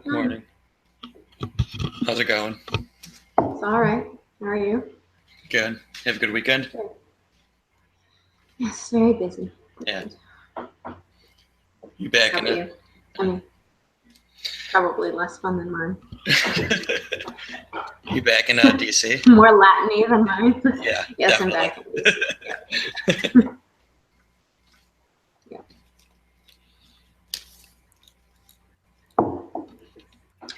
Morning. How's it going? It's all right. How are you? Good. You have a good weekend? Good. Yes, very busy. Yeah. You back How in about it? you? I mean, probably less fun than mine. You back in DC? More Latin-y than mine. Yeah, Yes, definitely. I'm back in DC. Yeah. Yeah.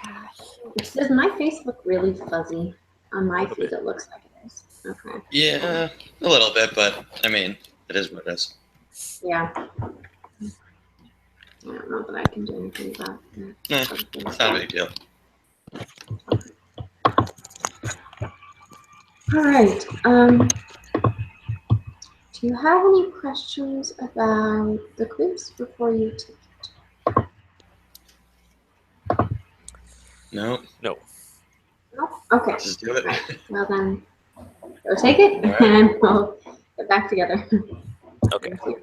Gosh. Does my face look really fuzzy? On my feed, it looks like it is. Okay. Yeah, a little bit, but I mean, it is what it is. Yeah. I don't know that I can do anything about that. It's not a big deal. All right. Do you have any questions about the quiz before you take it? No. No? Okay. Just do it. All right. Well then, go take it, All right. and we'll get back together. Okay. Thank you.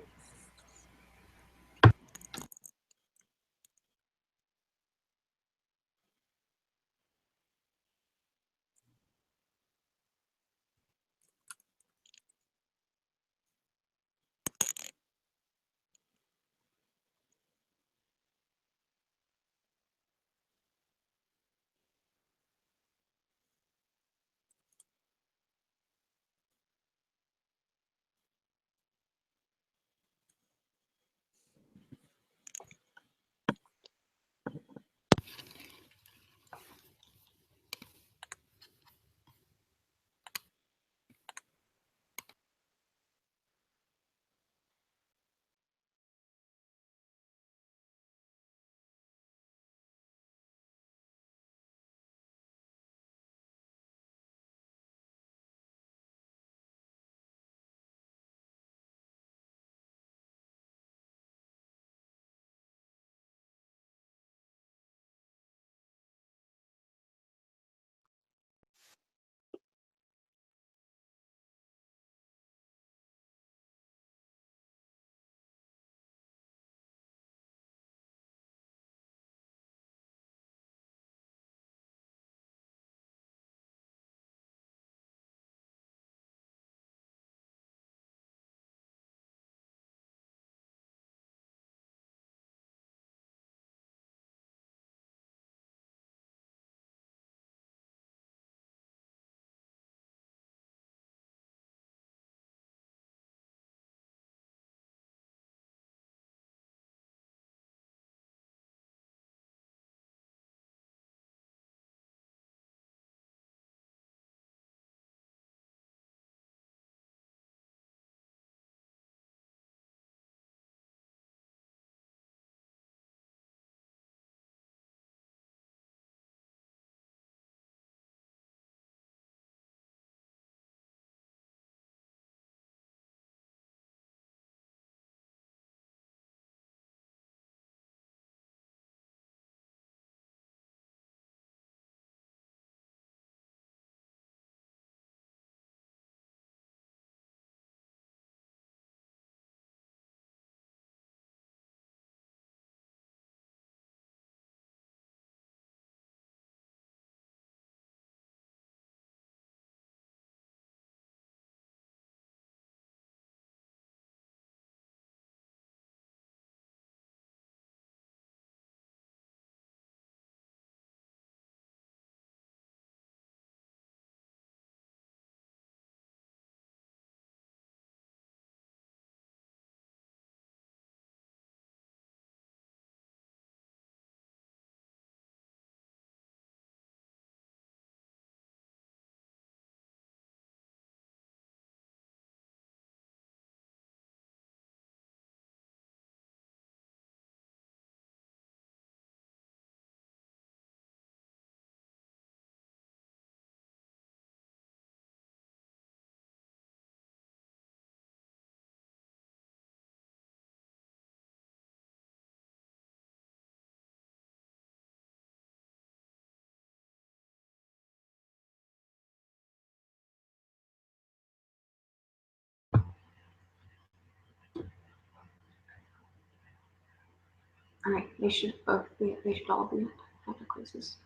All right. They should all be. consequences.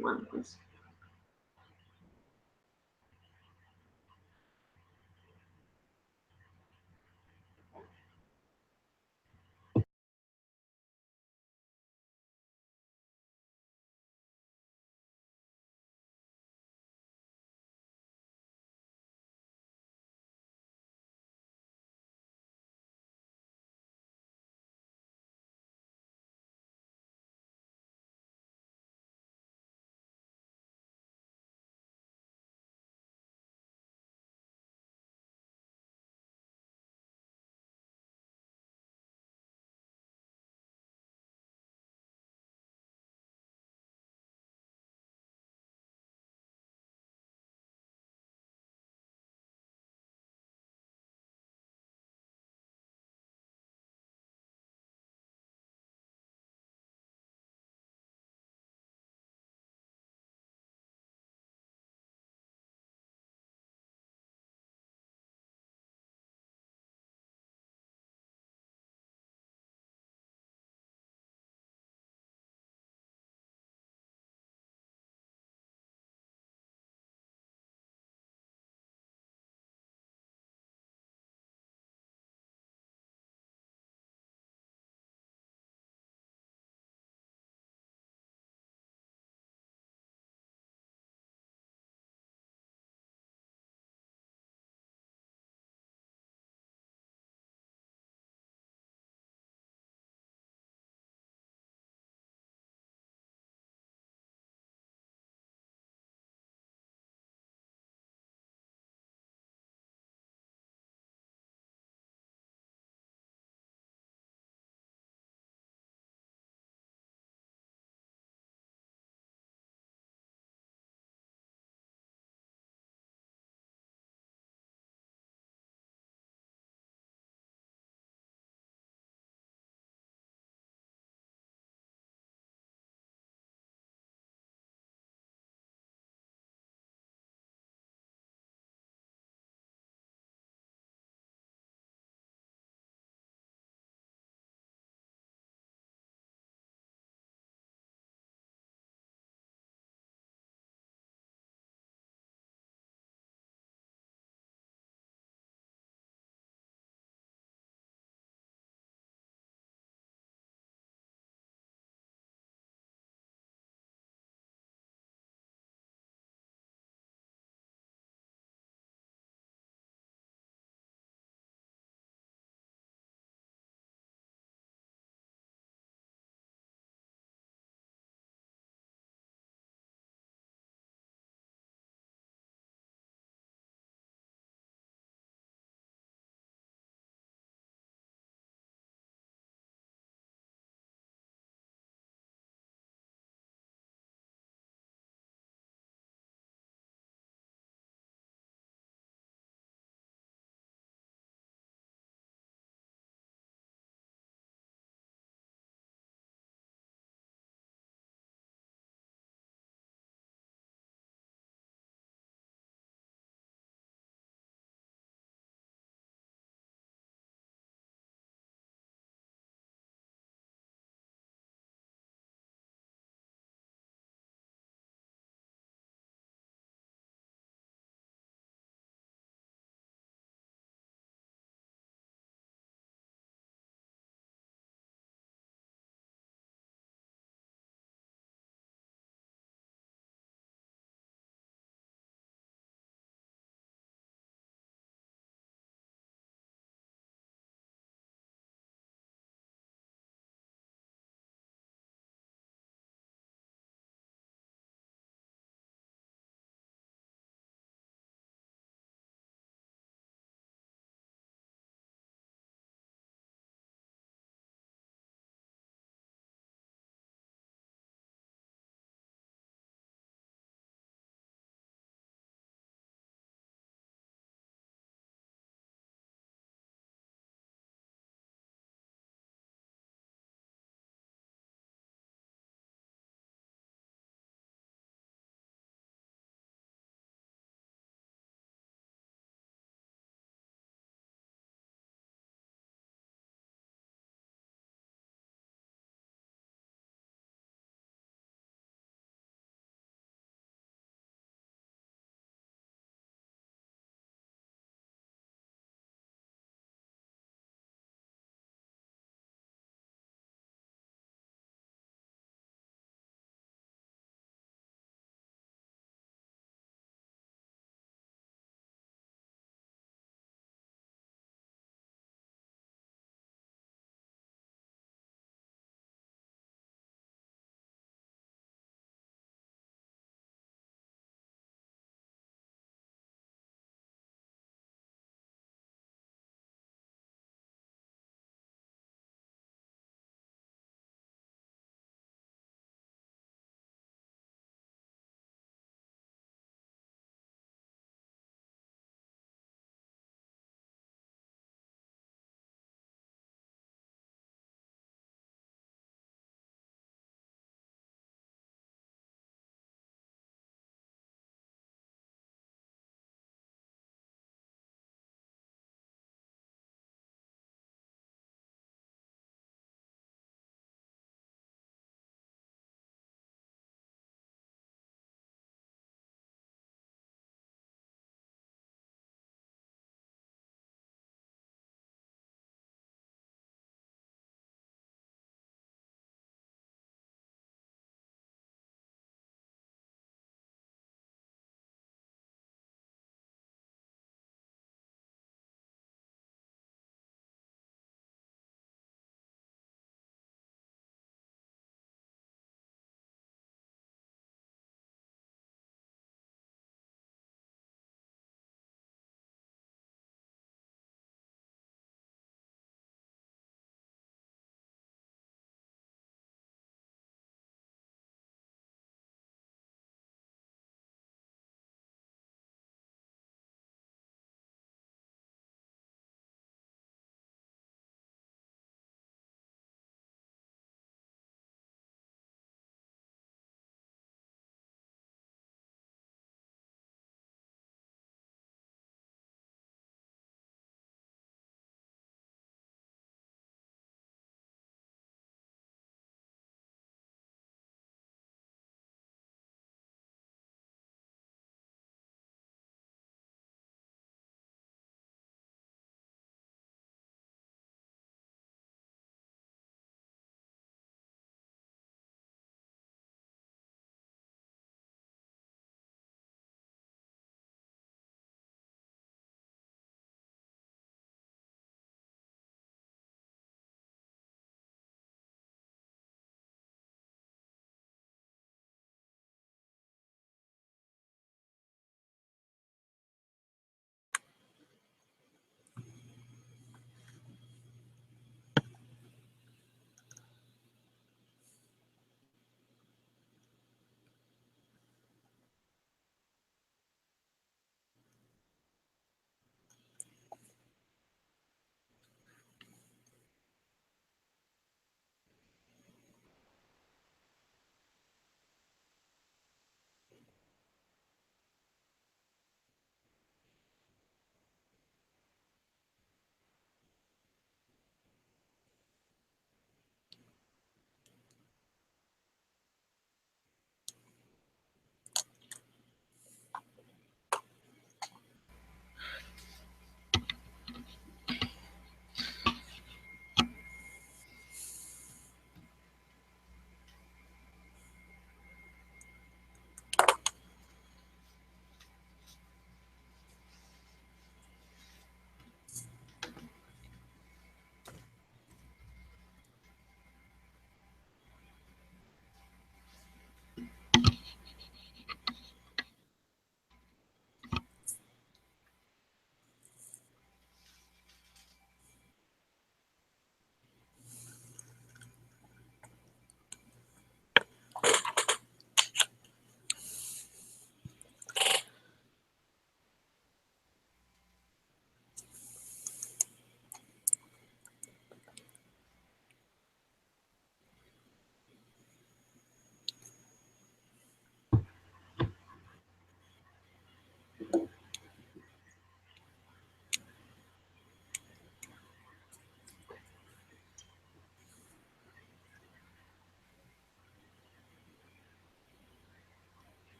One, please.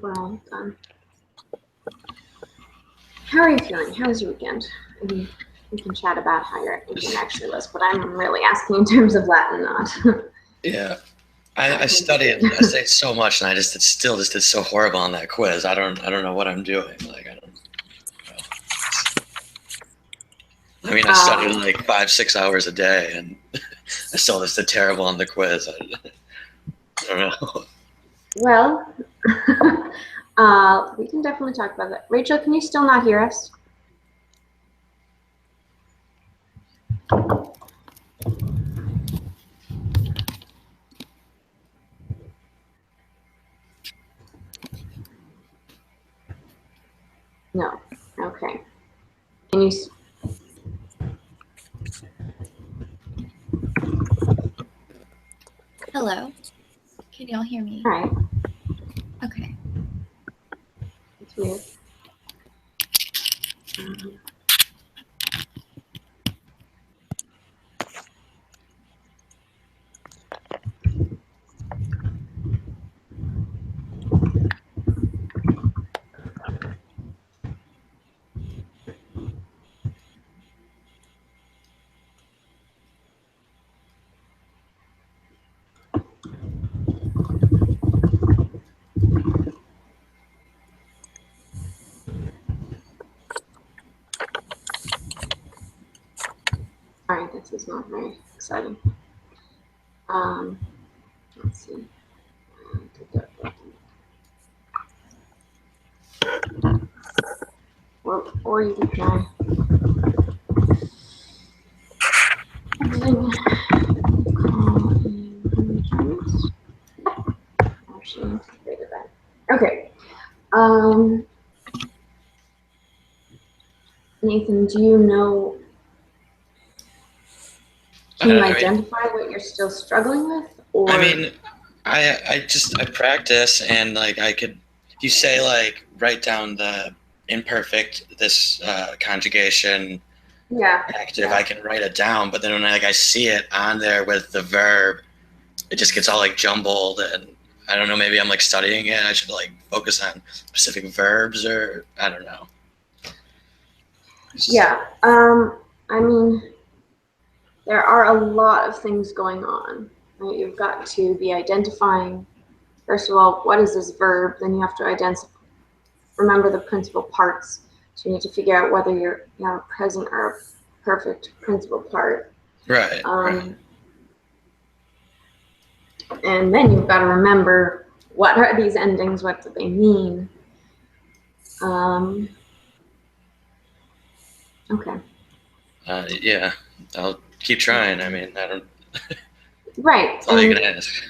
we're all done. How are you feeling? How was your weekend? I mean, we can chat about how your weekend actually was, but I'm really asking in terms of Latin, not. Yeah. I studied so much, and I still did so horrible on that quiz. I don't know what I'm doing. Like I don't. I mean, I studied like 5-6 hours a day, and I still just did terrible on the quiz. I don't know. Well, we can definitely talk about that. Rachel, can you still not hear us? No. Okay. Can you? Hello. Can y'all hear me? All right. Okay. It's weird. All right, this is not very exciting. Let's see. Or you can try. Actually, okay. Nathan, do you know? Can you identify what you're still struggling with? Or I mean, I practice, and like you say like write down the imperfect, this conjugation, active. Yeah. I can write it down, but then when I see it on there with the verb, it just gets all like jumbled, and I don't know. Maybe I'm like studying it. I should like focus on specific verbs, or I don't know. Yeah. I mean, there are a lot of things going on. Right? You've got to be identifying, first of all, what is this verb? Then you have to remember the principal parts. So you need to figure out whether you're a present or a perfect principal part. Right. Right. And then you've got to remember, what are these endings? What do they mean? Okay. Yeah, I'll keep trying. I mean, I don't. Right. That's all you can ask.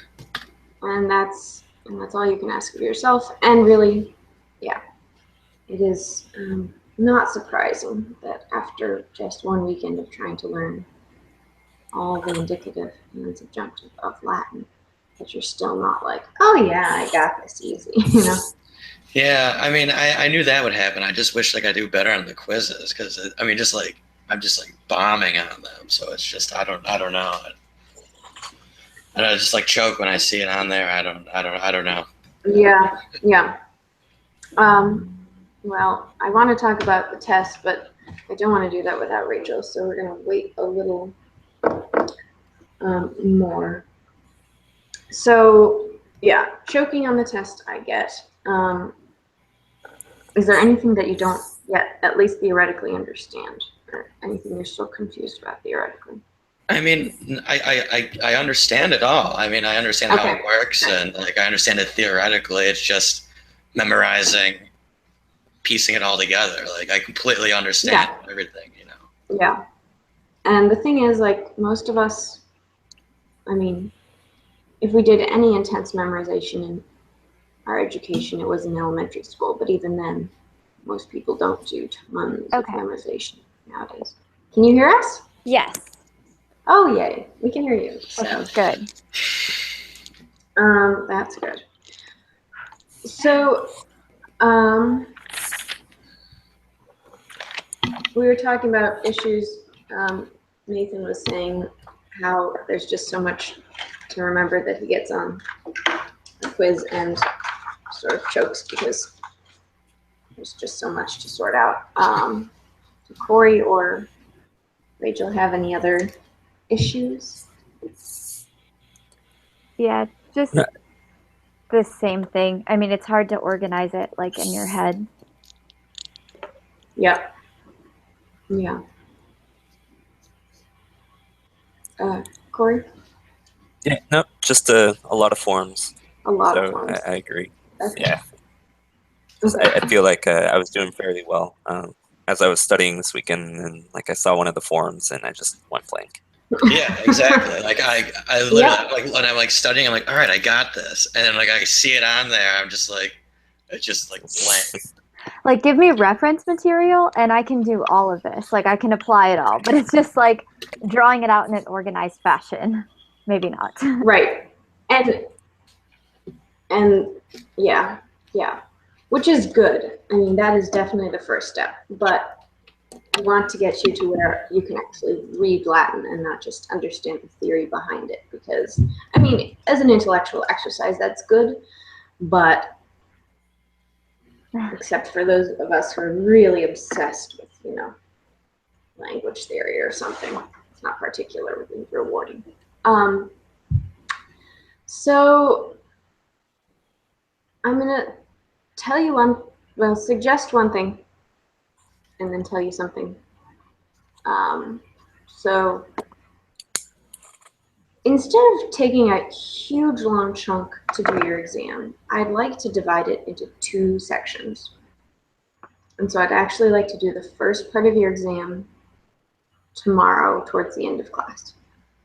And that's all you can ask of yourself. And really, yeah, it is not surprising that after just one weekend of trying to learn all the indicative and subjunctive of Latin, that you're still not like, oh yeah, I got this easy, you know? Yeah, I mean, I knew that would happen. I just wish like I do better on the quizzes, because I mean, I'm just like bombing on them. So it's just I don't know. And I just like choke when I see it on there. I don't know. Yeah. Well, I want to talk about the test, but I don't want to do that without Rachel, so we're going to wait a little more. So, yeah, choking on the test, I get. Is there anything that you don't yet, at least theoretically, understand, or anything you're still confused about theoretically? I mean, I understand it all. I mean, I understand how it works, and like I understand it theoretically. It's just memorizing, piecing it all together. Like I completely understand everything, you know. Yeah. And the thing is, like, most of us, I mean, if we did any intense memorization in our education, it was in elementary school. But even then, most people don't do tons of memorization nowadays. Can you hear us? Yes. Oh, yay. We can hear you. So good. That's good. So, we were talking about issues. Nathan was saying how there's just so much to remember that he gets on a quiz, and sort of chokes because there's just so much to sort out. Do Corey or Rachel have any other issues? Yeah, just No. the same thing. I mean, it's hard to organize it like in your head. Yep. Yeah. Corey? Yeah, no, just a lot of forms. A lot of So forms. I agree. Okay. Yeah, 'cause Okay. I feel like I was doing fairly well as I was studying this weekend, and like I saw one of the forms, and I just went blank. Yeah, exactly. Like I literally Yeah. like when I'm like studying, I'm like, all right, I got this, and then like I see it on there, I'm just like, it's just like blank. Like, give me reference material and I can do all of this. Like, I can apply it all, but it's just like drawing it out in an organized fashion. Maybe not. Right. And yeah, which is good. I mean, that is definitely the first step, but I want to get you to where you can actually read Latin and not just understand the theory behind it, because I mean, as an intellectual exercise, that's good, but except for those of us who are really obsessed with, language theory or something, it's not particularly rewarding. So I'm gonna tell you suggest one thing and then tell you something. So instead of taking a huge long chunk to do your exam, I'd like to divide it into 2 sections. And so I'd actually like to do the first part of your exam tomorrow towards the end of class.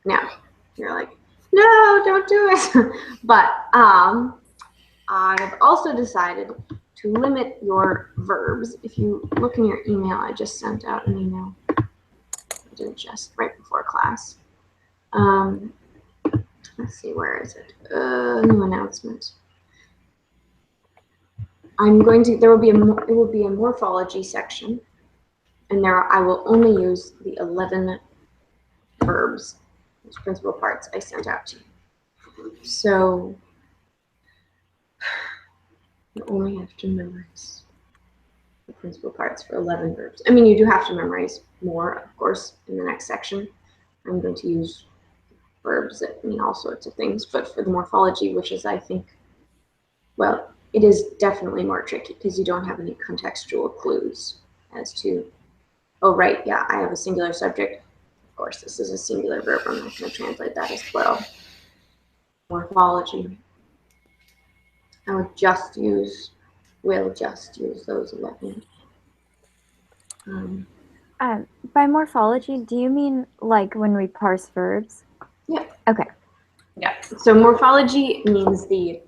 Now, you're like, no, don't do it. But I've also decided to limit your verbs. If you look in your email, I just sent out an email. I did just right before class. Let's see, where is it? New announcement. It will be a morphology section, and I will only use the 11 verbs, those principal parts I sent out to you. So you only have to memorize the principal parts for 11 verbs. I mean, you do have to memorize more, of course, in the next section. I'm going to use verbs that mean all sorts of things, but for the morphology, which is, I think, well, it is definitely more tricky because you don't have any contextual clues as to, oh, right, yeah, I have a singular subject. Of course, this is a singular verb. I'm not going to translate that as plural. Morphology. Will just use those 11. By morphology, do you mean like when we parse verbs? Yeah. Okay. Yeah. So morphology means the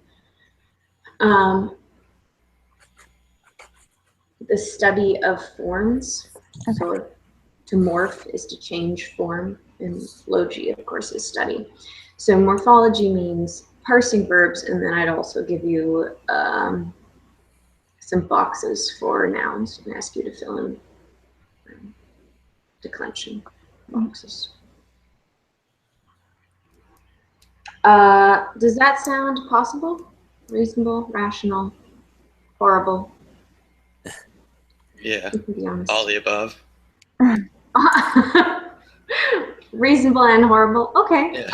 study of forms. Okay. So to morph is to change form, and logy, of course, is study. So morphology means parsing verbs, and then I'd also give you some boxes for nouns and ask you to fill in declension boxes. Does that sound possible? Reasonable, rational, horrible? Yeah, You can be honest. all the above. Reasonable and horrible. Okay. Yeah.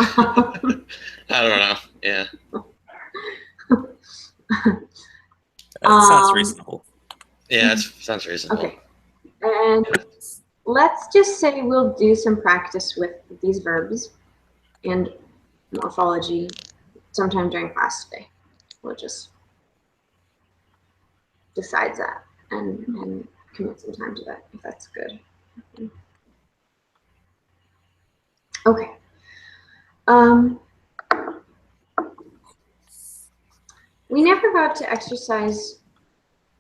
I don't know. Yeah. That sounds reasonable. Yeah, it sounds reasonable. Okay. And let's just say we'll do some practice with these verbs and morphology sometime during class today. We'll just decide that and commit some time to that, if that's good. Okay. We never got to exercise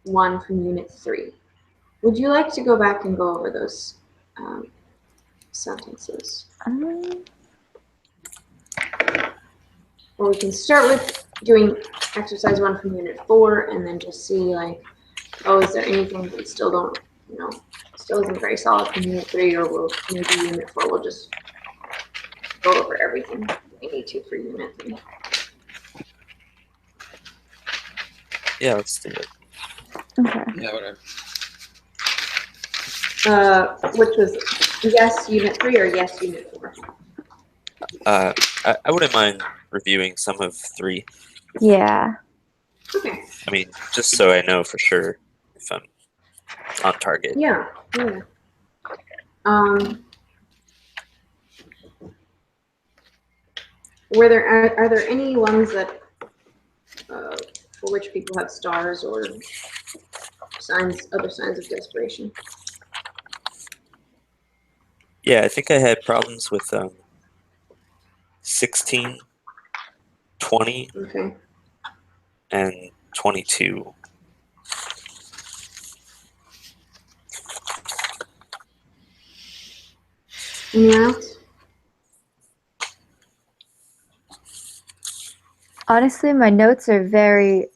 1 from Unit 3. Would you like to go back and go over those sentences? Or we can start with doing exercise 1 from Unit 4 and then just see, like, oh, is there anything that still don't, still isn't very solid from Unit 3, or maybe Unit 4 will just go over everything we need to for Unit 3. Yeah, let's do it. Okay. Yeah, whatever. Which was yes, unit 3 or yes, unit 4? I wouldn't mind reviewing some of 3. Yeah. Okay. I mean, just so I know for sure if I'm on target. Yeah. Yeah. Are there any ones that for which people have stars or other signs of desperation? Yeah, I think I had problems with 16, 20, Okay. and 22. Anyone else? Honestly, my notes are very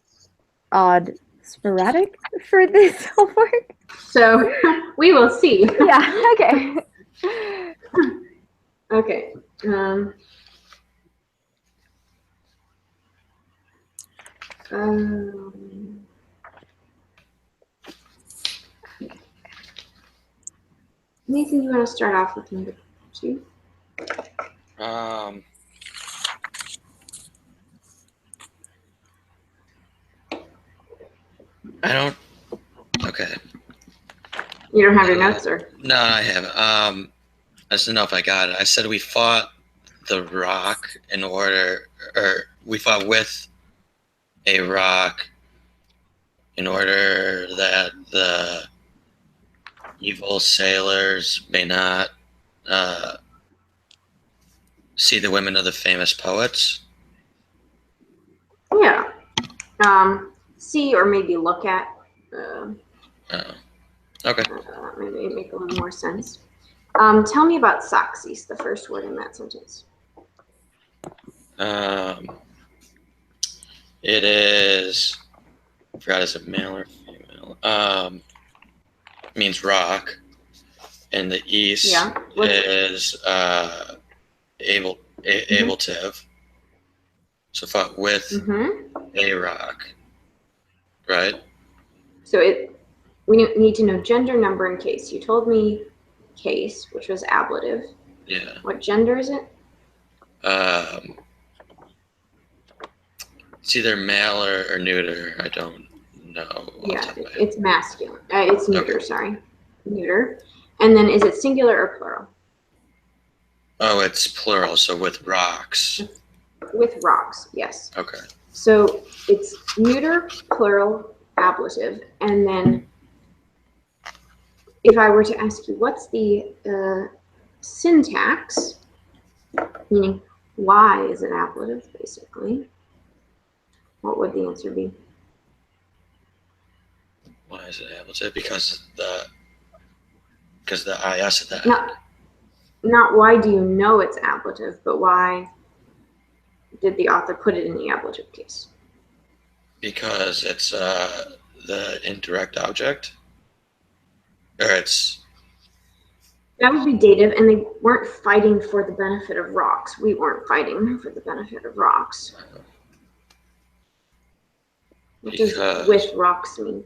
odd, sporadic for this homework. So we will see. Yeah. Okay. Okay. Nathan, you want to start off with number 2? I don't. Okay. You don't have your notes, or? No, I haven't. I just didn't know if I got it. I said we fought the rock in order, or we fought with a rock in order that the evil sailors may not see the women of the famous poets. Yeah. See or maybe look at. Okay. Maybe make a little more sense. Tell me about Saxis, the first word in that sentence. It is. I forgot, is it male or female? Means rock. And the east is ablative. So fought with a rock, right? So we need to know gender, number, and case. You told me case, which was ablative. Yeah. What gender is it? It's either male or neuter. I don't know. Yeah, it's masculine. It's neuter. Okay. Sorry, neuter. And then is it singular or plural? Oh, it's plural. So with rocks. With rocks, yes. Okay. So it's neuter, plural, ablative, and then if I were to ask you, what's the syntax, meaning why is it ablative, basically, what would the answer be? Why is it ablative? Because the IS at that. Not why do you know it's ablative, but why did the author put it in the ablative case? Because it's the indirect object. Or it's. That would be dative, and they weren't fighting for the benefit of rocks. We weren't fighting for the benefit of rocks. What does with rocks mean?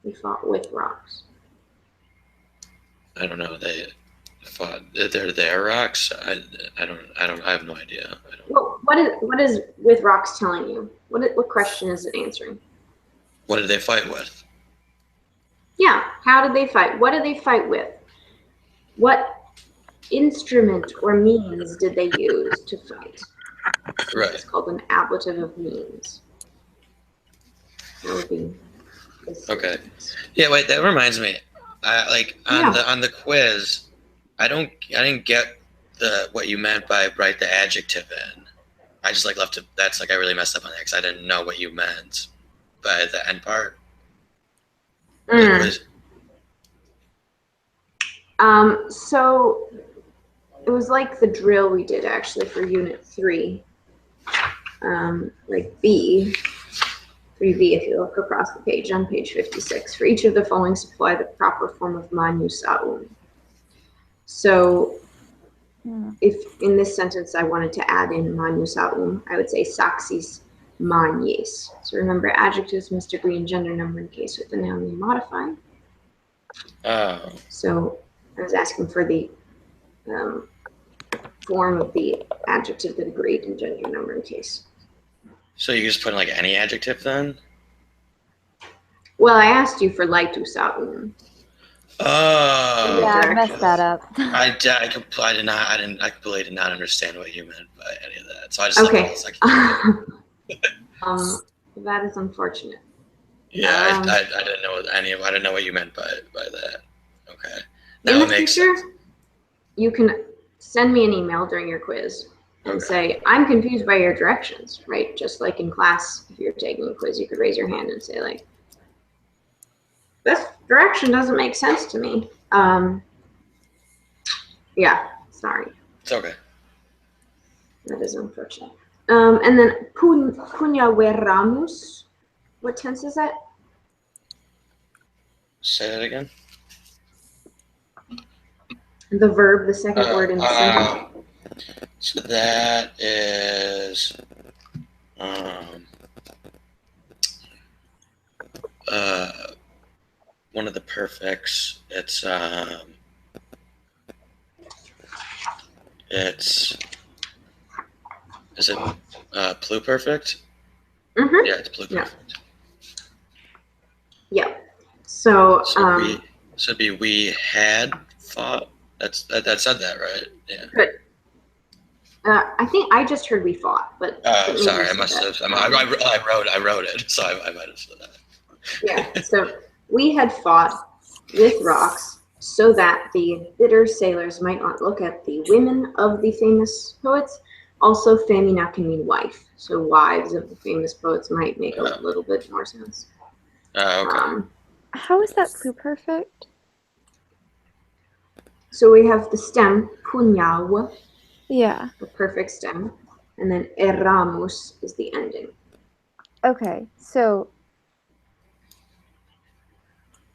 We fought with rocks. I don't know. They fought. They're their rocks. I have no idea. Well, what is with rocks telling you? What question is it answering? What did they fight with? Yeah. How did they fight? What did they fight with? What instrument or means did they use to fight? Right. It's called an ablative of means. That would be. Okay. Yeah. Wait. That reminds me. On the quiz, I didn't get what you meant by write the adjective in. I just left it. That's I really messed up on that because I didn't know what you meant by the end part. So it was like the drill we did actually for Unit 3. Like B, 3B, if you look across the page on page 56. For each of the following, supply the proper form of manu sa'um. So if in this sentence I wanted to add in manu sa'um, I would say Saxis manies. So remember, adjectives must agree in gender, number, and case with the noun they modify. Oh, So I was asking for the form of the adjective that agreed in gender, number, and case. so you just put in like any adjective then? Well, I asked you for Leitungsaugen. Oh. Yeah, I direction. messed that up. I completely did not understand what you meant by any of that. So I just Okay. looked at it, um, that is unfortunate. yeah, I didn't know what I didn't know what you meant by that. Okay. In Now the it makes future, sense. you can send me an email during your quiz and say, I'm confused by your directions, right? Just like in class, if you're taking a quiz, you could raise your hand and say, like, this direction doesn't make sense to me. Yeah, sorry. It's okay. That is unfortunate. And then punyawerramus. What tense is that? Say that again. The verb, the second word in the sentence. So that is one of the perfects. Is it pluperfect? Mm-hmm. Yeah, it's pluperfect. Yeah. So, So it'd be we had thought. That said that right? Yeah. good. I think I just heard we fought, but maybe Sorry, you I said must that. have. I wrote it, so I might have said that. Yeah. So we had fought with rocks so that the bitter sailors might not look at the women of the famous poets. Also, femina can mean wife, so wives of the famous poets might make a little bit more sense. Okay. How is that pluperfect? So we have the stem punyaw, Yeah. the perfect stem, and then erramus is the ending. Okay. So.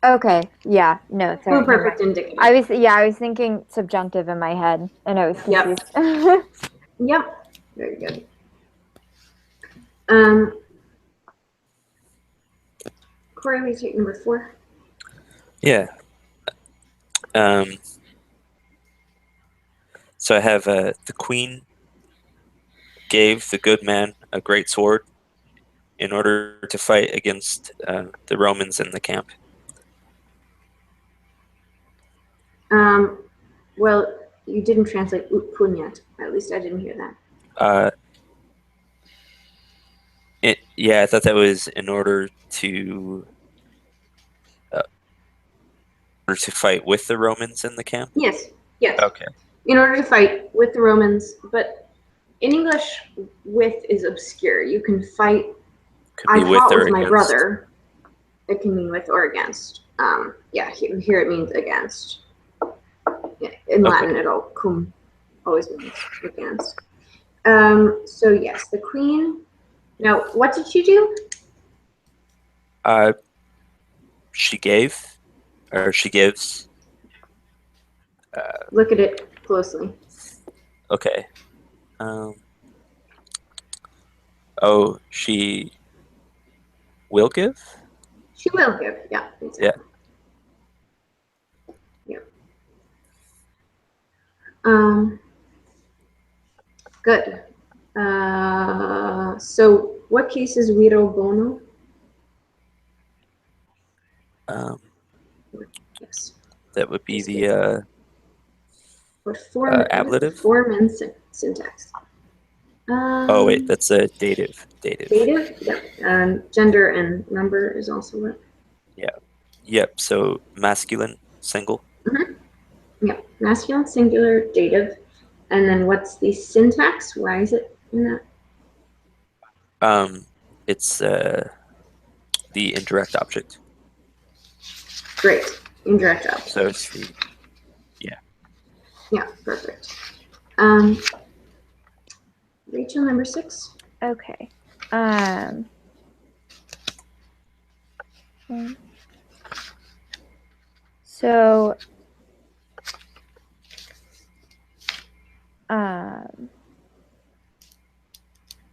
Okay. Yeah. No. Sorry. never Perfect mind. indicative. I was thinking subjunctive in my head, and I was Yep. confused. Yep. Very good. Corey, we take number 4. Yeah. So I have the queen gave the good man a great sword in order to fight against the Romans in the camp. Well, you didn't translate punyat. At least I didn't hear that. Yeah, I thought that was in order to fight with the Romans in the camp. Yes. Yes. Okay. In order to fight with the Romans, but in English, with is obscure. You can fight. Could be I with fought or with my against. brother. It can mean with or against. Yeah, here it means against. Yeah, in Latin, it'll cum always means against. So yes, the queen. Now, what did she do? She gave, or she gives. Look at it closely. Okay. Oh, she will give? She will give. Yeah. Exactly. Yeah. Good. So what case is viro bono? Yes. That would be Just the what form? ablative. Form and syntax. Oh wait, that's a dative. Dative. Yeah. Gender and number is also what? Yeah. Yep. So masculine, single. Yep. Masculine, singular, dative. And then what's the syntax? Why is it in that? It's the indirect object. Great. Indirect object. So it's the Yeah, perfect. Rachel, number 6. Okay. So,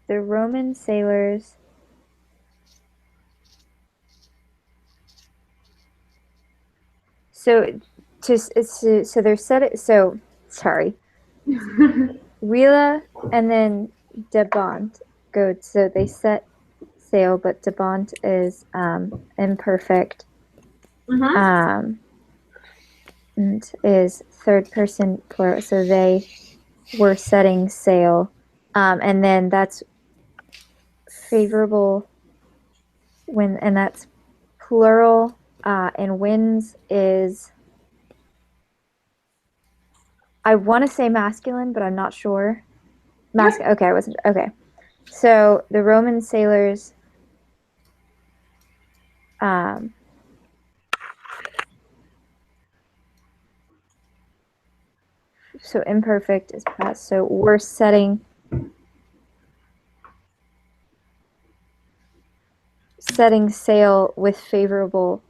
the Roman sailors So so they're set. So sorry, Wheela and then Debont go. So they set sail, but Debont is imperfect. Mhm. And is third person plural. So they were setting sail, and then that's favorable when, and that's plural. And winds is, I want to say masculine, but I'm not sure. Okay, I wasn't okay. So the Roman sailors, um, so imperfect is past. So we're setting sail with favorable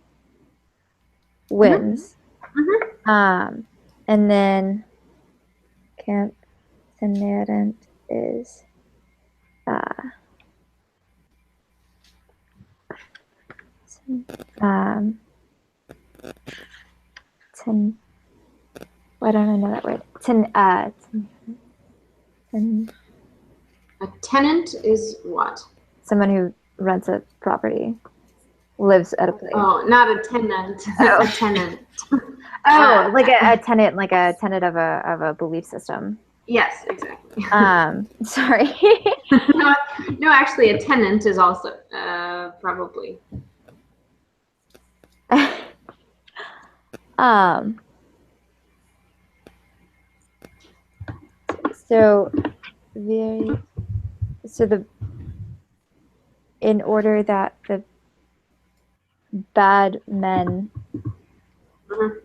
winds. And then Camp Tenerent is why don't I know that word? A tenant is what? Someone who rents a property, lives at a place. Oh, not a tenant. Oh. A tenant. Oh, like a tenant of a belief system. Yes, exactly. Sorry. No, actually, a tenant is also probably. So in order that the bad men Mhm.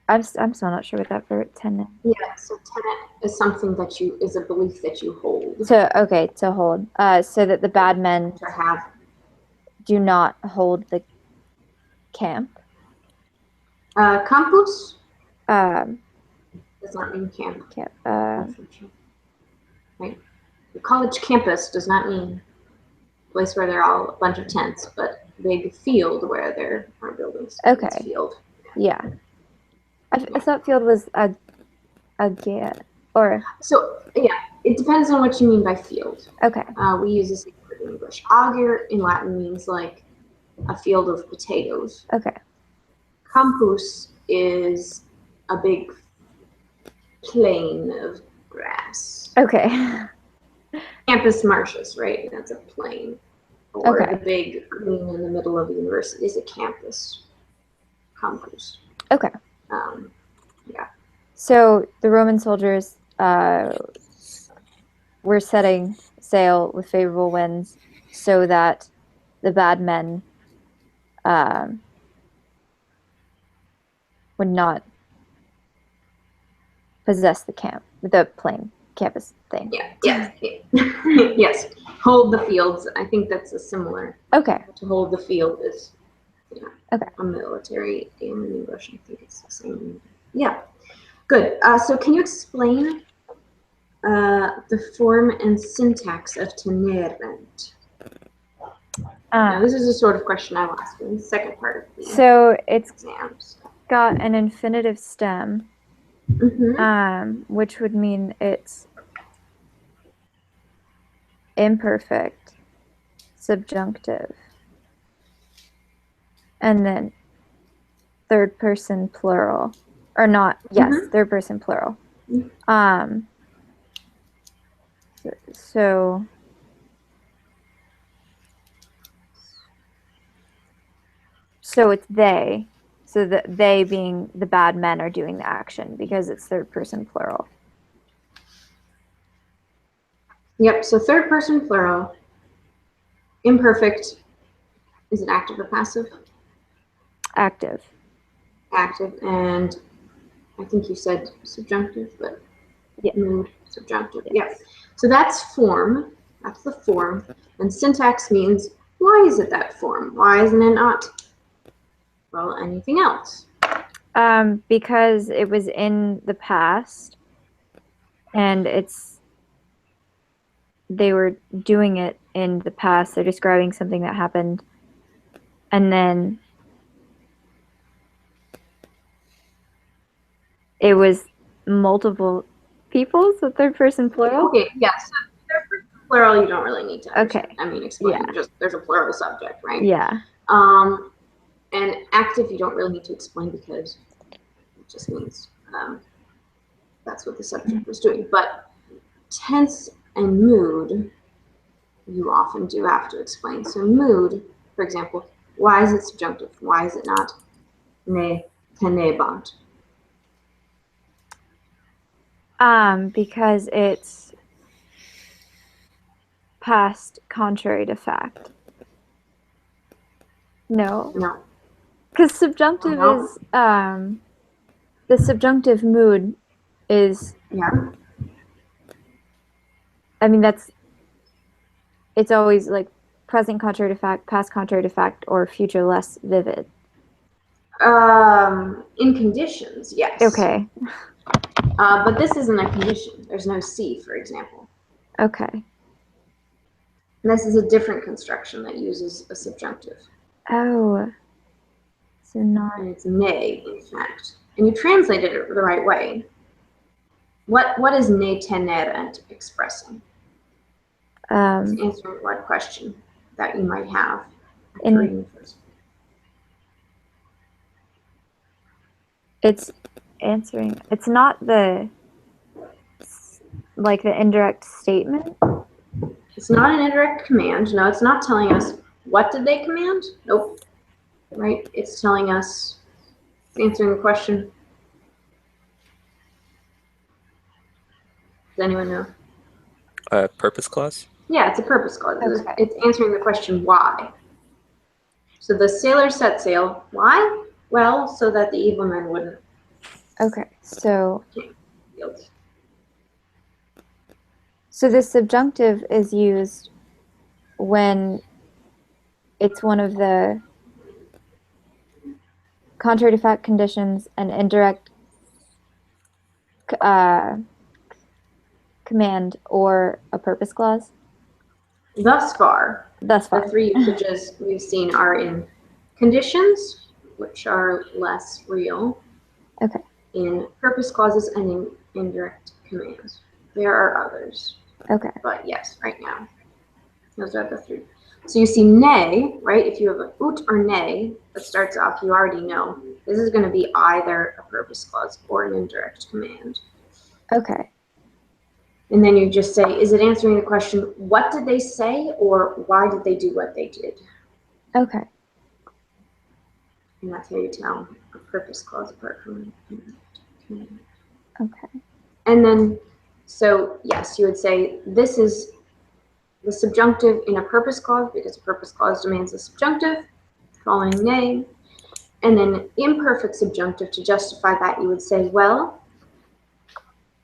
I'm still not sure what that for tenant. Yeah, so tenant is something that is a belief that you hold. To hold. So that the bad men To have. do not hold the camp. Campus Camp. does not mean camp. Right. The college campus does not mean a place where there are all a bunch of tents, but big field where there are buildings. Okay. It's field. Yeah. I thought field was a get or. So yeah, it depends on what you mean by field. Okay. We use the same word in English. Ager in Latin means like a field of potatoes. Okay. Campus is a big plain of grass. Okay. Campus marshes, right? That's a plain. Or Okay. the big green in the middle of the university is a campus. Campus. Okay. Yeah. So the Roman soldiers were setting sail with favorable winds so that the bad men would not possess the campus thing. Yeah. Yes. Yes. Hold the fields. I think that's a similar. Okay. To hold the field is. Yeah. Okay. A military in English. I think it's the same. Yeah. Good. So can you explain the form and syntax of tenerent? Now, this is a sort of question I will ask in the second part of the so it's exams. got an infinitive stem, which would mean it's imperfect, subjunctive, and then third person plural, or not? Yes, third person plural. So it's they. So that they being the bad men are doing the action because it's third person plural. Yep. So third person plural. Imperfect. Is it active or passive? Active. Active, and I think you said subjunctive, but mood, subjunctive. Yes. Yeah. So that's form. That's the form. And syntax means why is it that form? Why isn't it not? Well, anything else? Because it was in the past, and they were doing it in the past. They're describing something that happened and then it was multiple people, so third person plural. Okay, yes. Plural, you don't really need to understand. Okay. I mean, explain. Yeah. Just there's a plural subject, right? Yeah. And active, you don't really need to explain because it just means that's what the subject was doing. But tense and mood, you often do have to explain. So mood, for example, why is it subjunctive? Why is it not ne tenebant? Because it's past contrary to fact. No, No. because subjunctive No. is the subjunctive mood is. Yeah. I mean, it's always like present contrary to fact, past contrary to fact, or future less vivid. In conditions, yes. Okay. But this isn't a condition. There's no C, for example. Okay. And this is a different construction that uses a subjunctive. Oh. So not. And it's ne, in fact. And you translated it the right way. What is ne tenerent expressing? It's answering what question that you might have after reading the first. It's answering. It's not the indirect statement. It's not an indirect command. No, it's not telling us what did they command. Nope. Right? It's telling us, it's answering the question. Does anyone know? Purpose clause. Yeah, it's a purpose clause. Okay. It's answering the question why. So the sailor set sail. Why? Well, so that the evil men wouldn't Okay. So yield. the subjunctive is used when it's one of the contrary to fact conditions and indirect command or a purpose clause. Thus far, Thus the far. three usages we've seen are in conditions, which are less real, Okay. in purpose clauses, and in indirect commands. There are others, Okay. but yes, right now, those are the three. So you see nay, right? If you have a ut or nay that starts off, you already know this is going to be either a purpose clause or an indirect command. Okay. And then you just say, is it answering the question, what did they say, or why did they do what they did? Okay. And that's how you tell a purpose clause apart from an indirect command. Okay. And then, so yes, you would say this is the subjunctive in a purpose clause because a purpose clause demands a subjunctive, following nay. And then imperfect subjunctive, to justify that, you would say, well,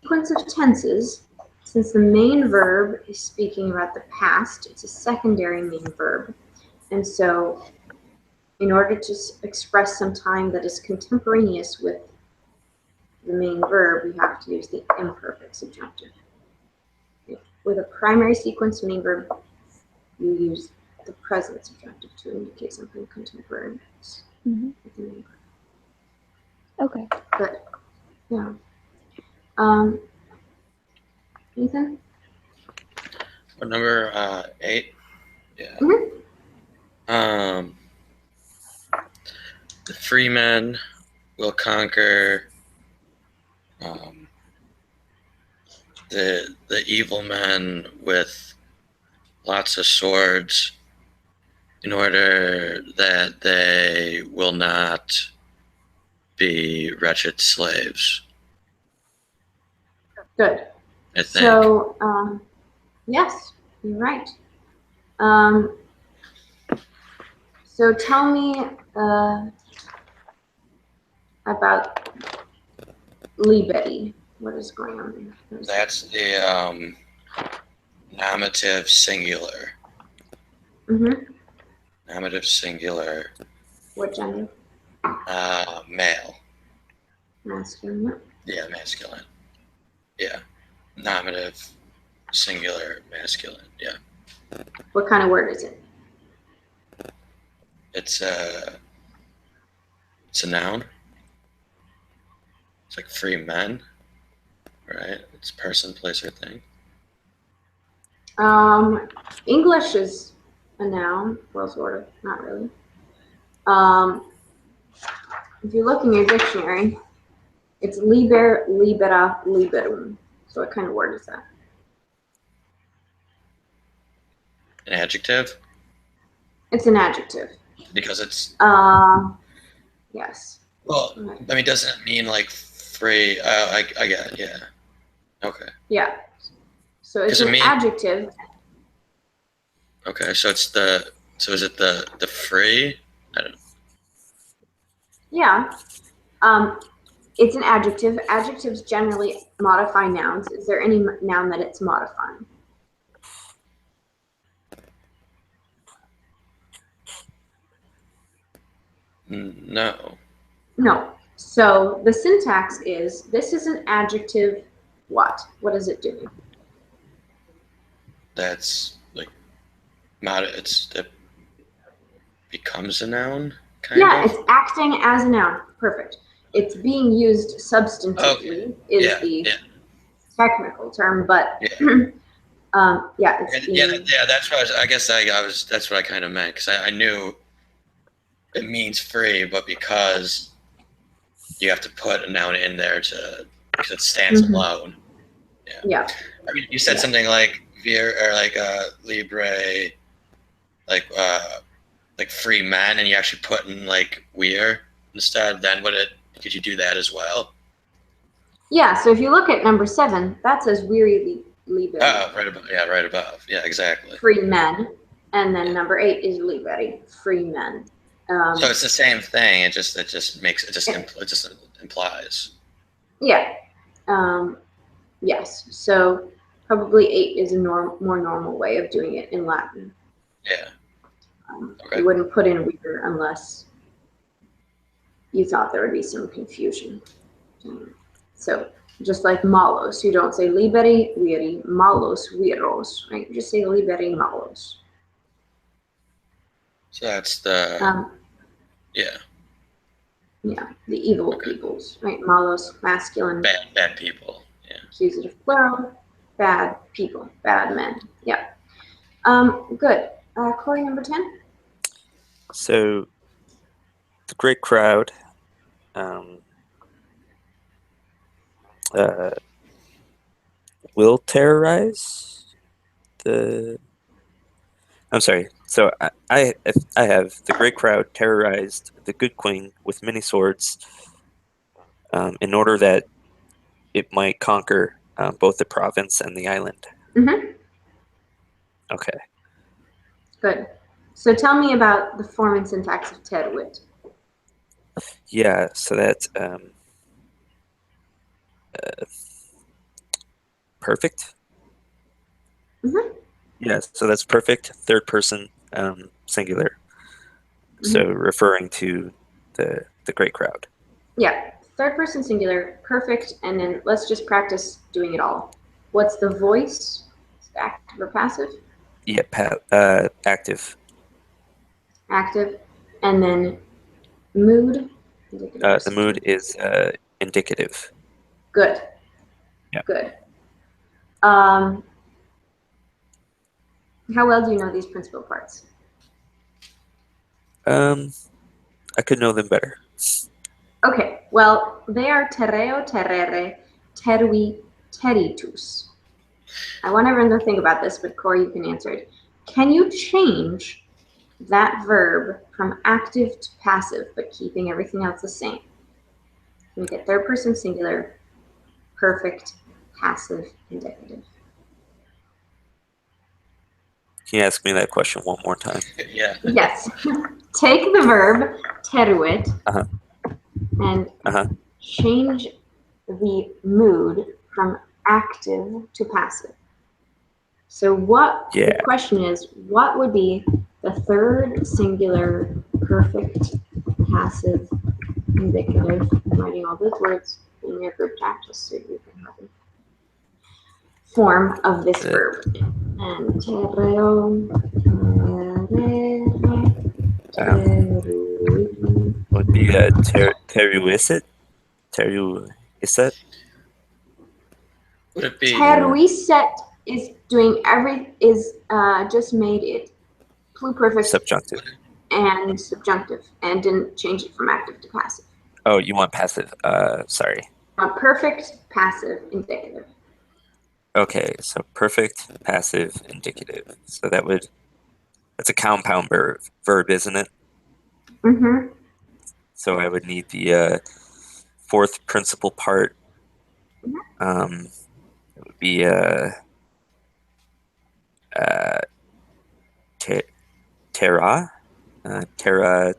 sequence of tenses, since the main verb is speaking about the past, it's a secondary main verb. And so in order to express some time that is contemporaneous with the main verb, you have to use the imperfect subjunctive. With a primary sequence main verb, you use the present subjunctive to indicate something contemporaneous. Mm-hmm. With the main verb. Okay. But yeah. Ethan? What number? 8. Yeah. Mhm. The free men will conquer the evil men with lots of swords in order that they will not be wretched slaves. Good. I think. So, yes, you're right. So tell me about libeti. What is going on there? That's the nominative singular. Mm-hmm. Nominative singular. What gender? Male. Masculine. Yeah, masculine. Yeah. Nominative singular masculine. Yeah. What kind of word is it? it's a noun. It's like free men, right? It's person, place, or thing. English is a noun, well, sort of, not really. If you look in your dictionary, it's liber, libera, liberum. So what kind of word is that? An adjective It's an adjective. because it's Yes. well. Okay. I mean, doesn't it mean like free? I get it. Yeah. Okay. Yeah. So it's Does it an mean- adjective. Okay. So it's the. So is it the free? I don't know. Yeah. It's an adjective. Adjectives generally modify nouns. Is there any noun that it's modifying? No. No. So the syntax is, this is an adjective, what? What is it doing? That's like not. It becomes a noun. Kind Yeah, of. it's acting as a noun. Perfect. It's being used substantively is Yeah. the Yeah. technical term, but yeah, it's being, Yeah. That's what I guess I was. That's what I kind of meant because I knew it means free, but because you have to put a noun in there because it stands Mhm. alone. yeah. I mean, you said Yeah. something like vir or like libre, like free man, and you actually put in like we're instead. Then could you do that as well? Yeah, so if you look at number 7, that says weary liberi, Oh, right above. Yeah, right above. Yeah, exactly. free men, and then number 8 is liberi, free men. So it's the same thing. It just implies. Yeah. Yes. So probably 8 is a more normal way of doing it in Latin. Yeah. Okay. You wouldn't put in weir unless you thought there would be some confusion. So just like malos, you don't say liberi, viri, malos, viros, right? You just say liberi, malos. So that's the yeah, Yeah, the evil peoples, right? Malos, masculine, bad people. Yeah. accusative plural, bad people, bad men. Yeah. Good. Corey, number 10. So, the great crowd will terrorize the. I'm sorry. So I have the great crowd terrorized the good queen with many swords, in order that it might conquer both the province and the island. Mm-hmm. Okay. Good. So tell me about the form and syntax of terwit. Yeah. So that's perfect. Mhm. Yeah. So that's perfect. Third person singular. So referring to the great crowd. Yeah. Third person singular, perfect. And then let's just practice doing it all. What's the voice? Is it active or passive? Yeah. Active. Active. And then mood. The mood is indicative. Good. Yeah. Good. How well do you know these principal parts? I could know them better. Okay, well, they are terreo, terrere, terui, teritus. I want everyone to think about this, but Corey, you can answer it. Can you change that verb from active to passive, but keeping everything else the same? Can we get third person singular, perfect, passive, indicative? Can you ask me that question one more time? Yeah. Yes. Take the verb teruit Uh-huh. and Uh-huh. change the mood from active to passive. So Yeah. the question is, what would be the third singular perfect passive indicative? I'm writing all those words in your group chat just so you can have them. Form of this verb. And terreo, terere, Would be teruisit? Teruisit? Would it be? Teruiset is just made it pluperfect Subjunctive. and subjunctive and didn't change it from active to passive. Oh, you want passive. Sorry. Perfect, passive, indicative. Okay, so perfect, passive, indicative. So that's a compound verb, isn't it? Mm-hmm. So I would need the fourth principal part. It would be terra. Terra.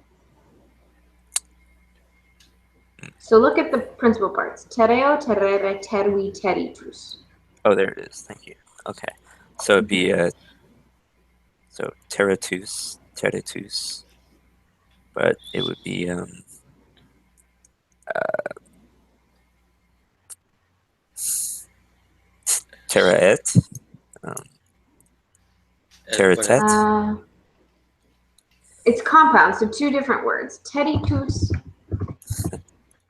So look at the principal parts. Tereo, terere, terui, teritus. Oh, there it is. Thank you. Okay, so it'd be so terratus, but it would be terraet. Terratet. It's compound, so two different words. Teritus.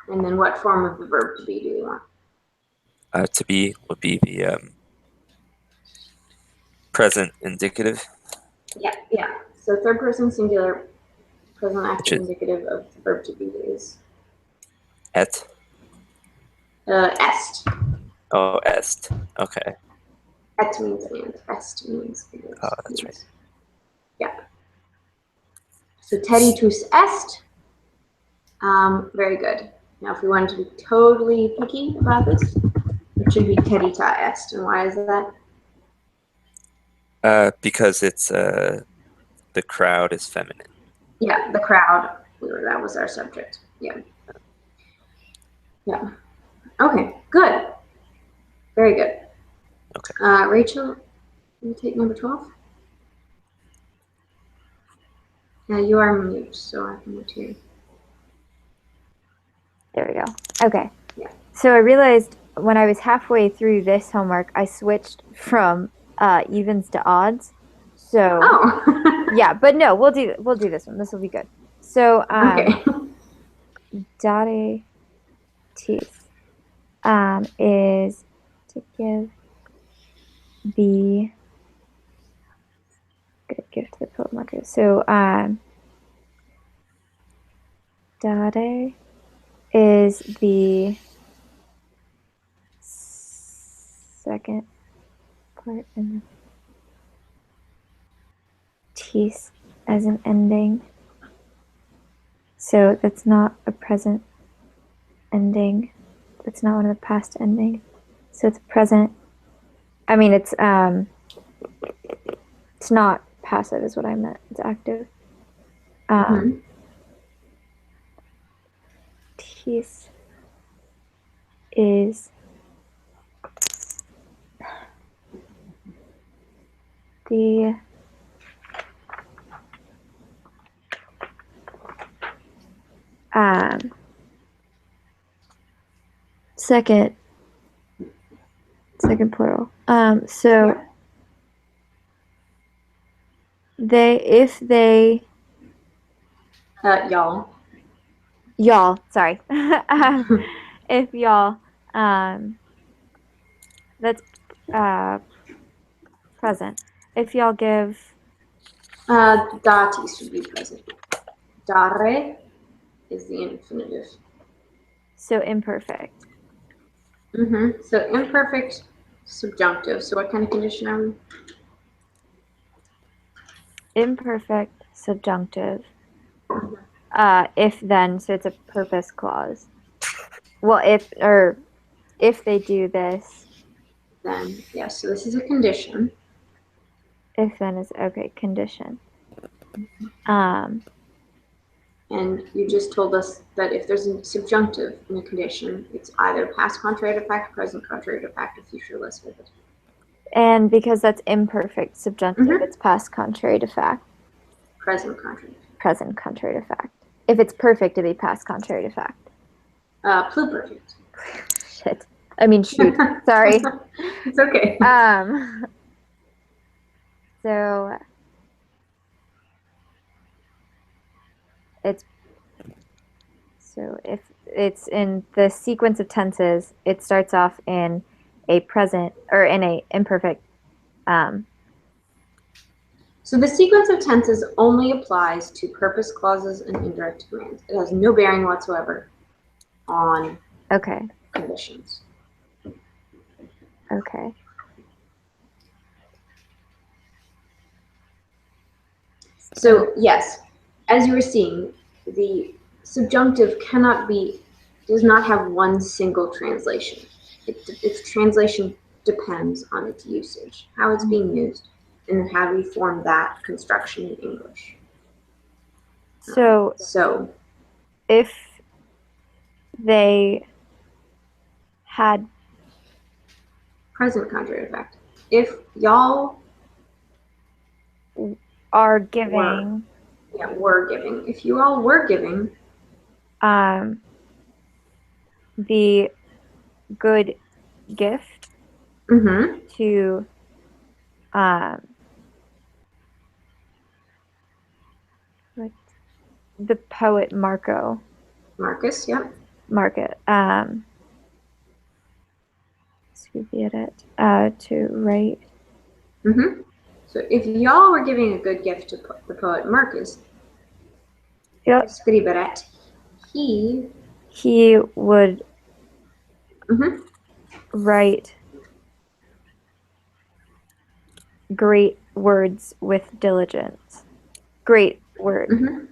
And then what form of the verb to be do you want? To be would be the present indicative. Yeah. So third person singular, present active Which is- indicative of the verb to be is Et. est. Oh, est. Okay. Et means and. Est means it is. Oh, that's right. Yeah. So teritus est. Very good. Now, if we wanted to be totally picky about this, it should be terita est. And why is that? Because it's the crowd is feminine. Yeah, the crowd. That was our subject. Yeah. Okay, good. Very good. Okay. Rachel, you take number 12? Yeah, you are mute, so I can mute you. There we go. Okay. Yeah. So I realized when I was halfway through this homework, I switched from evens to odds. So Oh. yeah, but no, we'll do this one. This will be good. So Okay. dare teeth is to give the good gift to the poet marker. So dare is the second part in the teeth as an ending. So that's not a present ending. That's not one of the past endings. So it's present. I mean, it's not passive is what I meant. It's active. Teeth is the second plural. So if they y'all, sorry. If y'all that's present. If y'all give dati should be present. Dare is the infinitive. so imperfect. So imperfect subjunctive. So what kind of condition are we? Imperfect subjunctive. If then, so it's a purpose clause. Well, if they do this, Then yes. So this is a condition. if then is okay, condition. And you just told us that if there's a subjunctive in a condition, it's either past contrary to fact, present contrary to fact, or future less vivid. And because that's imperfect subjunctive, it's past contrary to fact. Present contrary. Present contrary to fact. If it's perfect, it'd be past contrary to fact. Pluperfect. Shit. I mean, shoot. Sorry. It's okay. So So if it's in the sequence of tenses, it starts off in a present or in a imperfect. So the sequence of tenses only applies to purpose clauses and indirect commands. It has no bearing whatsoever on Okay. conditions. Okay. So yes, as you were seeing, the subjunctive does not have one single translation. Its translation depends on its usage, how it's being used, and how we form that construction in English. So So if they had present conjugative effect. If y'all are giving were giving, if you all were giving, the good gift to what- the poet Marcus, yep. Market to write. So if y'all were giving a good gift to the poet Marcus, Yep. scriberet, he would write great words with diligence. Great word.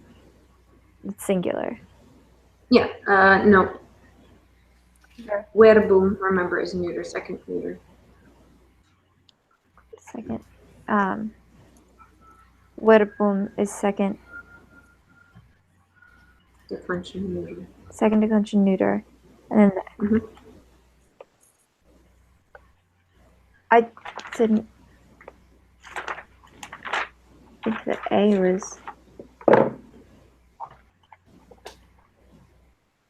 It's singular. Yeah, no. Verbum, remember, is neuter, second neuter. Second. Verbum is second. Declension neuter. Second declension neuter. And I didn't think that A was.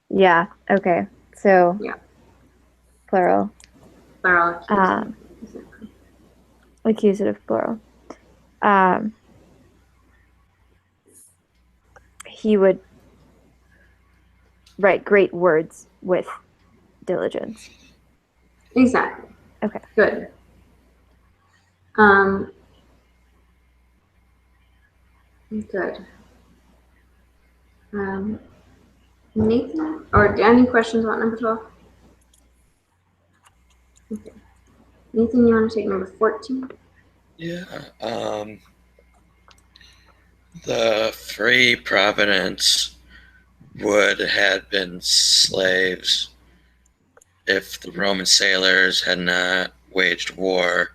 Yeah, okay. So, yeah. Plural. Plural. Accusative plural. He would write great words with diligence. Exactly. Okay. Good. Good. Nathan, or any questions about number 12? Okay. Nathan, you want to take number 14? Yeah. The Free Providence would have been slaves if the Roman sailors had not waged war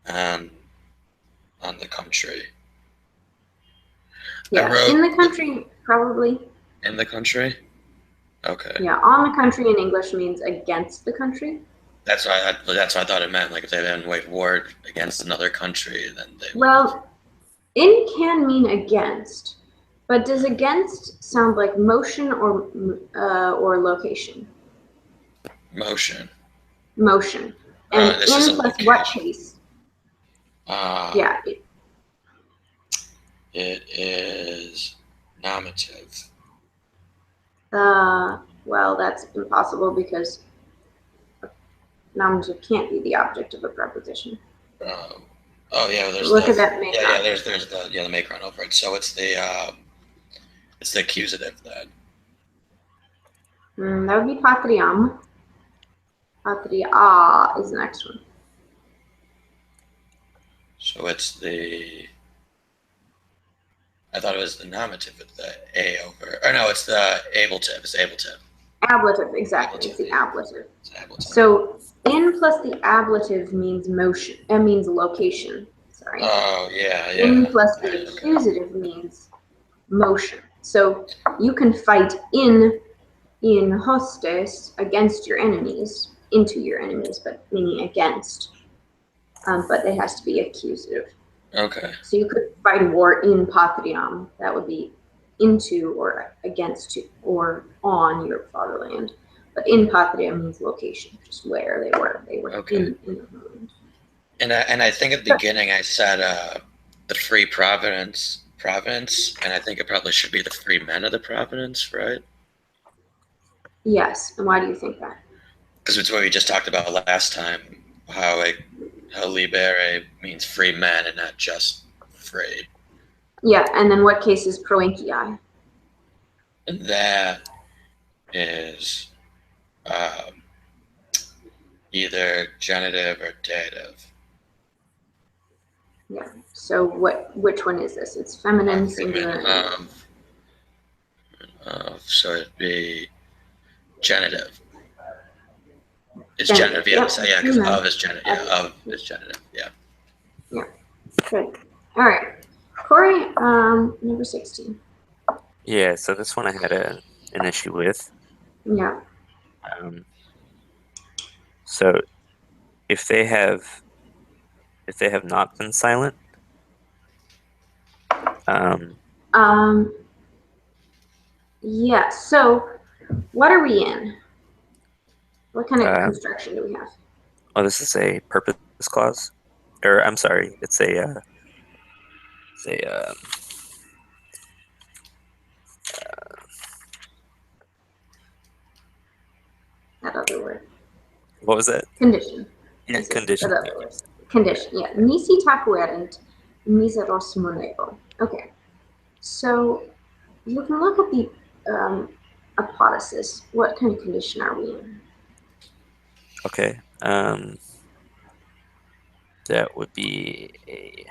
on the country. Yeah, in the country, probably. In the country? Okay. Yeah, on the country in English means against the country. That's what I thought it meant. Like if they hadn't waged war against another country, then they. Well, in can mean against, but does against sound like motion or location? Motion. Motion. And this in plus what case? Yeah. It is nominative. Well, that's impossible because nominative can't be the object of a preposition. Oh yeah, there's look at that macron. Yeah, there's the macron over it. So it's the accusative then. That would be patriam. Patria is the next one. So it's the. I thought it was the nominative with the a over. Or no, it's the ablative. It's ablative. Ablative, exactly. It's the ablative. It's ablative. So in plus the ablative means motion. It means location. Sorry. Oh yeah. In plus the accusative means motion. So you can fight in hostes against your enemies, into your enemies, but meaning against. But it has to be accusative. Okay. So you could fight a war in patriam. That would be into or against or on your fatherland. But in patria means location, just where they were. They were in the homeland. And I think at the beginning I said the Free Providence province, and I think it probably should be the free men of the province, right? Yes. And why do you think that? Because it's what we just talked about last time, how libere means free men and not just free. Yeah. And then what case is proenchii? And that is either genitive or dative. Yeah. So which one is this? It's feminine, Free men singular. so it'd be genitive. It's Genitive, genitive, yeah. yep. So, yeah, because Mhm. of is genitive. Yeah, of is genitive. Yeah. Good. All right. Corey, number 16. Yeah, so this one I had an issue with. Yeah. So if they have not been silent, Yeah. So what are we in? What kind of Uh, construction do we have? oh, this is a purpose clause, or I'm sorry, it's a That other word. what was that? Condition. Yeah, This is condition. that other word. Condition. Yeah. Nisi tapuerent miseros monebo. Okay. So you can look at the apodosis. What kind of condition are we in? Okay. That would be a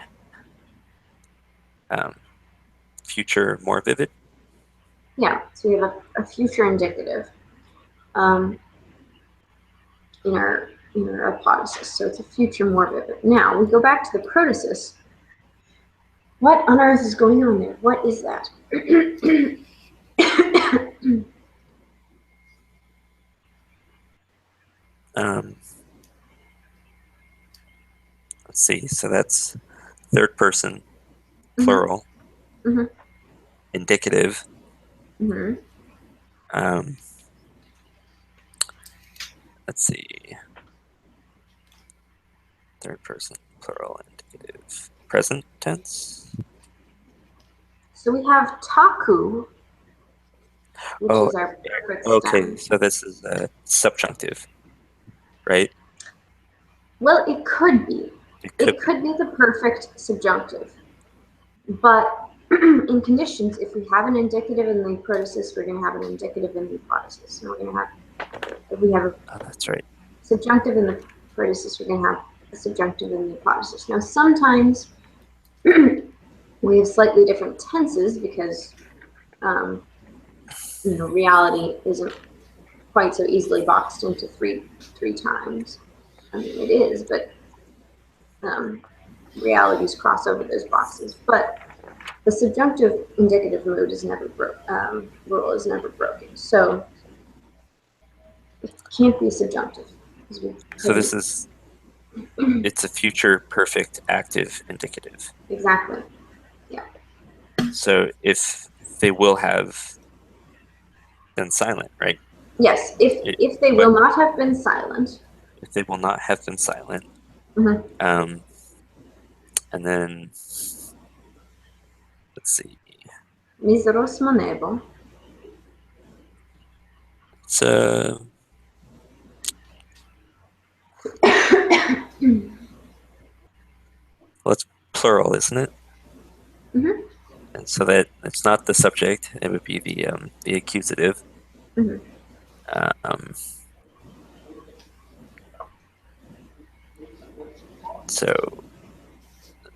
future more vivid. Yeah, so we have a future indicative in our apodosis. So it's a future more vivid. Now we go back to the protasis. What on earth is going on there? What is that? Let's see. So that's third person, Mhm. plural, Mhm. indicative. Mm-hmm. Let's see. Third person, plural, indicative, present tense. So we have taku, which Oh, is our perfect okay. stem. So this is subjunctive, right? Well, it could be. It It could be the perfect subjunctive. But in conditions, if we have an indicative in the protasis, we're going to have an indicative in the apodosis. And we're going to have, if we have a Oh, that's right. subjunctive in the protasis, we're going to have a subjunctive in the apodosis. Now, sometimes we have slightly different tenses because, reality isn't quite so easily boxed into three times. I mean, it is, but realities cross over those boxes. But the subjunctive indicative mood is never rule is never broken. So it can't be subjunctive. So this is it's a future perfect active indicative. Exactly. So if they will have been silent, right? Yes. If they will not have been silent. If they will not have been silent. Mm-hmm. And then let's see. Miseros monebo. It's well, it's plural, isn't it? Mm-hmm. And so that it's not the subject; it would be the accusative. Mm-hmm. So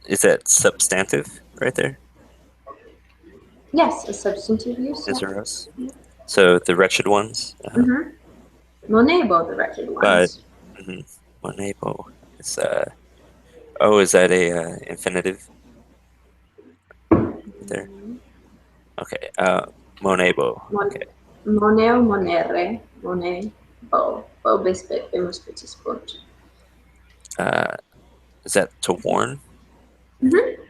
is that substantive right there? Yes, a substantive use. Miseros. So the wretched ones. Mm-hmm. Monebo, the wretched ones. Monebo is is that a infinitive? There. Okay. Monebo. Okay. Moneo, monere, mone, bo bemus spunt. Is that to warn? Mm-hmm.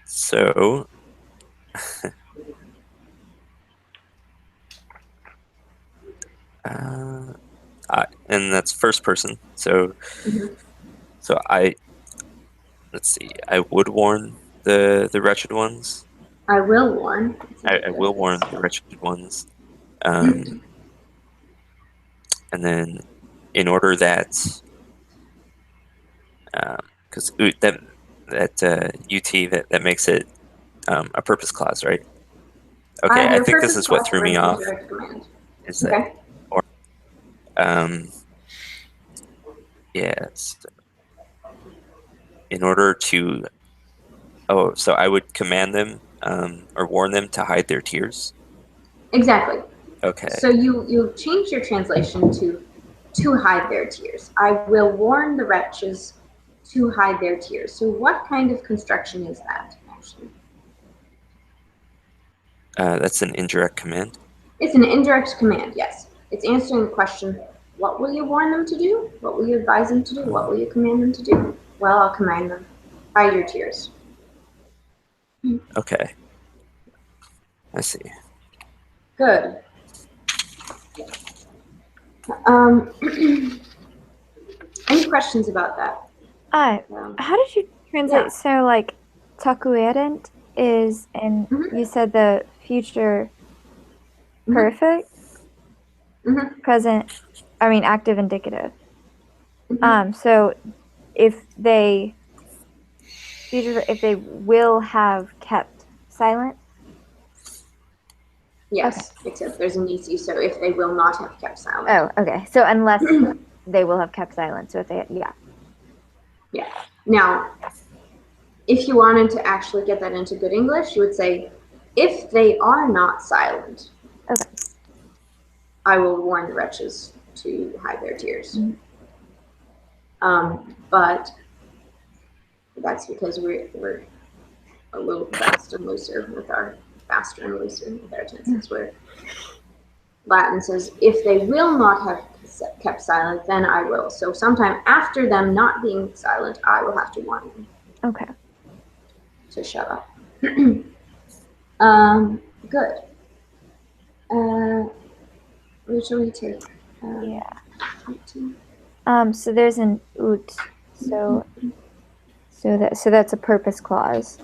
So and that's first person. So Mm-hmm. so let's see. I would warn the wretched ones. I will warn. I will warn the wretched ones. And then, in order that, because that UT that makes it a purpose clause, right? Okay, I Your think this purpose is what calls threw for me an off. indirect command. Is that Okay. yes, in order to so I would command them or warn them to hide their tears. Exactly. Okay. So you change your translation to hide their tears. I will warn the wretches to hide their tears. So what kind of construction is that, actually? That's an indirect command. It's an indirect command, yes. It's answering the question, what will you warn them to do? What will you advise them to do? What will you command them to do? Well, I'll command them, hide your tears. Okay. I see. Good. Any questions about that? How did you translate? Yeah. So like, takuerent is, and Mhm. you said the future Mhm. perfect, Mhm. present. I mean, active indicative. Mhm. So if they will have kept silent. Yes, except there's an EC, so if they will not have kept silent. Oh, okay. So unless they will have kept silent. So if they, yeah. Yeah. Now, if you wanted to actually get that into good English, you would say, if they are not silent, Okay. I will warn the wretches to hide their tears. Mhm. But that's because we're a little fast and looser with our tenses. Where Latin says, if they will not have kept silent, then I will. So sometime after them not being silent, I will have to warn them Okay. to shut up. Good. Where shall we take? Yeah. 18? So there's an ut. So that's a purpose clause.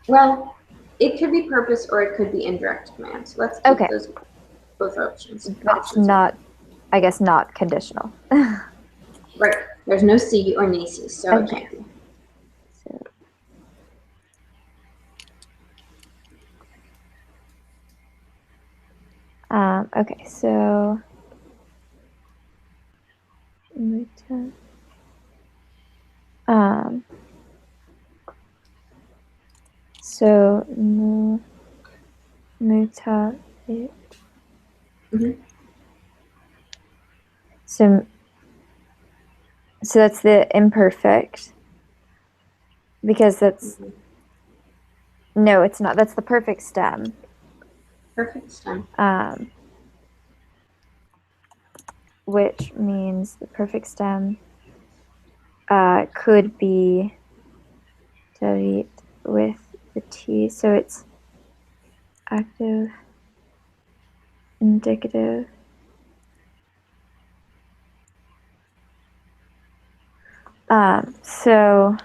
Well, it could be purpose or it could be indirect command. So let's keep Okay. those both options. But it's not, I guess, not conditional. Right. There's no C or nisi, so it Okay. can't be. Okay, so muta. So muta it. Mhm. So that's the imperfect, because that's no, it's not. That's the perfect stem. Perfect stem. Which means the perfect stem could be David with the T. So it's active, indicative. So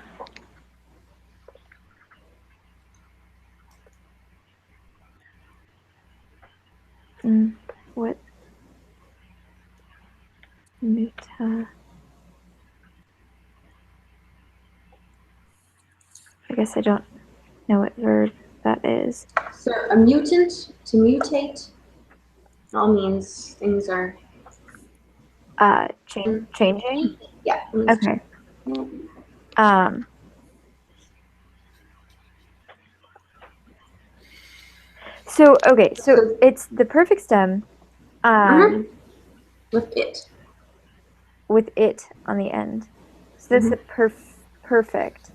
what muta? I guess I don't know what verb that is. So a mutant, to mutate, all means things are Changing. yeah. It means Okay. So it's the perfect stem. With it. With it on the end. So that's the perfect.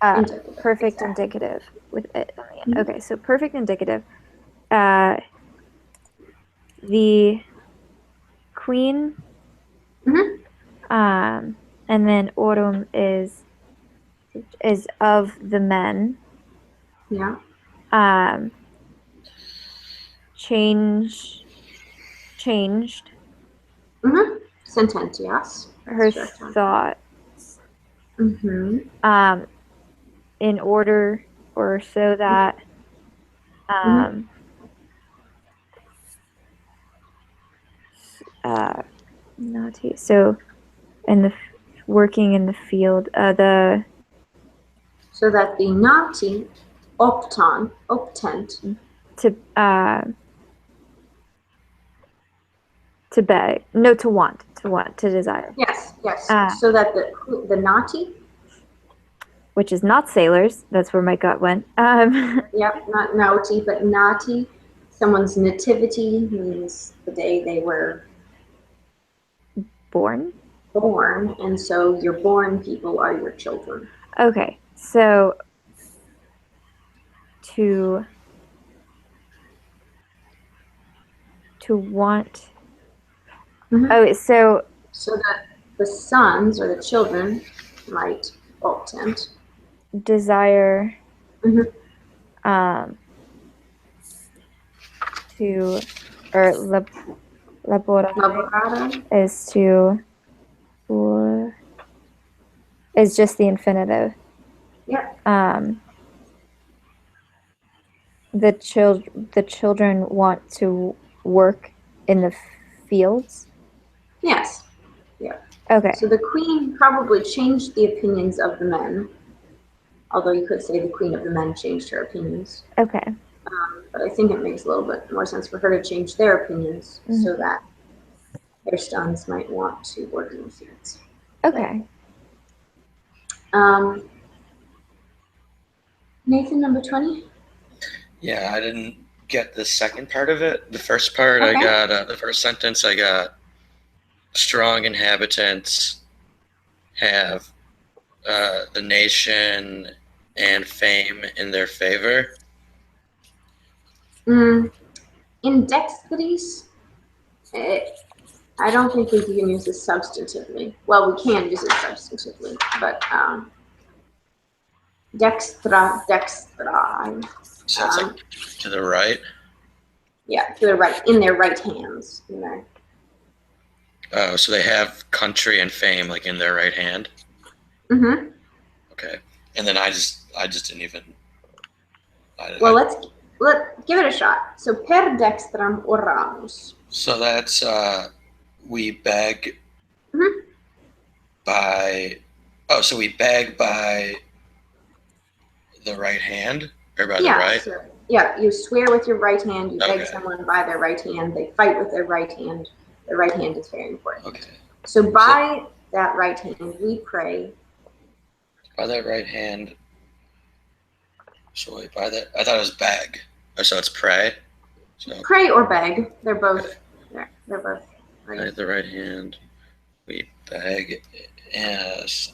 Indicative, Perfect exactly. indicative with it on the end. Okay, so perfect indicative. The queen. And then autumn is of the men. Yeah. Changed. Sententious. Her thoughts. in order or so that Nati. So in the working in the field, So that the Nati optent, to beg, no, to want, to desire, yes, so that the Nati, which is not sailors. That's where my gut went. yep, not Nauti, but Nati, someone's nativity means the day they were Born. And so your born people are your children. Okay, so to want. Oh, so that the sons or the children might optent. Desire. To, or laborare is to, or is just the infinitive. Yep. The children want to work in the fields. Yes. Yeah. Okay. So the queen probably changed the opinions of the men, although you could say the queen of the men changed her opinions. Okay. But I think it makes a little bit more sense for her to change their opinions so that their sons might want to work in the fields. Okay. Nathan, number 20. Yeah, I didn't get the second part of it. The first part, Okay. I got the first sentence. I got strong inhabitants have the nation and fame in their favor. In dexteris, I don't think we can use this substantively. Well, we can use it substantively, but dextrae. So it's like to the right. Yeah, to the right, in their right hands. In their. Oh, so they have country and fame like in their right hand. Mm-hmm. Okay, and then I just didn't even. Let's give it a shot. So per dextram oramus. So that's we beg by. Oh, so we beg by the right hand or by the right? So, yeah, you swear with your right hand. You beg Okay. someone by their right hand. They fight with their right hand. The right hand is very important. Okay. So by that right hand, we pray. By that right hand. So wait, by that, I thought it was beg. Oh, so it's pray. So Pray or beg. They're both. They're both. by Right. the right hand, we beg as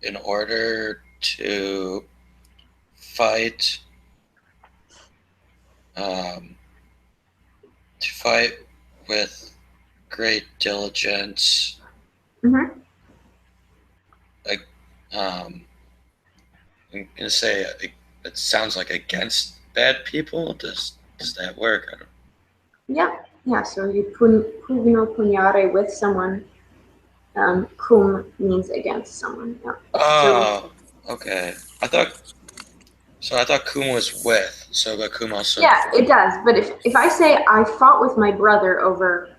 in order to fight. To fight with great diligence. Mm-hmm. I'm gonna say it sounds like against bad people. Does that work? I don't. Yeah. So you pugno pugnare with someone. Cum means against someone. Yeah. Oh, okay. I thought cum was with. So but cum also. Yeah, it does. But if I say I fought with my brother over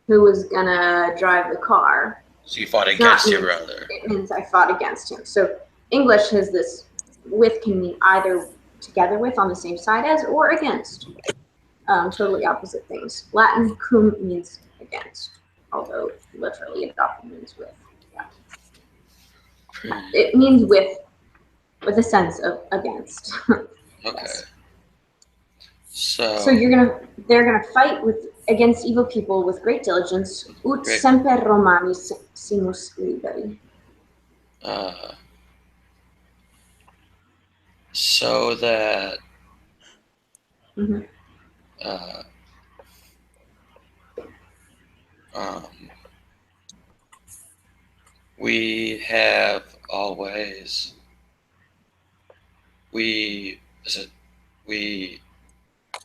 who was gonna drive the car, So you fought against your brother. it means I fought against him. So English has this with can mean either together with on the same side as or against. Totally opposite things. Latin cum means against, although literally it often means with. Yeah. It means with a sense of against. Okay. Yes. So. So they're gonna fight against evil people with great diligence. Ut Great. semper Romani simus liberi. So that. Mm-hmm. We have always. I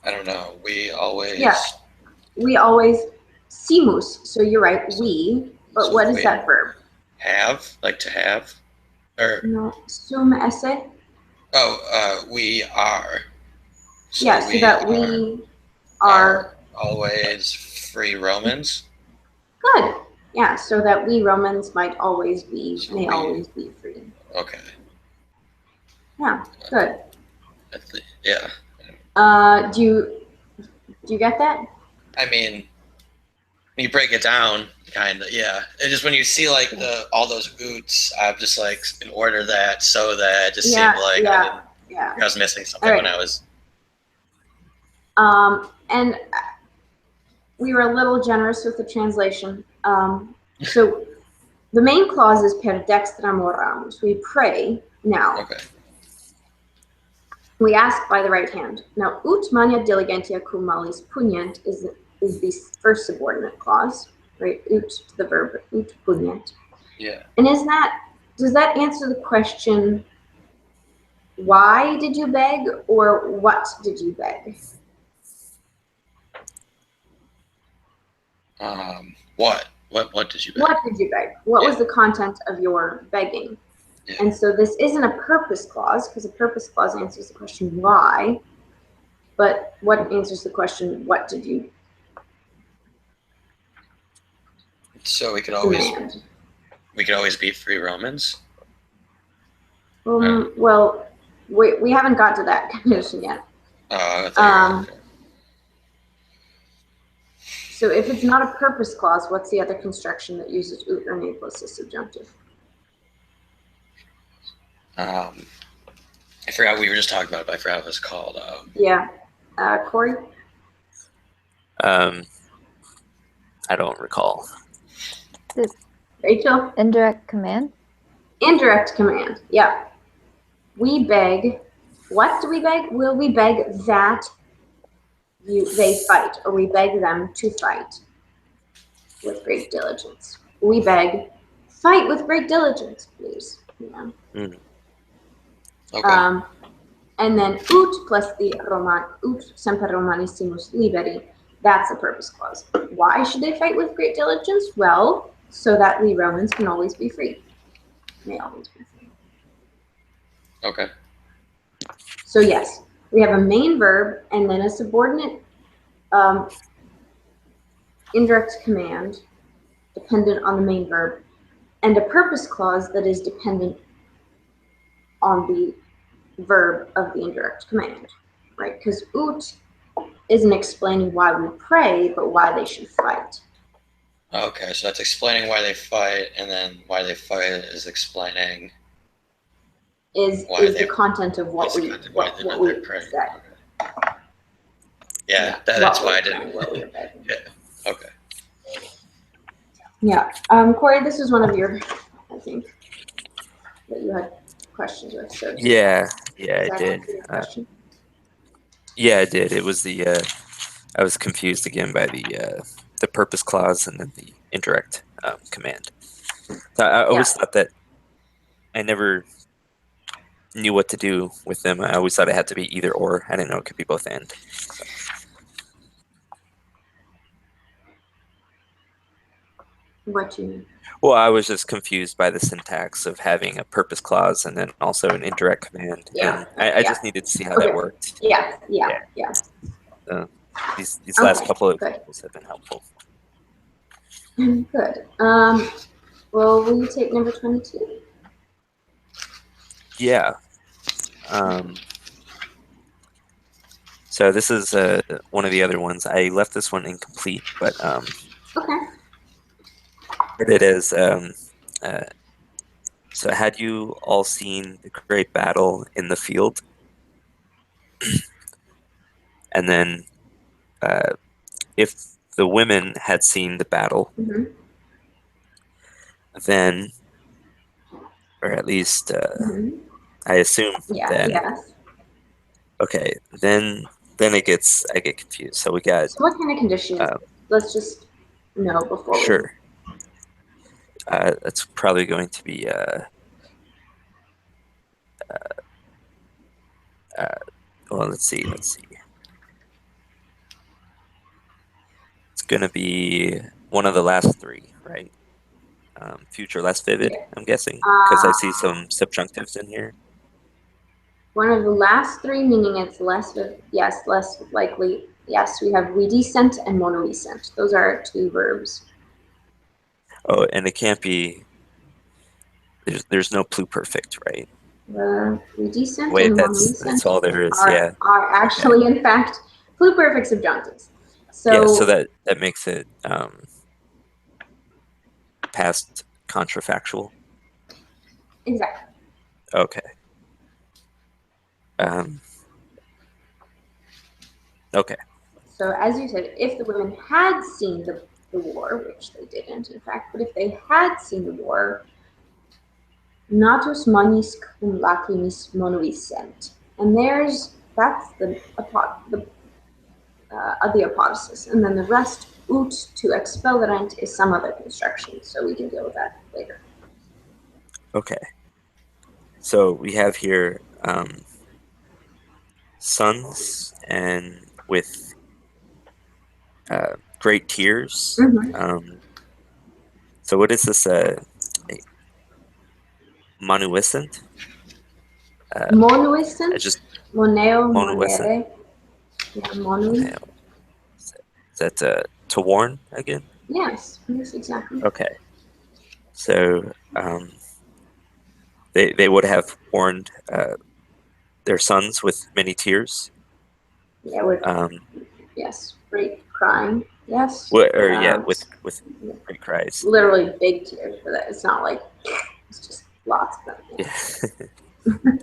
don't know. We always. Yeah. We always simus. So you're right. We. But So what is we that verb? Have, like to have, or No. Sum esse. We are. So Yeah, so that we are always free Romans. good. Yeah, so that we Romans may So always we- always be free. Okay. Yeah, good. Yeah. Do you get that? I mean, when you break it down, kind of, yeah. It just when you see like all those oots, I'm just like in order that so that it just Yeah, seemed like yeah, yeah. I was missing something All when right. I was. And we were a little generous with the translation. So the main clause is per dextram oramus. We pray now. Okay. We ask by the right hand. Now, ut mania diligentia cum malis punient is the first subordinate clause, right? Ut, the verb ut punient. Yeah. And does that answer the question, why did you beg, or what did you beg? What did you beg? What did you beg? What was the content of your begging? Yeah. And so this isn't a purpose clause, because a purpose clause answers the question why, but what answers the question, what did you So we could demand? always be free Romans. Well, we haven't got to that condition yet. Okay. So if it's not a purpose clause, what's the other construction that uses ut or ne plus the subjunctive? I forgot we were just talking about it, but I forgot what it was called. Yeah. Corey? I don't recall. Rachel? Indirect command. Indirect command. Yeah. We beg. What do we beg? Will we beg that they fight, or we beg them to fight with great diligence? We beg, fight with great diligence, please. Yeah. Okay. And then ut plus the ut semper romanissimus liberi, that's a purpose clause. Why should they fight with great diligence? Well, so that we Romans can always be free. May always be free. Okay. So yes, we have a main verb and then a subordinate indirect command dependent on the main verb, and a purpose clause that is dependent on the verb of the indirect command, right? Because ut isn't explaining why we pray, but why they should fight. Okay, so that's explaining why they fight, and then why they fight is explaining Is the content of what we they're praying. said. Okay. Yeah, that's why I didn't. Yeah. Okay. Yeah. Corey, this is one of your, I think, that you had questions with. So Yeah, I that did. answer your question? Yeah, I did. It was the I was confused again by the purpose clause and then the indirect command. So I always thought that I never knew what to do with them. I always thought it had to be either or. I didn't know it could be both and. What you mean? Well, I was just confused by the syntax of having a purpose clause and then also an indirect command. Yeah. And I just needed to see how Okay. that worked. Yeah. These last couple of good. examples have been helpful. Good. Well, will you take number 22? Yeah. So this is one of the other ones. I left this one incomplete, but Okay. it is. So had you all seen the great battle in the field? And then if the women had seen the battle, Mm-hmm. then, or at least Mm-hmm. I assume Yeah. then. Yes. Okay, then I get confused. So we got So what kind of condition is it? Let's just know before. sure. That's probably going to be well, let's see. It's gonna be one of the last three, right? Future less vivid, Yeah. I'm guessing, because I see some subjunctives in here. one of the last three, meaning it's less likely. Yes, we have redecent and monoecent. Those are our two verbs. Oh, and it can't be. There's no pluperfect, right? The redecent Wait, and the that's all there is. Yeah. are actually, in fact, pluperfect subjunctives. So, Yeah. So that makes it past contrafactual. exactly. Okay. Um. Okay. So, as you said, if the women had seen the war, which they didn't, in fact, but if they had seen the war, natus manis cum lacrimis monuissent. And that's the apodosis. And then the rest, ut to expellerent, is some other construction. So we can deal with that later. Okay. So we have here sons and with great tears. Mm-hmm. So what is this? Monuissent? Monuissent, Just moneo, monuissent. monere. Yeah, monui. Okay. Is that to warn again? Yes, exactly. Okay. So they would have warned their sons with many tears. Yeah, with yes, great crying. Yes. With great cries. Literally big tears for that. It's not like it's just lots of them. Yeah.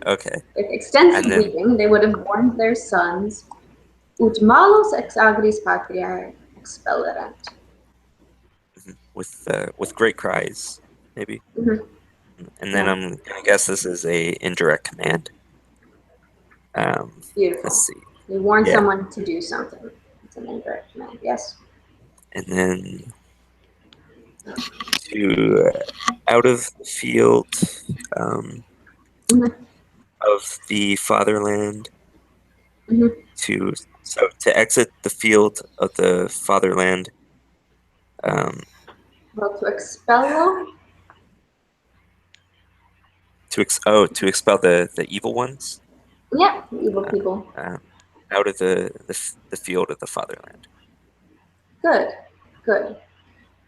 Okay. With extensive And then- weeping, they would have warned their sons, ut malos ex agris patriae expellerent. With great cries, maybe. Mhm. And then Yeah. I'm gonna guess this is a indirect command. Beautiful. Let's see. They warn Yeah. someone to do something. It's an indirect command. Yes. And then to out of the field Mhm. of the fatherland. Mhm. To exit the field of the fatherland. Well, to expello. To expel the evil ones Yeah, evil people. out of the field of the fatherland. Good. Good.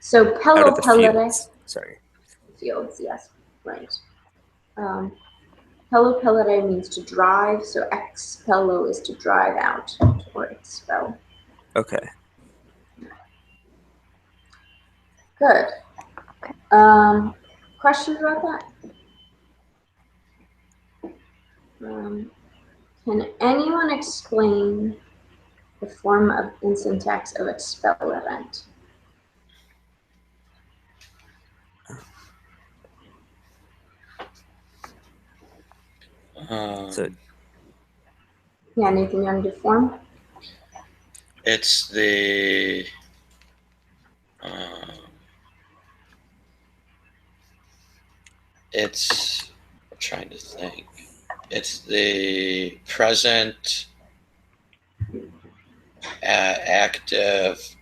So Out pello of the pellere. fields. Sorry. Fields, yes. Right. Pello pellere means to drive, so expello is to drive out or expel. Okay. Good. Questions about that? Can anyone explain the form in syntax of expellerent? So Yeah, Nathan, you want to do form? It's the I'm trying to think. It's the present active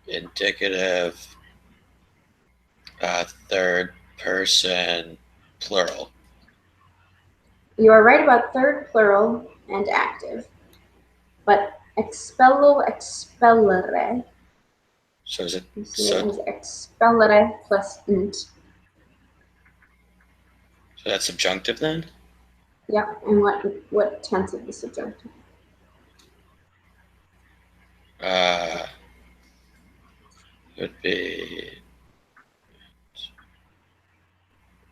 indicative third person plural. You are right about third plural and active, but expello expellere. So is it? You see it as expellere plus int. So that's subjunctive then? Yeah, and what tense of the subjunctive?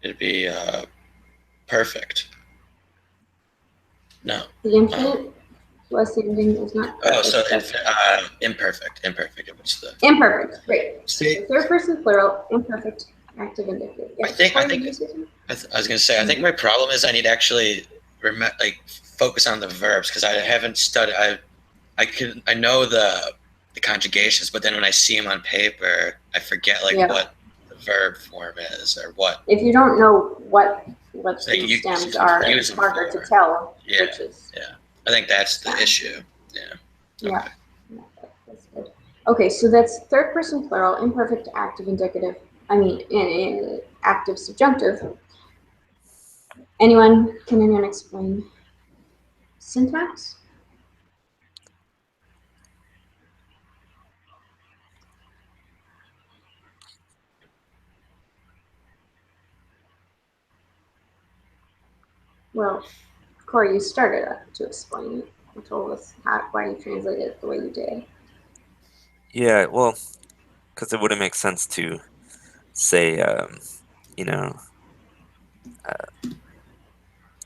It'd be perfect. No. The infinite plus the ending is not perfect. Oh, so it's imperfect. Imperfect. What's the imperfect. Great. see? Third person plural, imperfect, active, indicative. Yes. I think Corey, did you say something? I was gonna say. I think my problem is I need to actually focus on the verbs because I haven't studied. I know the conjugations, but then when I see them on paper, I forget Yeah. what the verb form is or what. If you don't know what Like these stems it's are, it's confusing harder for- to tell Yeah. which is. I think that's the issue. Yeah. Yeah. That's good. Okay, so that's third person plural, imperfect, active, indicative. I mean, in active subjunctive. Can anyone explain syntax? Well, Corey, you started to explain it. You told us why you translated it the way you did. Yeah, well, because it wouldn't make sense to say, you know,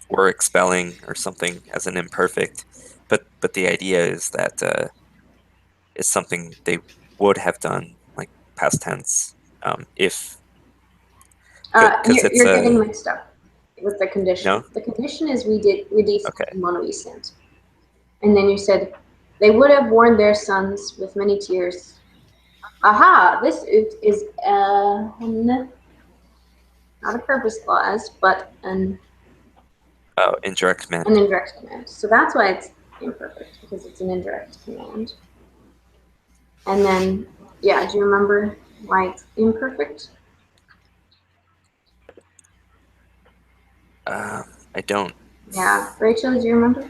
or expelling or something as an imperfect, but the idea is that is something they would have done, like past tense, if because it's You're getting mixed up with the condition. no, The condition is we descended okay, one we sent. And then you said, they would have warned their sons with many tears. Aha, this is not a purpose clause, but an indirect command. indirect command. So that's why it's imperfect, because it's an indirect command. And then, yeah, do you remember why it's imperfect? I don't. Yeah, Rachel, do you remember?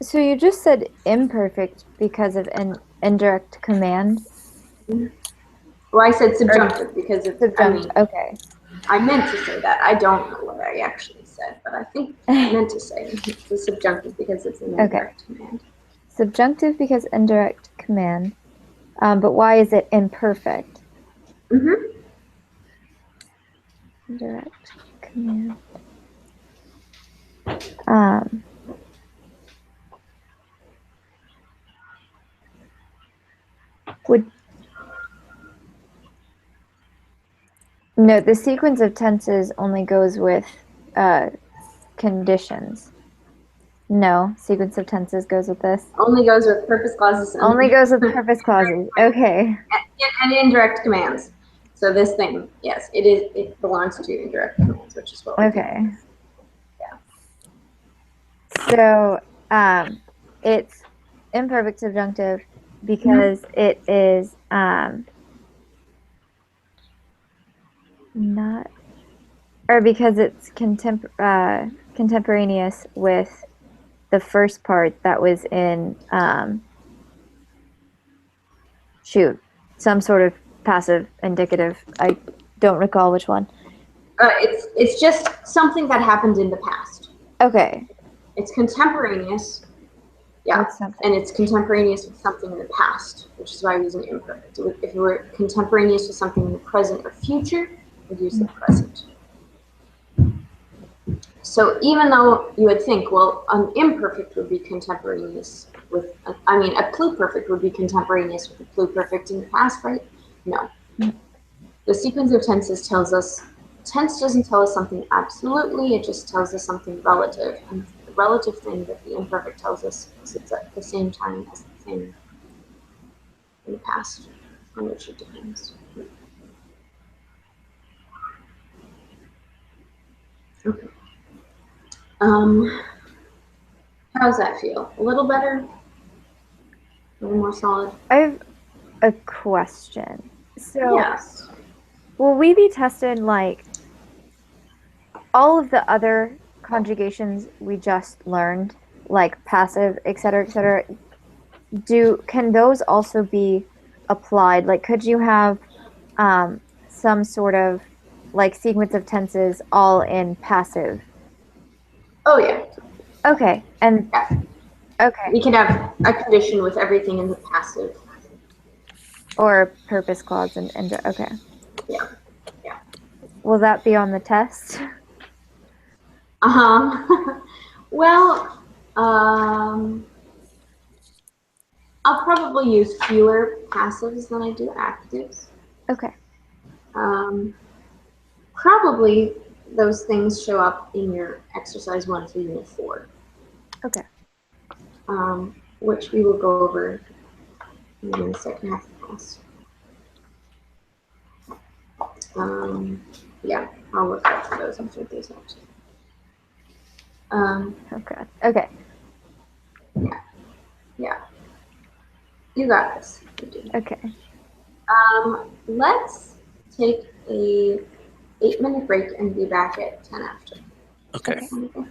So you just said imperfect because of an indirect command. Well, I said subjunctive because it's, Subjunctive. Okay. I meant to say that. I don't know what I actually said, but I think I meant to say it's a subjunctive because it's an indirect command. Subjunctive because indirect command. But why is it imperfect? Mm-hmm. Indirect command. No, the sequence of tenses only goes with conditions. No, sequence of tenses goes with this. Only goes with purpose clauses. Only goes with purpose clauses. Okay. And indirect commands. So this thing, yes, it belongs to indirect commands, which is what we Okay. Yeah. So it's imperfect subjunctive because it is not, or because it's contemporaneous with the first part that was in some sort of passive indicative. I don't recall which one. It's just something that happened in the past. Okay. It's contemporaneous. Yeah, and it's contemporaneous with something in the past, which is why I'm using imperfect. If it were contemporaneous with something in the present or future, we'd use the present. So even though you would think, well, an imperfect would be contemporaneous with, a pluperfect would be contemporaneous with a pluperfect in the past, right? No. The sequence of tenses tells us, tense doesn't tell us something absolutely, it just tells us something relative. And the relative thing that the imperfect tells us is it's at the same time as the thing in the past on which it depends. Okay. How does that feel? A little better? A little more solid? I have a question. So Yes. will we be tested like all of the other conjugations we just learned, like passive, et cetera, can those also be applied? Like, could you have some sort of like sequence of tenses all in passive? Oh, yeah. Okay. And Yeah. okay. We can have a condition with everything in the passive. Or purpose clause and okay. Yeah. Yeah. Will that be on the test? Well, I'll probably use fewer passives than I do actives. Okay. Probably those things show up in your exercise 1 through unit 4. Okay. Which we will go over in the second half of the class. Yeah, I'll look up for those and figure these out. Okay. Okay. Yeah. You got this. You do. Okay. Let's take a 8-minute break and be back at 10 after. Okay. Okay. Wonderful.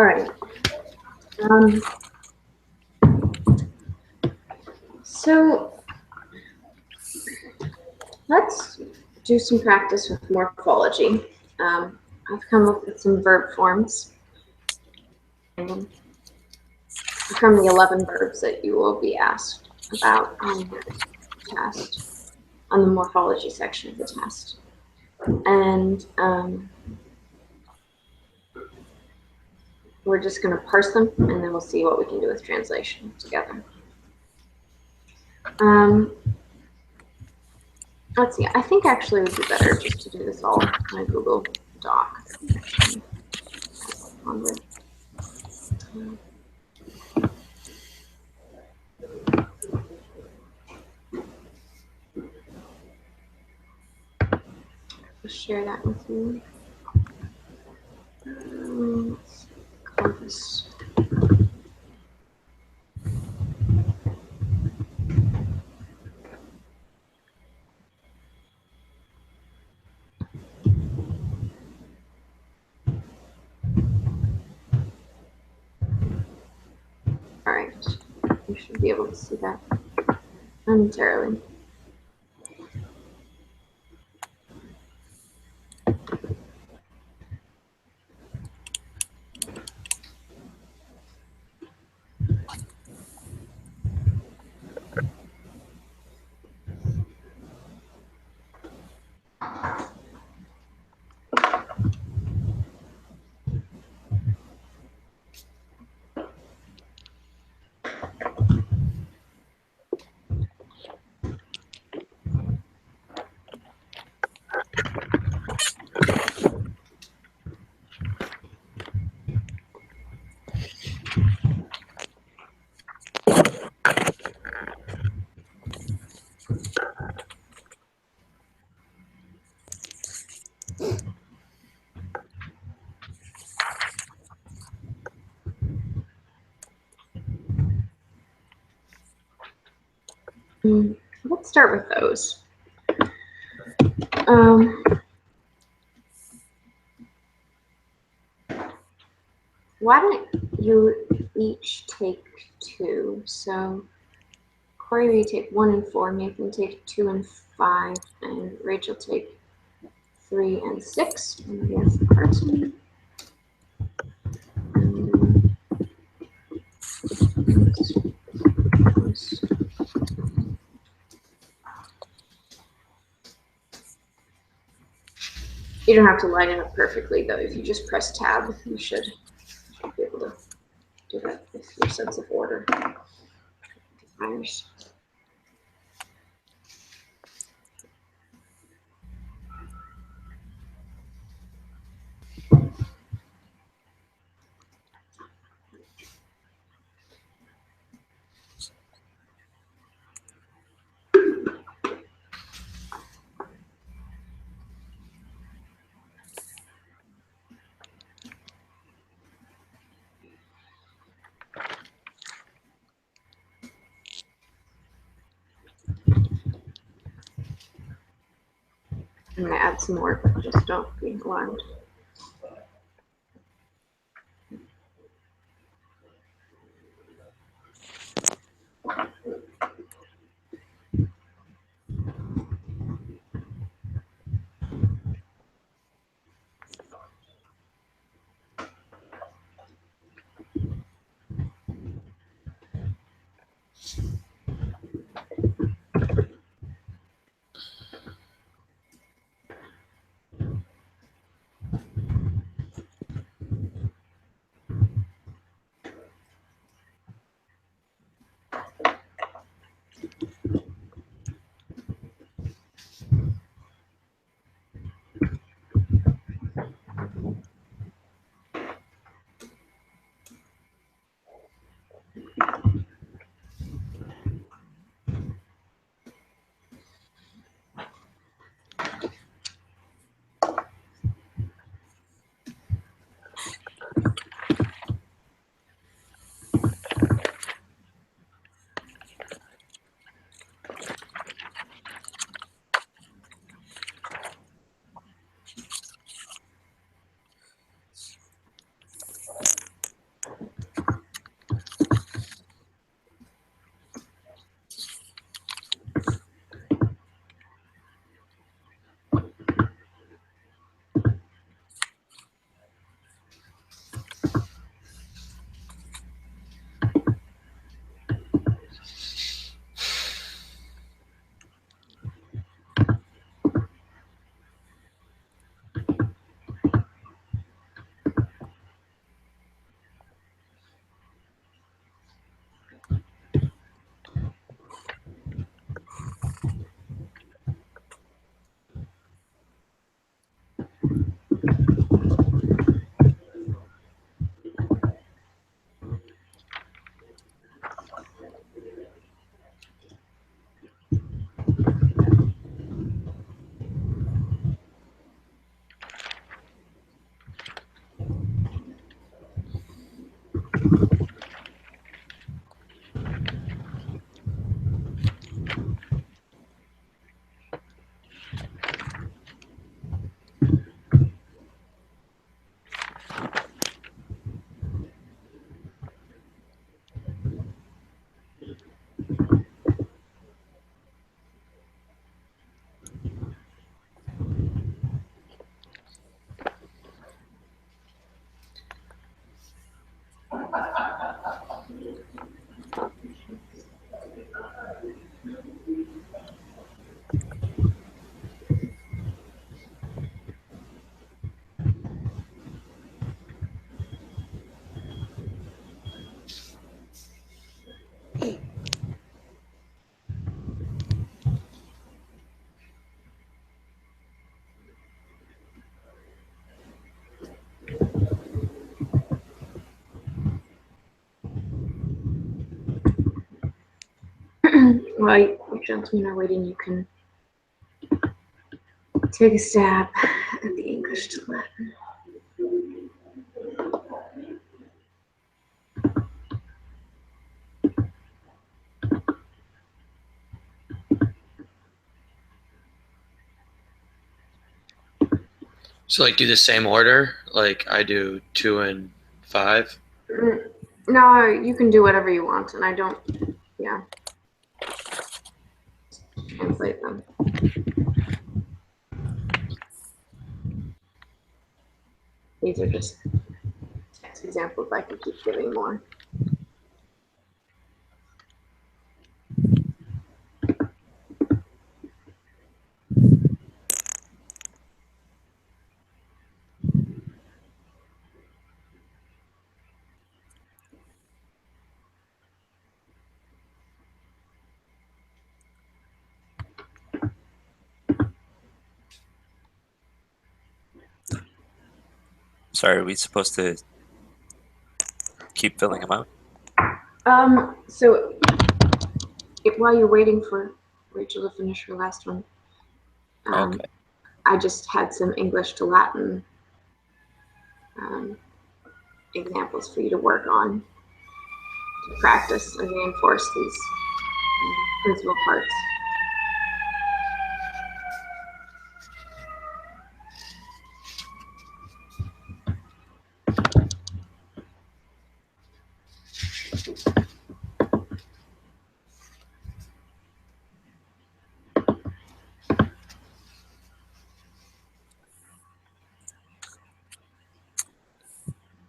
right. Um, so let's do some practice with morphology. I've come up with some verb forms from the 11 verbs that you will be asked about on the test, on the morphology section of the test. And we're just going to parse them, and then we'll see what we can do with translation together. Let's see. I think actually it would be better just to do this all on a Google Doc. I'll share that with you. Let's call this. All right, you should be able to see that momentarily. Let's start with those. Why don't you each take 2? So Corey, you take 1 and 4, Nathan take 2 and 5, and Rachel take 3 and 6. And yes, Carson. You don't have to line it up perfectly, though. If you just press tab, you should be able to do that with your sense of order. I'm going to add some more, but just don't be alarmed. While you gentlemen are waiting, you can take a stab at the English to Latin. So like do the same order, like I do 2 and 5. No, you can do whatever you want, and I don't, yeah. Translate them. These are just text examples. I can keep giving more. Sorry, are we supposed to keep filling them out? So while you're waiting for Rachel to finish her last one, Okay. I just had some English to Latin examples for you to work on to practice and reinforce these principal parts.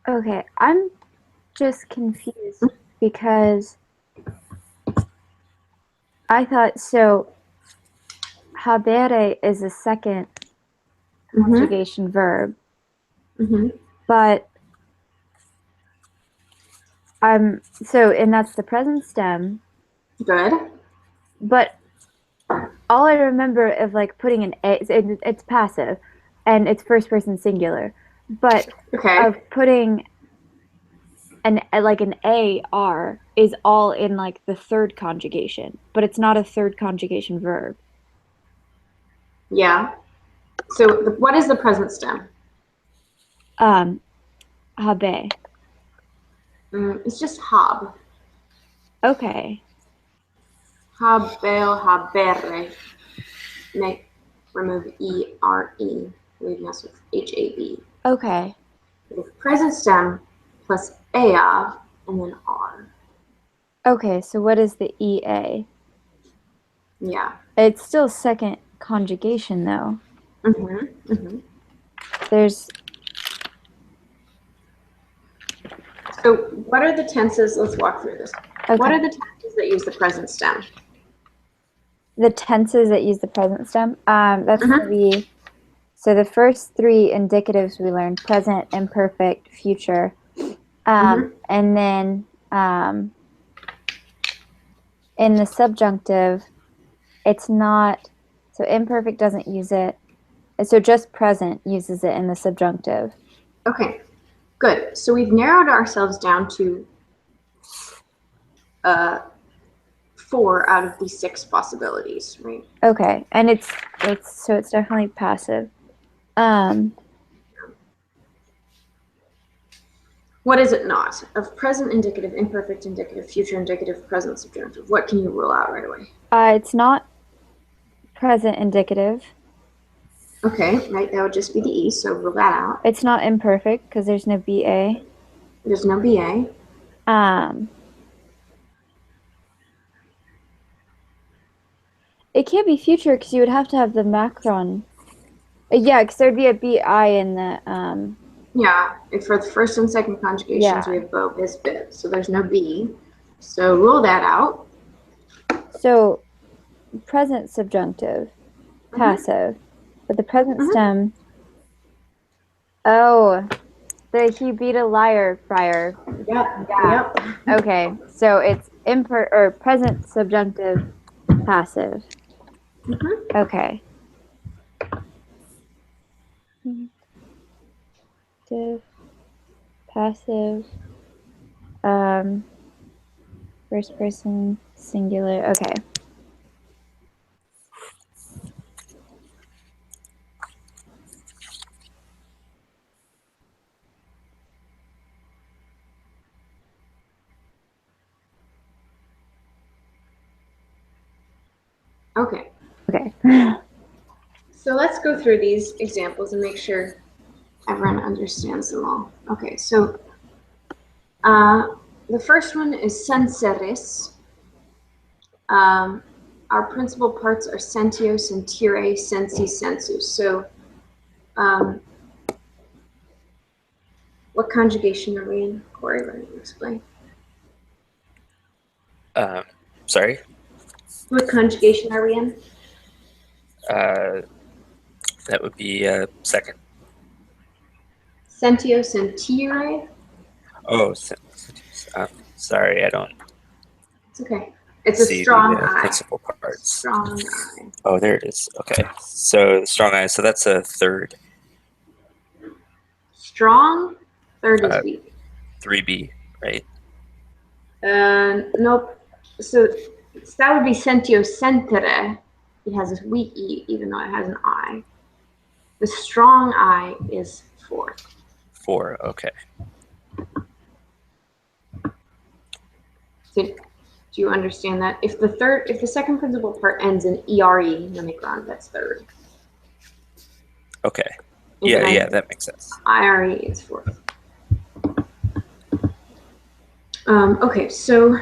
Okay, I'm just confused because I thought so. Habere is a second conjugation verb, but and that's the present stem. Good. But all I remember of like putting an a, it's passive, and it's first person singular. But Okay. of putting an AR is all in like the third conjugation, but it's not a third conjugation verb. Yeah. So what is the present stem? Habe. It's just hab. Okay. Habeo, habere. Remove E-R-E, leaving us with H-A-B. Okay. Present stem plus ea and then R. Okay, so what is the EA? Yeah. It's still second conjugation though. There's So what are the tenses? Let's walk through this. okay. What are the tenses that use the present stem? The tenses that use the present stem. That's gonna be so the first three indicatives we learned: present, imperfect, future, and then in the subjunctive, it's not. So imperfect doesn't use it. So just present uses it in the subjunctive. Okay, good. So we've narrowed ourselves down to 4 out of the 6 possibilities, right? Okay, and it's definitely passive. What is it not? Of present indicative, imperfect indicative, future indicative, present subjunctive. What can you rule out right away? It's not present indicative. Okay, right, that would just be the E, so rule that out. It's not imperfect because there's no BA. There's no BA. It can't be future because you would have to have the macron. Yeah, because there'd be a BI in the Yeah, for the first and second conjugations, Yeah. we have bo, bis, bit. So there's no B. So rule that out. So present subjunctive, passive, but the present stem. Oh, the he beat a liar friar. Yep. Yeah. Yep. Okay, so it's present subjunctive, passive. Okay. Passive. First person singular. Okay. Okay. Okay. So let's go through these examples and make sure everyone understands them all. Okay, so the first one is senseris. Our principal parts are sentio, sentire, sensi, sensus. So what conjugation are we in? Corey, why don't you explain? Sorry. What conjugation are we in? That would be second. Sentio, sentire? Oh, sorry, I don't It's okay. It's a see strong the I. principal parts. Strong I. Oh, there it is. Okay, so the strong I. So that's a third. Strong, third is Uh, weak. 3B, right? Nope. So that would be sentio sentere. It has a weak E, even though it has an I. The strong I is fourth. 4. Okay. So do you understand that? If the second principal part ends in ERE, nemicron, that's third. Okay. If Yeah, it yeah, ends that makes sense. IRE is fourth. Okay, so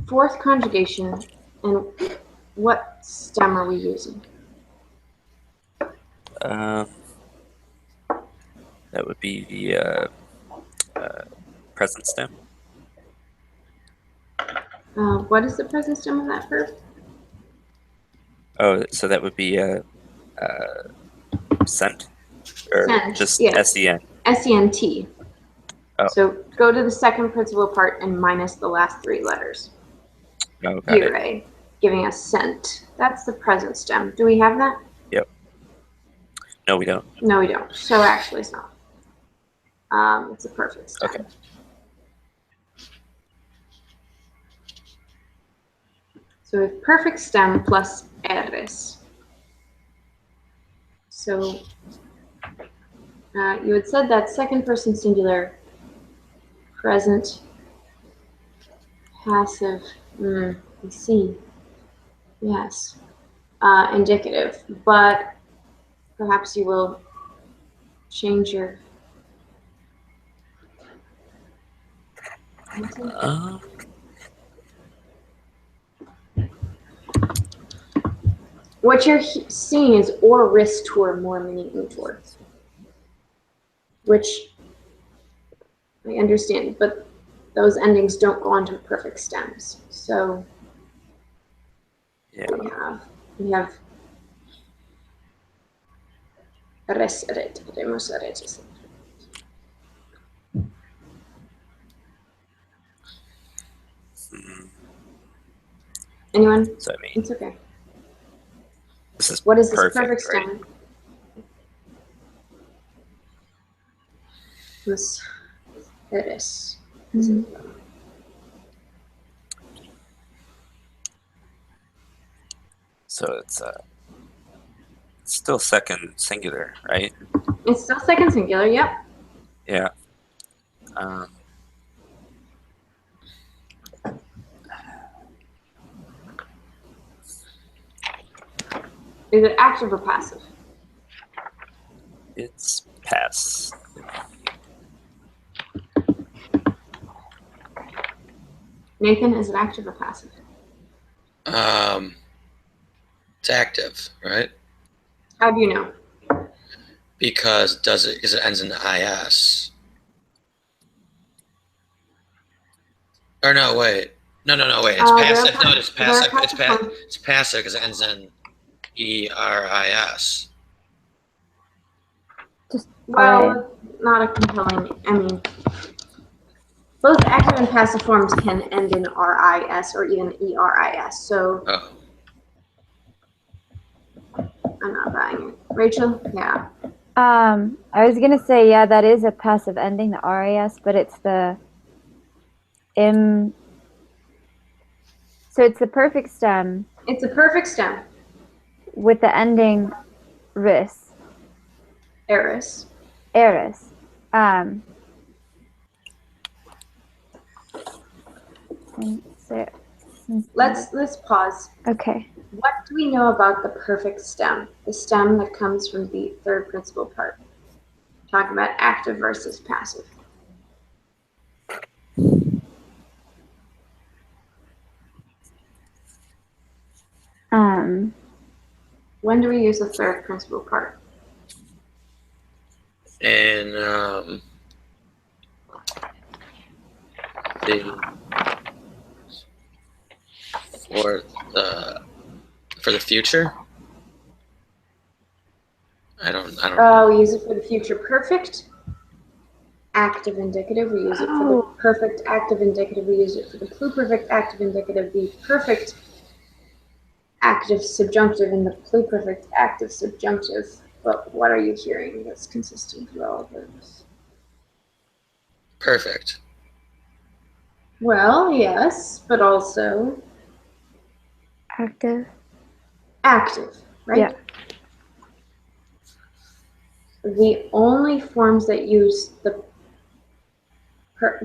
fourth conjugation, and what stem are we using? That would be the present stem. What is the present stem of that verb? Oh, so that would be sent, or Sent, just yes. SEN. SENT. Oh. So go to the second principal part and minus the last three letters. No, got it. Ire, giving us sent. That's the present stem. Do we have that? Yep. No, we don't. No, we don't. So actually, it's not. It's a perfect stem. Okay. So we have perfect stem plus eres. So you had said that second person singular, present, passive. Let's see. Yes. Indicative, but perhaps you will change your. What you're seeing is or risk toward more meaning towards, which I understand, but those endings don't go on to perfect stems. So Yeah. we have res eret, remus eret. Anyone? So I mean, It's okay. this is What is this perfect, perfect right? stem? Remus eres. So it's still second singular, right? It's still second singular. Yep. Yeah. Is it active or passive? It's pass. Nathan, is it active or passive? It's active, right? How do you know? Because it ends in is. Or no, wait. No, wait. It's passive. No, it's passive. It's passive because it ends in eris. Well, not a compelling. I mean, both active and passive forms can end in ris or even eris. So Oh. I'm not buying it. Rachel, yeah. I was gonna say, yeah, that is a passive ending, the RAS, but it's the So it's the perfect stem It's a perfect stem. with the ending ris, Eris. eris. So, Let's pause. okay. What do we know about the perfect stem? The stem that comes from the third principal part. Talking about active versus passive. When do we use the third principal part? And for the future. I don't We use it for the future perfect. Active indicative, we use it for the perfect active indicative, we use it for the pluperfect active indicative, the perfect active subjunctive, and the pluperfect active subjunctive. But what are you hearing that's consistent through all of those? Perfect. Well, yes, but also Active. active, right? Yeah. The only forms that use the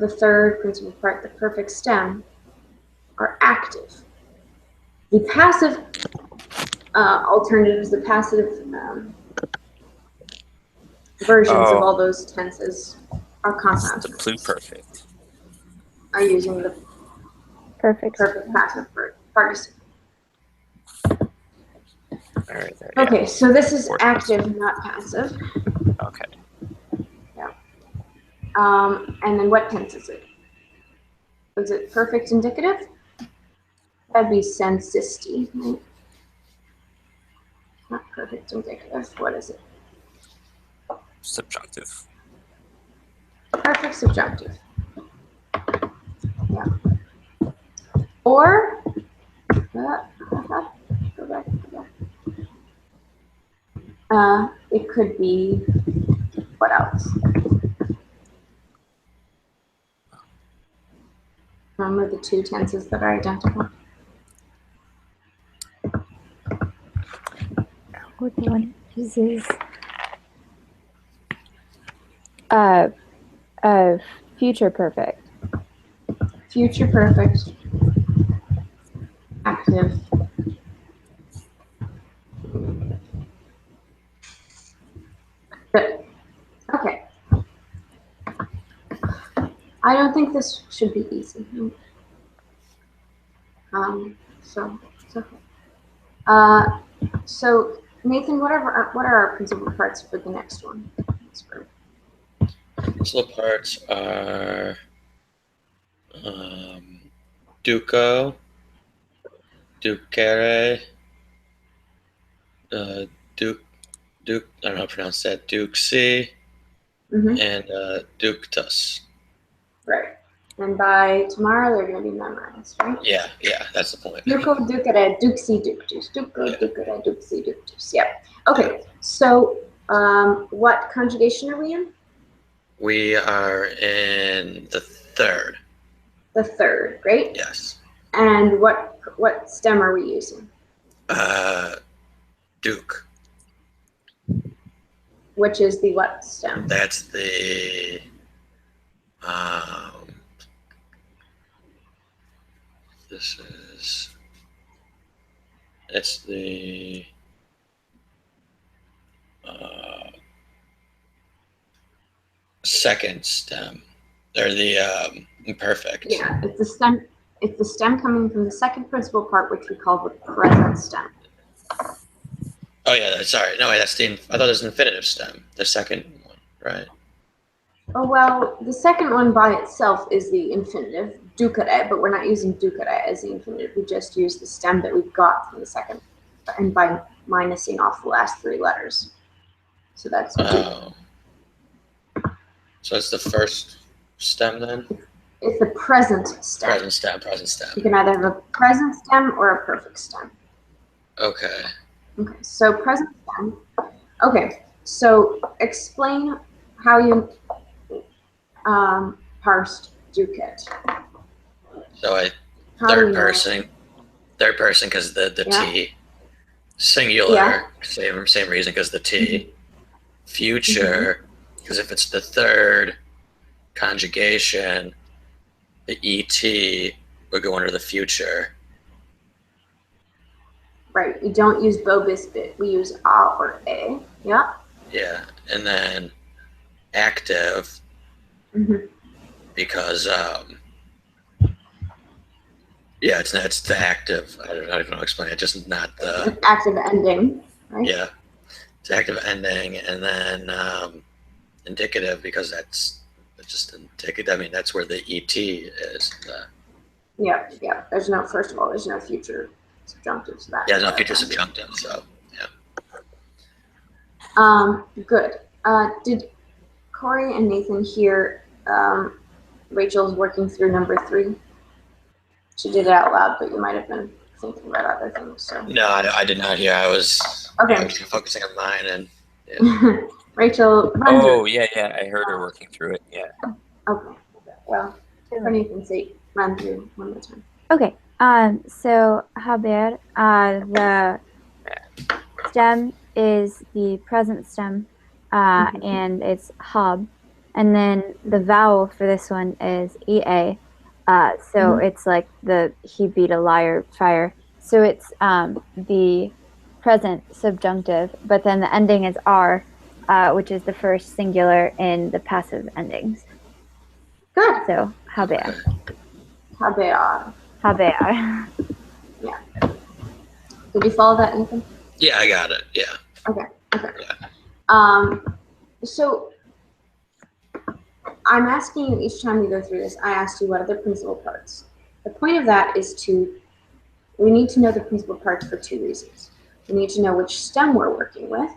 third principal part, the perfect stem, are active. The passive alternatives, the passive versions of all those tenses are compound. The pluperfect. Are using the Perfect. passive participle. All right. There, Okay, so this is Works. active, not passive. Okay. And then what tense is it? Is it perfect indicative? That'd be sensisti, right? Not perfect indicative. What is it? Subjunctive. Perfect subjunctive. Yeah. Or go back. It could be what else? Remember the two tenses that are identical? What the one uses future perfect. Future perfect. Active. Good. Okay. I don't think this should be easy. So Nathan, what are our principal parts for the next one? Principal parts are Duco, Ducere, Duke, I don't know how to pronounce that, Duxi, and Ductus. Right. And by tomorrow, they're going to be memorized, right? Yeah, that's the point. Duco, ducere, duxi, ductus. Duco, ducere, duxi, ductus. Yep. Okay, so what conjugation are we in? We are in the third. The third, great. Yes. And what stem are we using? Duke. Which is the what stem? That's the it's the second stem, or the imperfect. Yeah, it's the stem. It's the stem coming from the second principal part, which we call the present stem. Oh yeah, sorry. No, wait, that's I thought it was an infinitive stem. The second one, right? Oh well, the second one by itself is the infinitive, ducere, but we're not using ducere as the infinitive. We just use the stem that we've got from the second, and by minusing off the last three letters. So that's Oh. So it's the first stem then? It's the present stem. Present stem. You can either have a present stem or a perfect stem. Okay. Okay, so present stem. Okay, so explain how you parsed ducat. So How do you third know? person Third person because the Yeah. T. Singular, Yeah. same reason because the T. Future, because if it's the third conjugation, the ET would go under the future. Right. We don't use bo bis bit. We use a or a. Yeah. Yeah, and then active Mhm. because yeah, it's the active. I don't know how to explain it. Just not the Active ending. Right. yeah. It's active ending, and then indicative because that's just indicative. I mean, that's where the ET is. Yeah. Yeah. There's no. First of all, there's no future subjunctive to that. Yeah, no future subjunctive. So yeah. Good. Did Corey and Nathan hear Rachel's working through number 3? She did it out loud, but you might have been thinking about other things. So No, I did not hear. I was okay. focusing on mine, and Rachel, run through. Oh, yeah, I heard her working through it. Yeah. Okay. Well, for Nathan's sake, run through one more time. Okay. So haber, the stem is the present stem, and it's hab, and then the vowel for this one is ea. So it's like the he beat a liar fire. So it's the present subjunctive, but then the ending is r, which is the first singular in the passive endings. Good. So haber. Haber. Haber. Did you follow that, Nathan? yeah, I got it. Yeah. Okay. Yeah. So I'm asking you each time we go through this, I asked you what are the principal parts. The point of that is we need to know the principal parts for 2 reasons. We need to know which stem we're working with,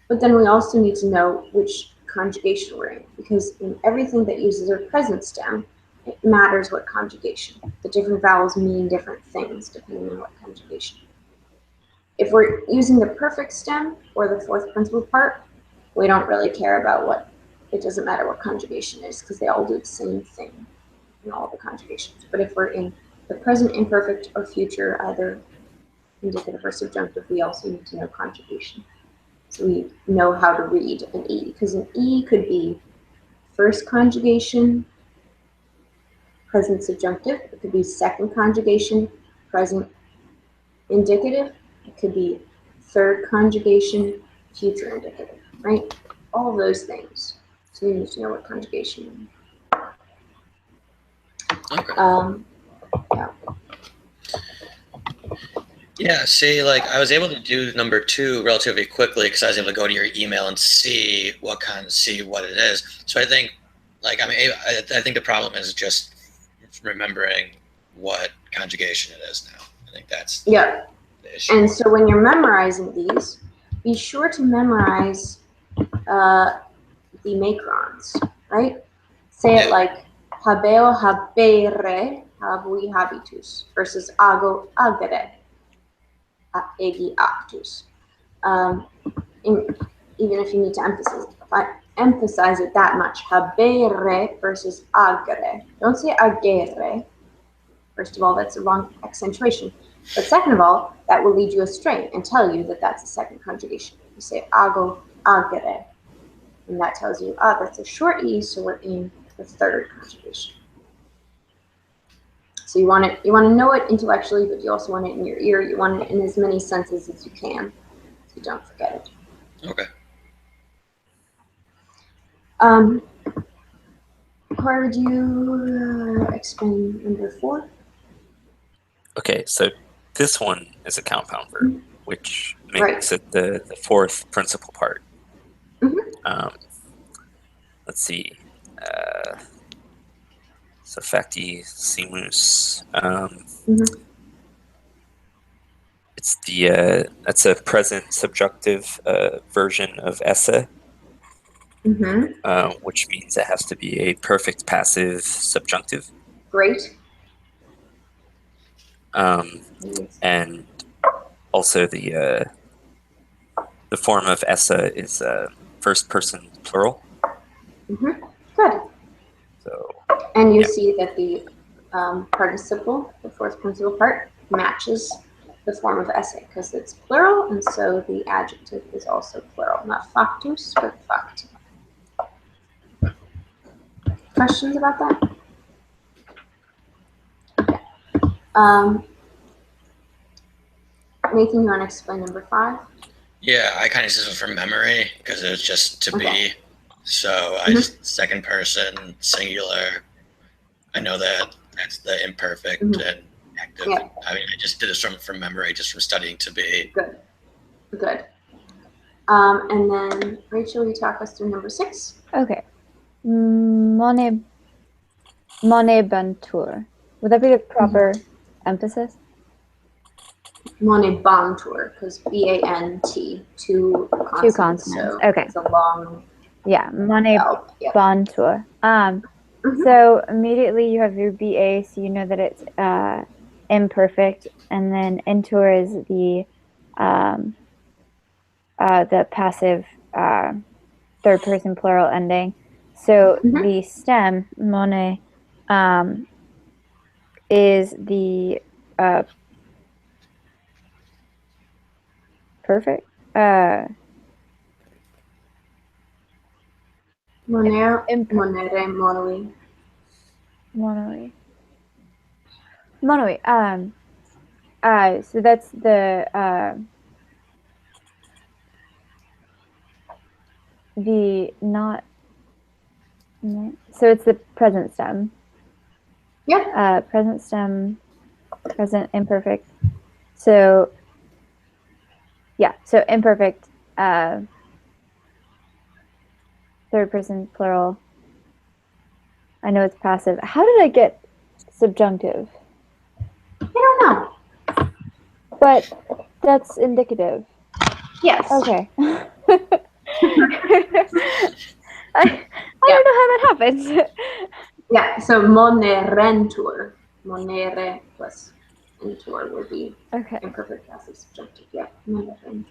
but then we also need to know which conjugation we're in, because in everything that uses a present stem, it matters what conjugation. The different vowels mean different things depending on what conjugation. If we're using the perfect stem or the 4th principal part, we don't really care about it doesn't matter what conjugation is because they all do the same thing in all the conjugations. But if we're in the present imperfect or future, either indicative or subjunctive, we also need to know conjugation. So we know how to read an E, because an E could be first conjugation, present subjunctive. It could be second conjugation, present indicative. It could be third conjugation, future indicative, right? All of those things. So you need to know what conjugation means. Okay. Yeah, see, like I was able to do number 2 relatively quickly because I was able to go to your email and see what it is. So I think, like, I think the problem is just remembering what conjugation it is now. I think that's Yeah. the issue. And so when you're memorizing these, be sure to memorize the macrons, right? Say it like habeo, habere, habui, habitus versus ago, agere, egi, actus. Even if you need to emphasize it that much, habere versus agere. Don't say agere. First of all, that's the wrong accentuation. But second of all, that will lead you astray and tell you that that's a second conjugation. You say ago, agere. And that tells you, that's a short E, so we're in the third conjugation. So you want to know it intellectually, but you also want it in your ear. You want it in as many senses as you can, so you don't forget it. Okay. Corey, would you explain number 4? Okay, so this one is a compound verb, which makes Right. it the 4th principal part. Mhm. Let's see. So facti simus. It's that's a present subjunctive version of esse, which means it has to be a perfect passive subjunctive. Great. And also the form of esse is first person plural. Good. So And you Yeah. see that the participle, the fourth principal part, matches the form of essay because it's plural, and so the adjective is also plural, not factus, but fact. Questions about that? Okay. Nathan, you want to explain number 5? Yeah, I kind of just went from memory because it was just to Okay. be. So I just second person, singular. I know that that's the imperfect Mhm. and active. Yeah. I mean, I just did this from memory, just from studying to be. Good. Good. And then, Rachel, you talk us through number 6. Okay. Monet Bantour. Would that be the proper emphasis? Monebantur, because B-A-N-T, two consonants. consonants, So okay. it's a long Yeah, Monet vowel. Yeah. Bantour. Mhm. So immediately you have your BA, so you know that it's imperfect, and then entour is the passive third person plural ending. So Mhm. the stem monet is the perfect. Monere, Imperfect. monere, monoi. Monoi. So that's the not. So it's the present stem. Yeah. Present stem, present imperfect. So yeah, so imperfect, third person plural. I know it's passive. How did I get subjunctive? I don't know. But that's indicative. Yes. Okay. I don't know how that happens. Yeah. So monerentur. Monere plus entur would be Okay. imperfect passive subjunctive. Yeah. Monerentur.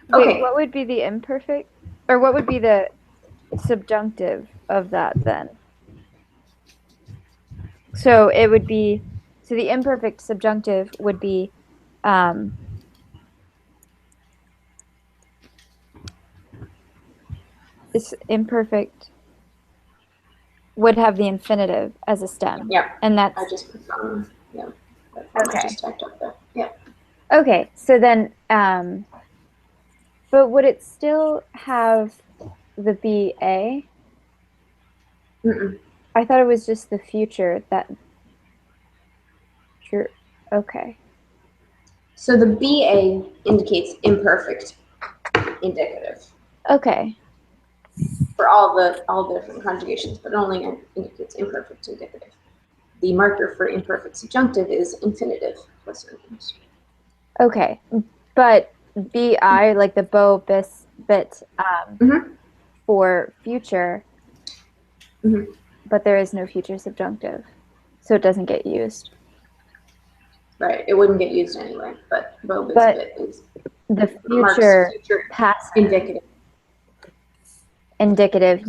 Wait, Okay. what would be the imperfect, or what would be the subjunctive of that then? So it would be, so the imperfect subjunctive would be, it's imperfect would have the infinitive as a stem. Yeah. And that's, I just put on. Yeah. That's what I Okay. just typed up there. Yeah. okay, so then, but would it still have the BA? Mm-mm. I thought it was just the future that, okay. So the BA indicates imperfect indicative Okay. for all the different conjugations, but only indicates imperfect indicative. The marker for imperfect subjunctive is infinitive plus synonyms. Okay. But BI, like the bow bis bit Mhm. for future, Mhm. but there is no future subjunctive. So it doesn't get used. Right. It wouldn't get used anyway, but bow But bit is the marks future future past indicative.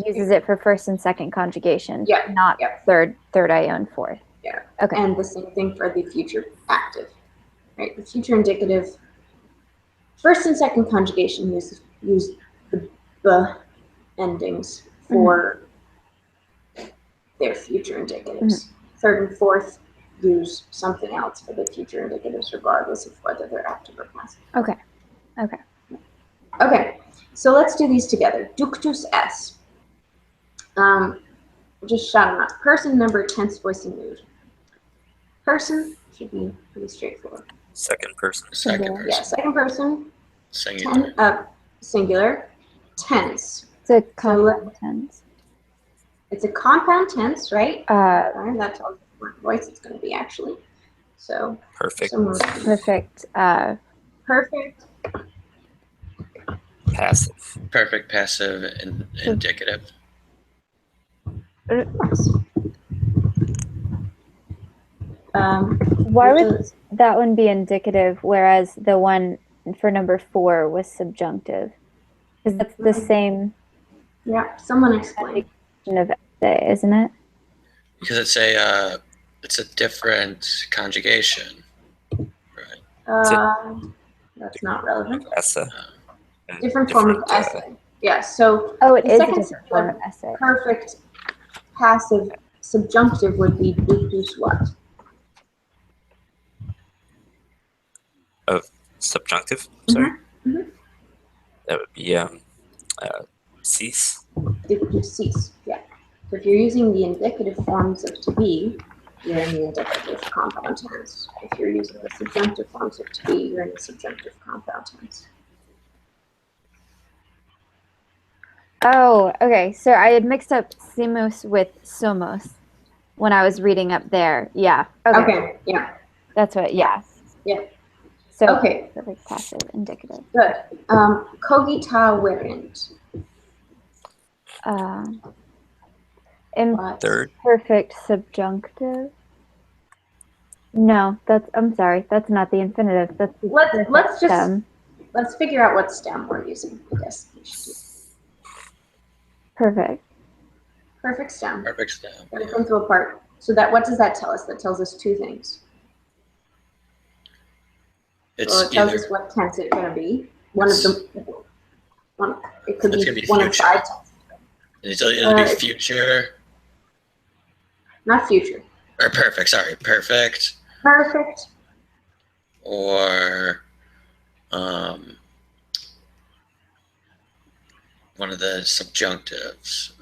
uses it for first and second conjugation, Yeah. not Yeah. third ion fourth. Yeah. Okay. And the same thing for the future active. Right. The future indicative first and second conjugation use the endings for their future indicatives. Third and fourth use something else for the future indicatives, regardless of whether they're active or passive. Okay. Okay. Okay, so let's do these together. Ductus es. Just shout them out. Person, number, tense, voice, and mood. Person should be pretty straightforward. Second person. Second person. Yeah, second person. Singular. Singular. Tense. It's a compound tense. It's a compound tense, right? Uh, That tells us what voice it's going to be, actually. So Perfect. perfect. Perfect. Passive. Perfect passive and indicative. Why would that one be indicative, whereas the one for number 4 was subjunctive? Because that's the same Yeah, someone explain. of essay, isn't it? Because it's a It's a different conjugation, right? That's not relevant. Essa. Different form of essay. Yeah. So Oh, it the is a second different form of symbol essay. perfect passive subjunctive would be ductus what? Subjunctive. Mhm, Sorry. mhm. That would be cease. Ductus cease. Yeah. So if you're using the indicative forms of to be, you're in the indicative compound tense. If you're using the subjunctive forms of to be, you're in the subjunctive compound tense. Oh, okay. So I had mixed up simos with somos when I was reading up there. Yeah. Okay. Yeah. That's what. Yeah. Yeah. So Okay. perfect passive indicative. Good. Cogita verint. What? Third. Imperfect subjunctive. No, I'm sorry. That's not the infinitive. That's the Let's just stem. let's figure out what stem we're using. I guess we should do. Perfect. Perfect stem. Perfect stem. Got a principal part. So that what does that tell us? That tells us two things. It's Well, it tells either us what tense it's going to be. One of them. It could It's be gonna be one of future. 5 tenses. it'll be future Not future. or perfect. Sorry, perfect Perfect. or one of the subjunctives.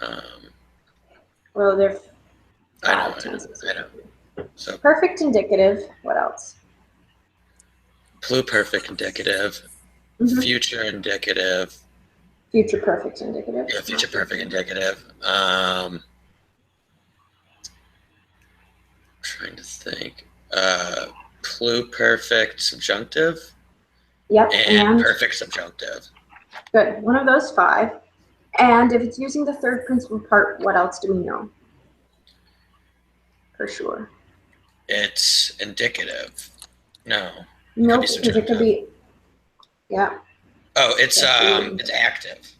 Well, they're I know. 5 tenses. I know. So Perfect indicative. What else? pluperfect indicative, Mhm. future indicative, Future perfect indicative. yeah, future perfect indicative. Trying to think. Pluperfect subjunctive Yep. and And perfect subjunctive. good. One of those 5. And if it's using the third principal part, what else do we know? For sure. It's indicative. No. Nope, be because it subjunctive. could be. Yeah. Oh, it's Definitely. it's active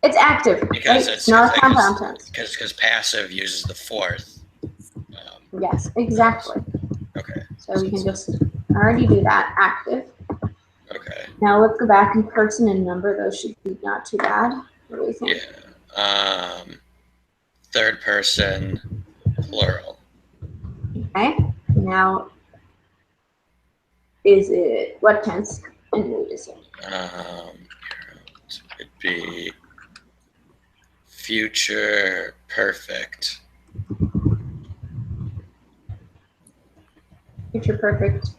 It's active. because Right? It's not a compound tense. because passive uses the fourth. Yes, exactly. Okay. So we can just already do that. Active. Okay. Now let's go back in person and number. Those should be not too bad. What do we think? Yeah. Third person plural. Okay. Now, is it what tense and mood is it? It'd be future perfect. Future perfect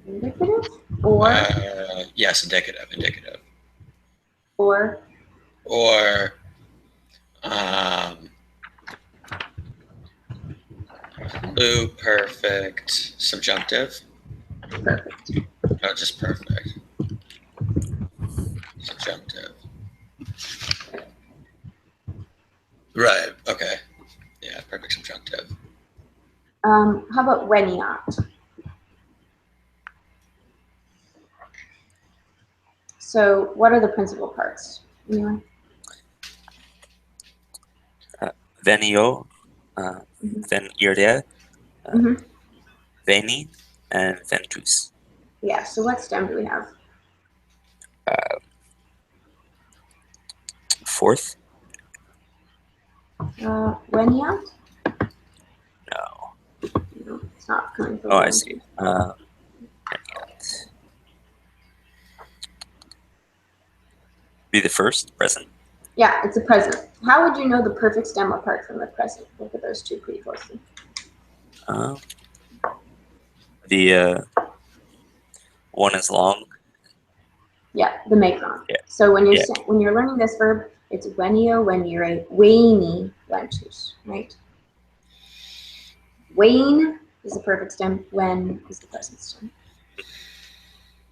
indicative or Yes, indicative. or Or pluperfect subjunctive. perfect. No, just perfect. Subjunctive. Right. Okay. Yeah, perfect subjunctive. How about when not? So what are the principal parts? Anyone? Venio, Ven Irdea, Mhm. Veni, and Ventus. Yeah. So what stem do we have? Fourth? When not? No. No, it's not coming from. Oh, I when. see. Be the first, present. Yeah, it's a present. How would you know the perfect stem apart from the present? Look at those two pretty closely. The one is long. Yeah, the macron. Yeah. So when you're Yeah. when you're learning this verb, it's venio, venire, veni, ventus, right? Wane is the perfect stem. When is the present stem.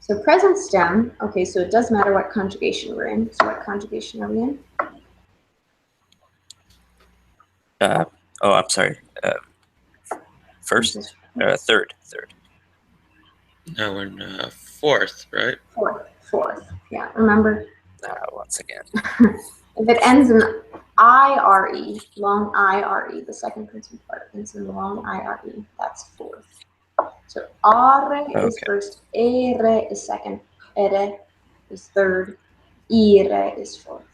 So present stem. Okay, so it does matter what conjugation we're in. So what conjugation are we in? Oh, I'm sorry. First? Third. No, we're in fourth, right? Fourth. Yeah, remember Once again. if it ends in I-R-E, long I-R-E, the second person part, and so the long I-R-E, that's fourth. So are is Okay. first, ere is second, ere is third, ire is fourth.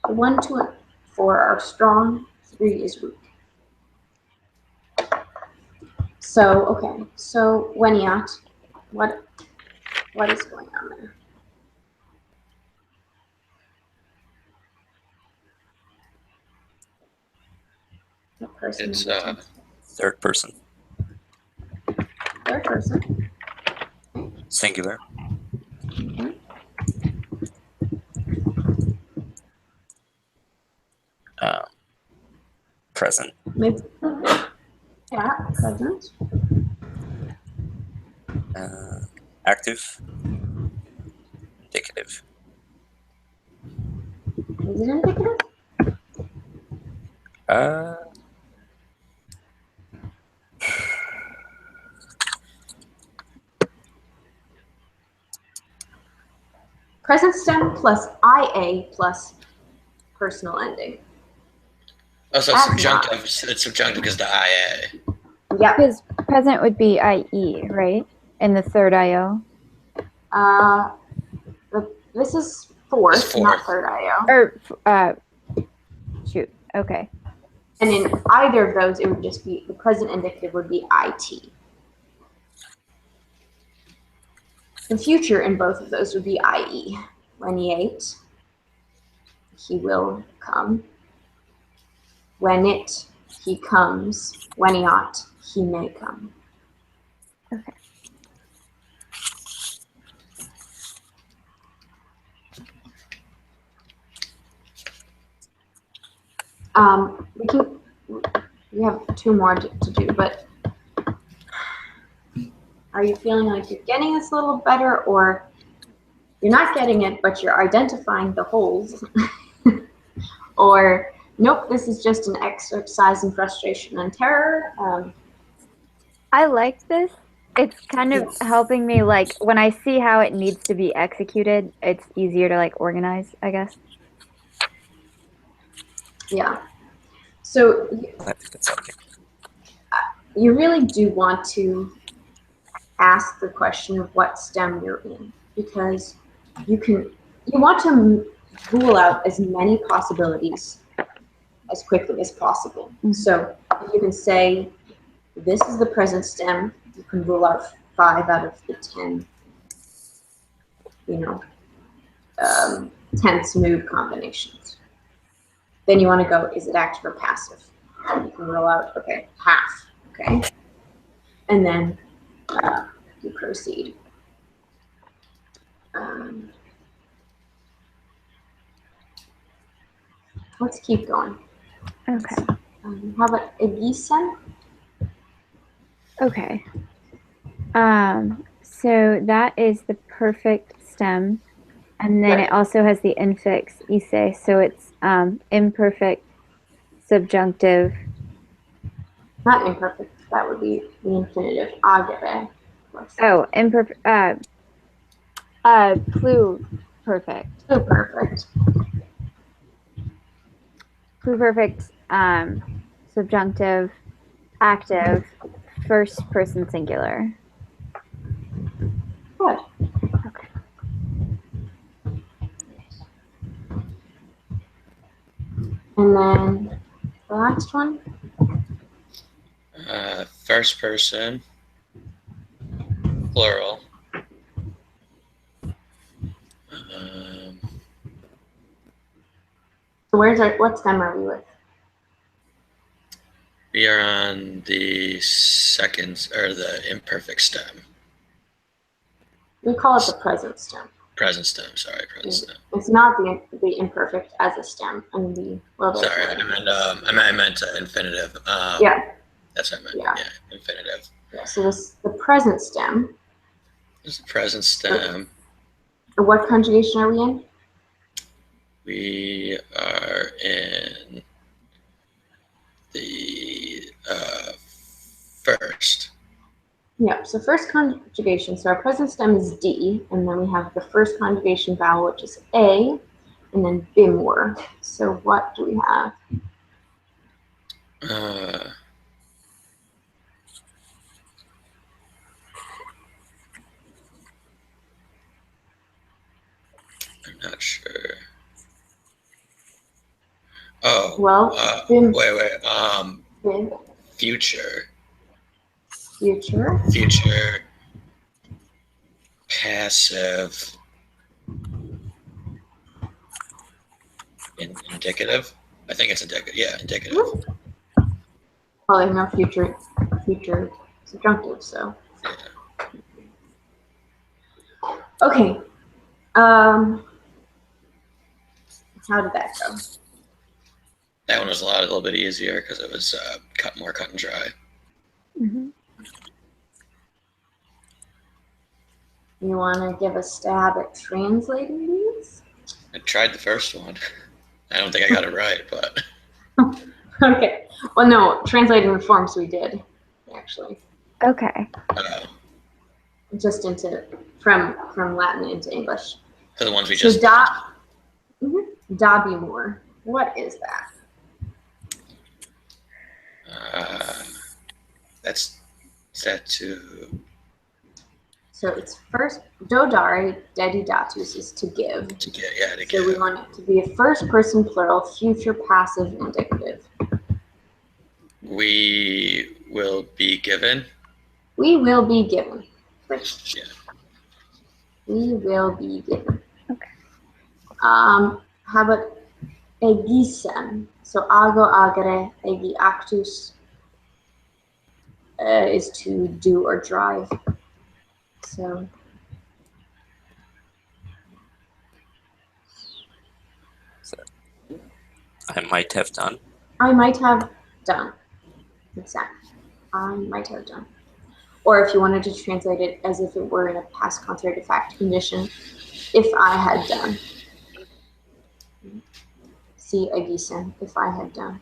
1, 2, and 4 are strong, 3 is weak. So, okay, so Weniat, what is going on there? What person It's is it? Third person. Third person. Singular. Okay. Present. Maybe, yeah, present. Active. Indicative. Is it indicative? Uh, Present stem plus IA plus personal ending. Oh, so That's subjunctive. It's subjunctive because the IA. Yep. Because present would be IE, right? In the third IO. This is fourth, It's fourth. not third IO. Or, shoot. Okay. And in either of those, it would just be, the present indicative would be IT. The future in both of those would be IE. When he ate, he will come. When it, he comes. When he ought, he may come. Okay. We have 2 more to do, but are you feeling like you're getting this a little better, or you're not getting it, but you're identifying the holes? Or, nope, this is just an exercise in frustration and terror. I like this. It's kind of Yes. helping me, like, when I see how it needs to be executed, it's easier to, like, organize, I guess. Yeah. So I think that's okay. you really do want to ask the question of what stem you're in, because you want to rule out as many possibilities as quickly as possible. Mhm. So if you can say, this is the present stem, you can rule out 5 out of the 10, tense mood combinations. Then you want to go, is it active or passive? So you can rule out, okay, half, okay? And then you proceed. Let's keep going. Okay. How about Egisen? Okay. So that is the perfect stem. And then Right. it also has the infix ise. So it's imperfect, subjunctive. Not imperfect. That would be the infinitive. Agere. Oh, imperfect. Pluperfect. So perfect. Pluperfect, subjunctive, active, first person singular. Good. Okay. And then the last one. First person. Plural. So what stem are we with? We are on the second, or the imperfect stem. We call it the present stem. Present stem, sorry, present stem. It's not the imperfect as a stem. And Sorry, I meant infinitive. Yeah. That's what I meant. Yeah. Yeah, infinitive. Yeah. So the present stem. This is the present stem. What conjugation are we in? We are in the first. Yeah, so first conjugation. So our present stem is D, and then we have the first conjugation vowel, which is A, and then bimor. So what do we have? I'm not sure. Oh, Well, bim, wait. bim, Future, future, passive, indicative. I think it's indicative. Yeah, indicative. well, there's no future subjunctive, so. Okay. How did that go? That one was a little bit easier because it was more cut and dry. Mm-hmm. You want to give a stab at translating these? I tried the first one. I don't think I got it right, but Okay. Well, no, translating the forms we did, actually, Okay. just from Latin into English. for the ones we So just Dabimor. What is that? that's set to So it's first dodare dedidatus is to give. get So we want it to be a first person plural, future passive indicative. We will be given. We will be given. Yeah. We will be given. Okay. How about egisen? So ago agere egi actus is to do or drive. So I might have done. I might have done. Exactly. I might have done. Or if you wanted to translate it as if it were in a past contrary fact condition, if I had done. See egisen, if I had done.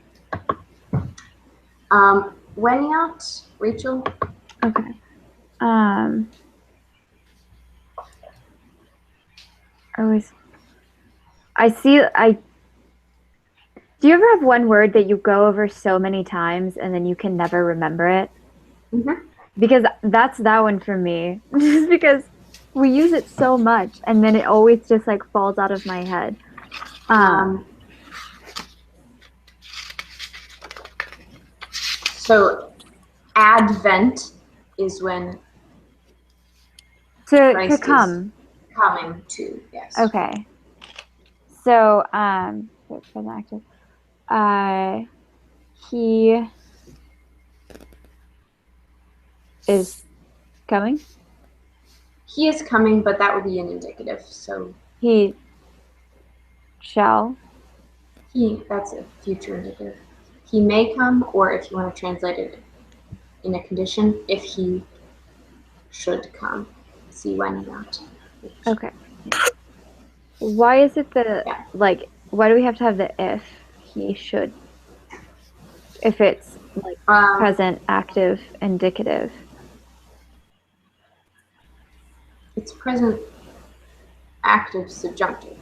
Weniat, Rachel? Okay. Do you ever have one word that you go over so many times and then you can never remember it? Mm-hmm. Because that's that one for me. Just because we use it so much and then it always just like falls out of my head. So advent is when to Christ is come. coming to, yes. Okay. So present active. He is coming. He is coming, but that would be an indicative. So He shall. that's a future indicative. He may come, or if you want to translate it in a condition, if he should come. See when not. Okay. Why is it why do we have to have the if he should? If it's like present, active, indicative. It's present active subjunctive.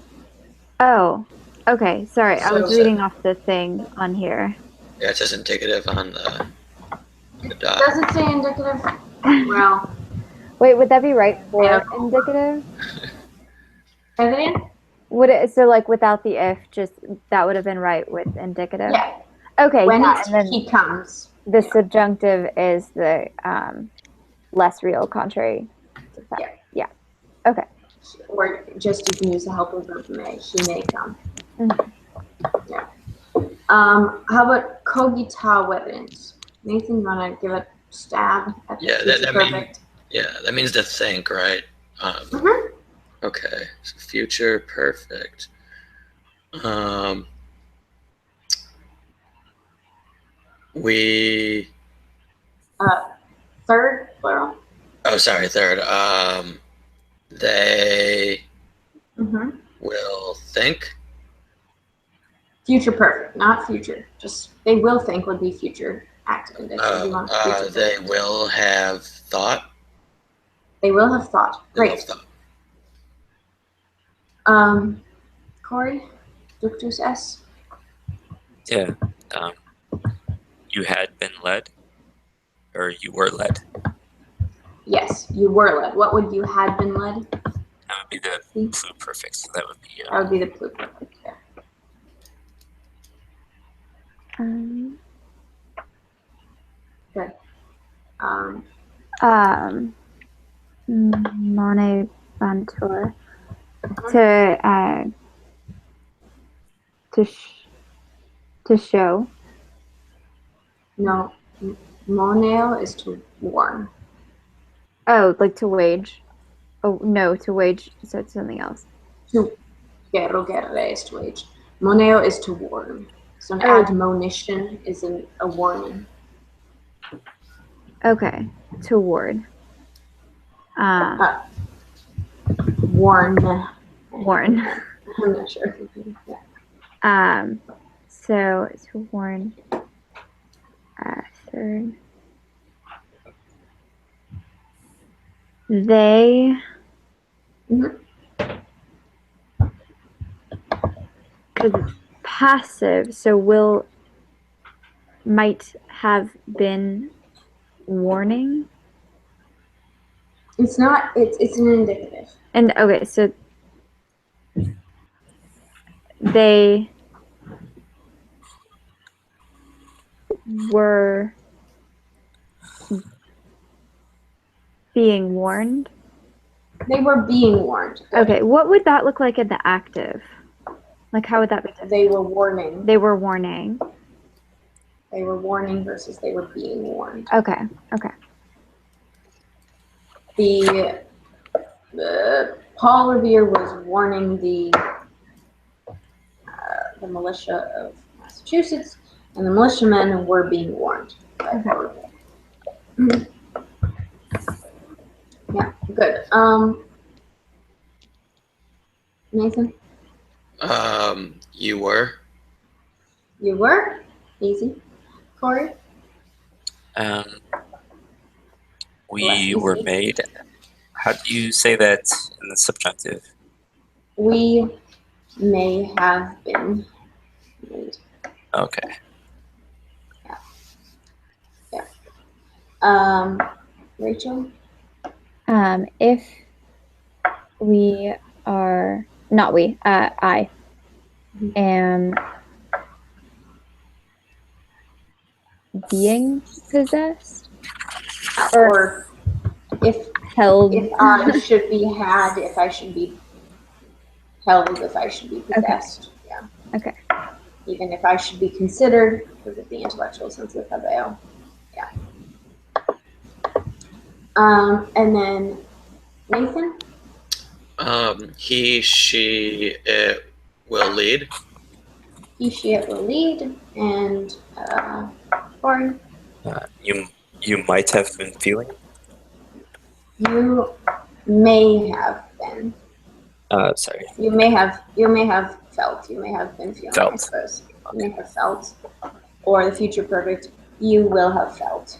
Oh, okay. Sorry, I was So- reading off the thing on here. Yeah, it says indicative on the dot. Does it say indicative? Well, Wait, would that be right for Yeah. indicative? are they in? Would it so like without the if, just that would have been right with indicative? Yeah. Okay, When yeah, it's and then he comes. the subjunctive is the less real contrary. to fact. Yeah. Yeah. Okay. Or just you can use the helper verb may. He may come. Mhm. Yeah. How about cogita evidence? Nathan, you want to give a stab at Yeah, future that mean- perfect? Yeah, that means to think, right? Mhm. Okay, so future perfect. We. Third plural. Oh, sorry, third. They Mm-hmm. will think. Future perfect, not future. Just they will think would be future active. indicative. You want future They perfect. will have thought. They will have thought. They will Great. have thought. Corey. Ductus S. Yeah. Um, you had been led, or you were led. Yes, you were led. What would you had been led? That would be the See? pluperfect. So that would be That would be the pluperfect. Yeah. Um, Good. Um, Mone Bantor. To to show. no, moneo is to warn. Oh, like to wage. Oh no, to wage. So it's something else. To gerre is to wage. Moneo is to warn. So an Oh. admonition is a warning. Okay, to ward. Warn. Warn. I'm not sure. Yeah. So to warn. Third. They. Mhm. Because it's passive, so will might have been warning. It's not. It's an indicative. And okay, so they were being warned. They were being warned. Good. Okay, what would that look like in the active? Like, how would that be different? They were warning. They were warning. They were warning versus they were being warned. Okay, okay. The Paul Revere was warning the militia of Massachusetts, and the militiamen were being warned by Paul Revere. Mhm. Yeah, good. Nathan, You were. you were easy. Corey, we Less were easy. made. How do you say that in the subjunctive? we may have been made. Okay. Rachel, If we are not we, I am being possessed or if held. I should be had, if I should be held, if I should be possessed. Yeah. Okay. Even if I should be considered, because of the intellectual sense of habeo. Yeah. And then Nathan, He, she, it will lead. he, she, it will lead, and Corey, You might have been feeling. you may have been. Sorry. You may have felt. You may have been feeling. Felt. I suppose. You may have felt, or the future perfect. You will have felt.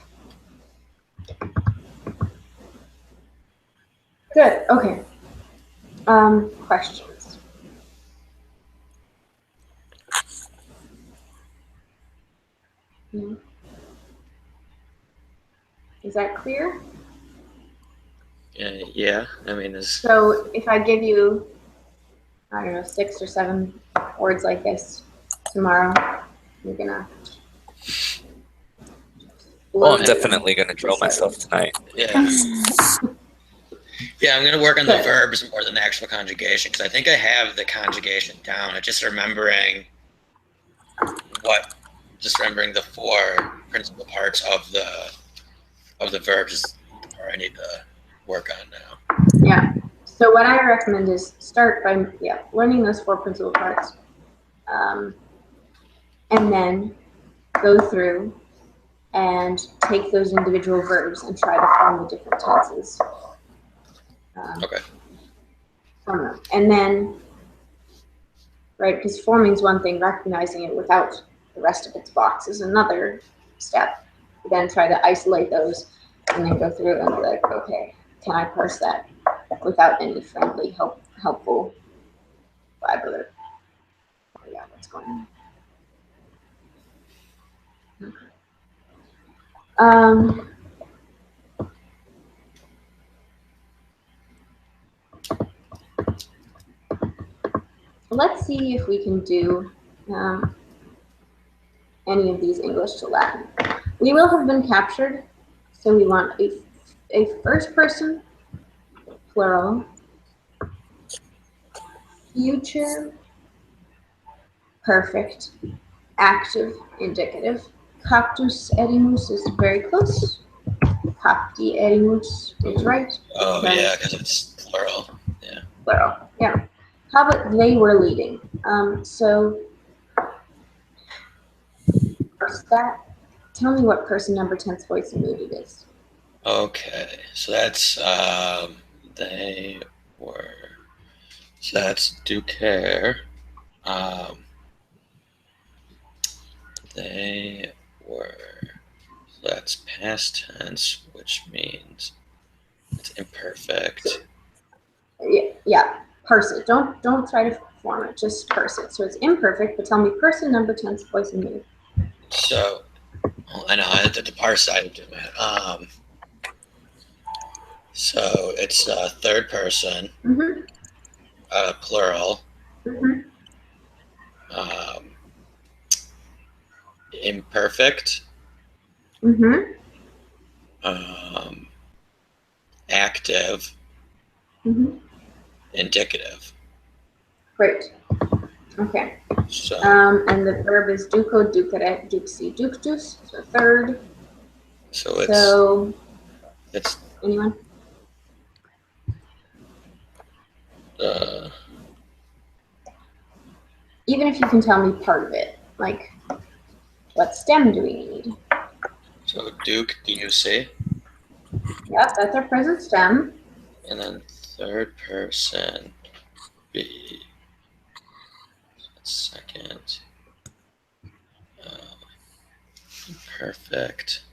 Good. Okay. Questions. No? Is that clear? Yeah. I mean, is So if I give you, I don't know, 6 or 7 words like this tomorrow, you're gonna. Well, I'm definitely gonna drill myself tonight. yeah. Yeah, I'm gonna work on the Good. verbs more than the actual conjugation because I think I have the conjugation down. I'm just remembering the 4 principal parts of the verbs is the part I need to work on now. Yeah. So what I recommend is start by learning those 4 principal parts, and then go through and take those individual verbs and try to form the different tenses. Okay. From them. And then, right, because forming is one thing, recognizing it without the rest of its box is another step. Then try to isolate those and then go through and be like, okay, can I parse that without any friendly, helpful vocabulary? one. Let's see if we can do any of these English to Latin. We will have been captured, so we want a first person, plural, future, perfect, active, indicative. Cactus erimus is very close. Cacti erimus is right. Oh Because- yeah, because it's plural. Plural, yeah. How about they were leading? So first that, tell me what person number 10's voice and mood it is. Okay, so that's they were. So that's Ducaire. They were. So that's past tense, which means it's imperfect. Yeah, parse it. Don't try to form it. Just parse it. So it's imperfect, but tell me person number 10's voice and mood. So I know I had to parse I do that. So it's third person, Mm-hmm. plural, Mm-hmm. imperfect, Mm-hmm. active, Mm-hmm. indicative. Great. Okay. So And the verb is duco, ducere, duxi, ductus. So third. so it's Anyone? Even if you can tell me part of it, like what stem do we need? so Duke, DUC, Yep, that's our present stem. and then third person be second. Perfect.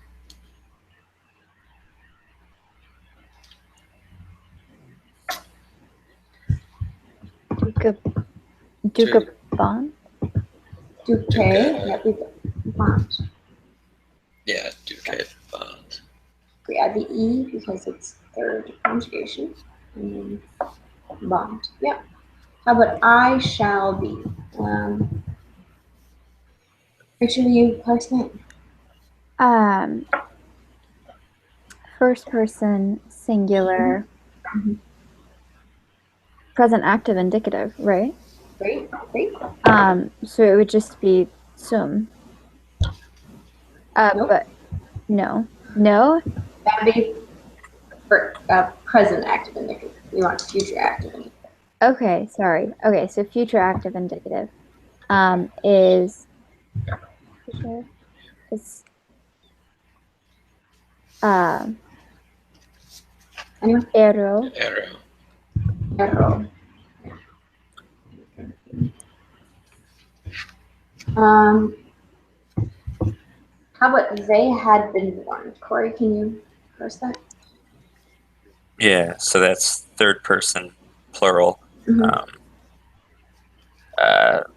Duca Bond? Duque. Duque. Yep, we've bond. Yeah, Duque bond. We add the E because it's third conjugation. And then bond. Yep. How about I shall be? Make sure you parse that. First person singular. Mhm. Present active indicative, right? Great, great. So it would just be sum. Nope. But no. That'd be for present active indicative. We want future active indicative. Okay, sorry. Okay, so future active indicative is Anyone? ero. Arrow. Arrow. How about they had been warned? Corey, can you parse that? Yeah, so that's third person, plural, Mhm.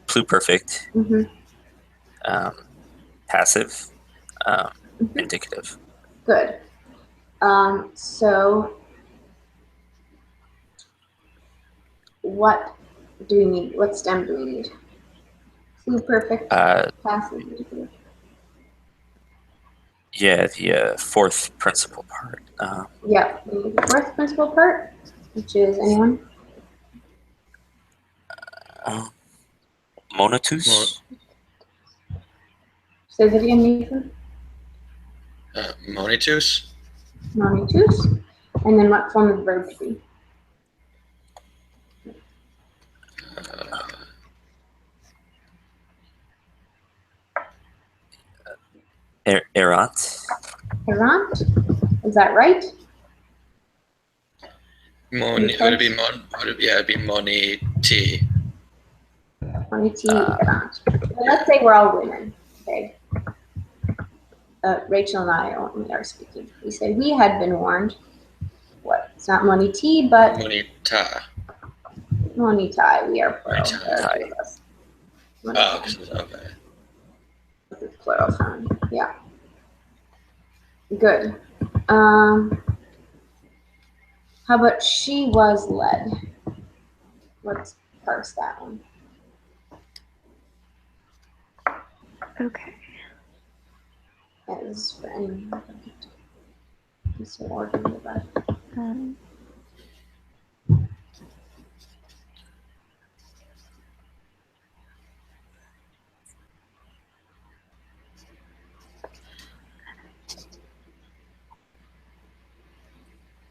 pluperfect, Mm-hmm. passive, Mhm. indicative. Good. So what do we need? What stem do we need? Pluperfect, passive, indicative. Yeah, the fourth principal part. Yep. We need the fourth principal part, which is anyone? Monotus? Say that again, Nathan. Monitus. Monitus. And then what form of the verb to be? Errant? Errant. Is that right? Would it be it'd be Moni T. Moniti errant. Well, let's say we're all women. Okay. Rachel and I are speaking. We say we had been warned. What? It's not Moniti, but Monita. Monitai. We are plural. Monitai. There are two of us. Oh, 'cause- okay. With the plural form. Yeah. Good. How about she was led? Let's parse that one. Okay. That is for anyone. So ordered about. Um,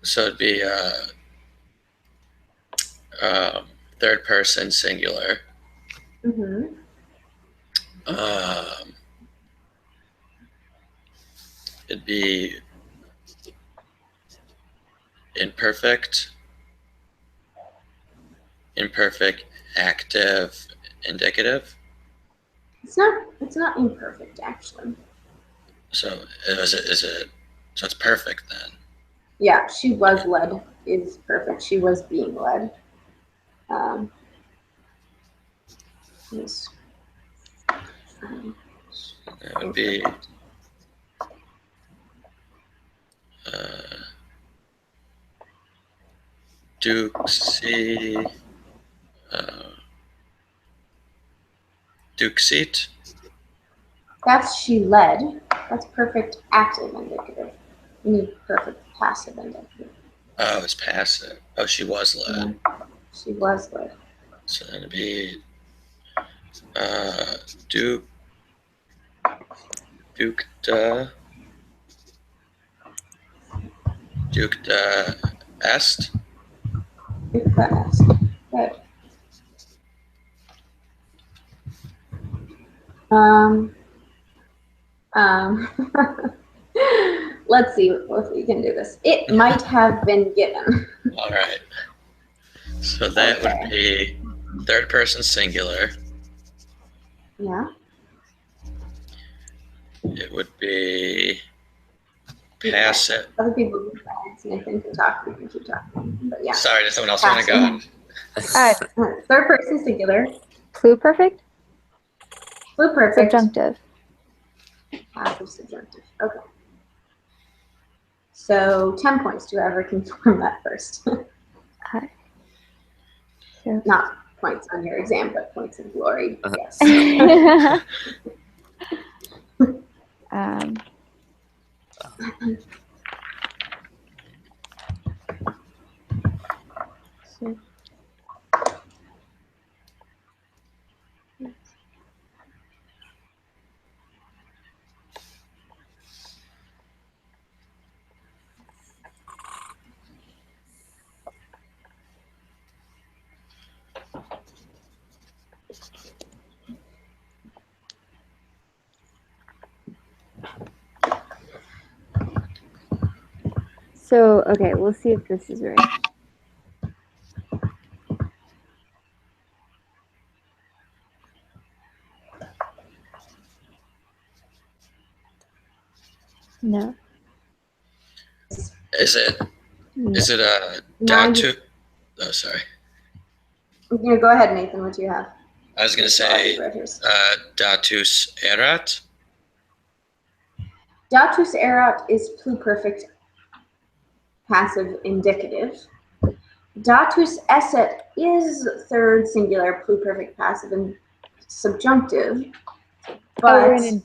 So it'd be third person singular. Mm-hmm. Um, it'd be imperfect, active, indicative. It's not imperfect actually. So is it so it's perfect then. Yeah, she was led is perfect. She was being led. Is, It would be Duxie, Duxit. That's she led. That's perfect active indicative. You need perfect passive indicative. Oh, it's passive. Oh, she was led. Yeah. She was led. So then it'd be Duke, Dukta, Dukta Est. Fast. Good. Um, let's see if we can do this. It might have been given. All right. So that Okay. would be third person singular. Yeah. It would be passive. Other people can try, and I think can talk. We can keep talking. But yeah. Sorry, does someone else want to go? Passive. Third person singular. pluperfect? Pluperfect. Subjunctive. Passive subjunctive. Okay. So 10 points to whoever can form that first. Okay. So, Not points on your exam, but points of glory. Yes. um, so, okay, we'll see if this is right. No. Is it a 90. datu? Oh, sorry. Yeah, go ahead, Nathan. What do you have? I was going to say Datus datus erat. erat is pluperfect passive indicative. Datus esset is third singular pluperfect passive and subjunctive. But we're in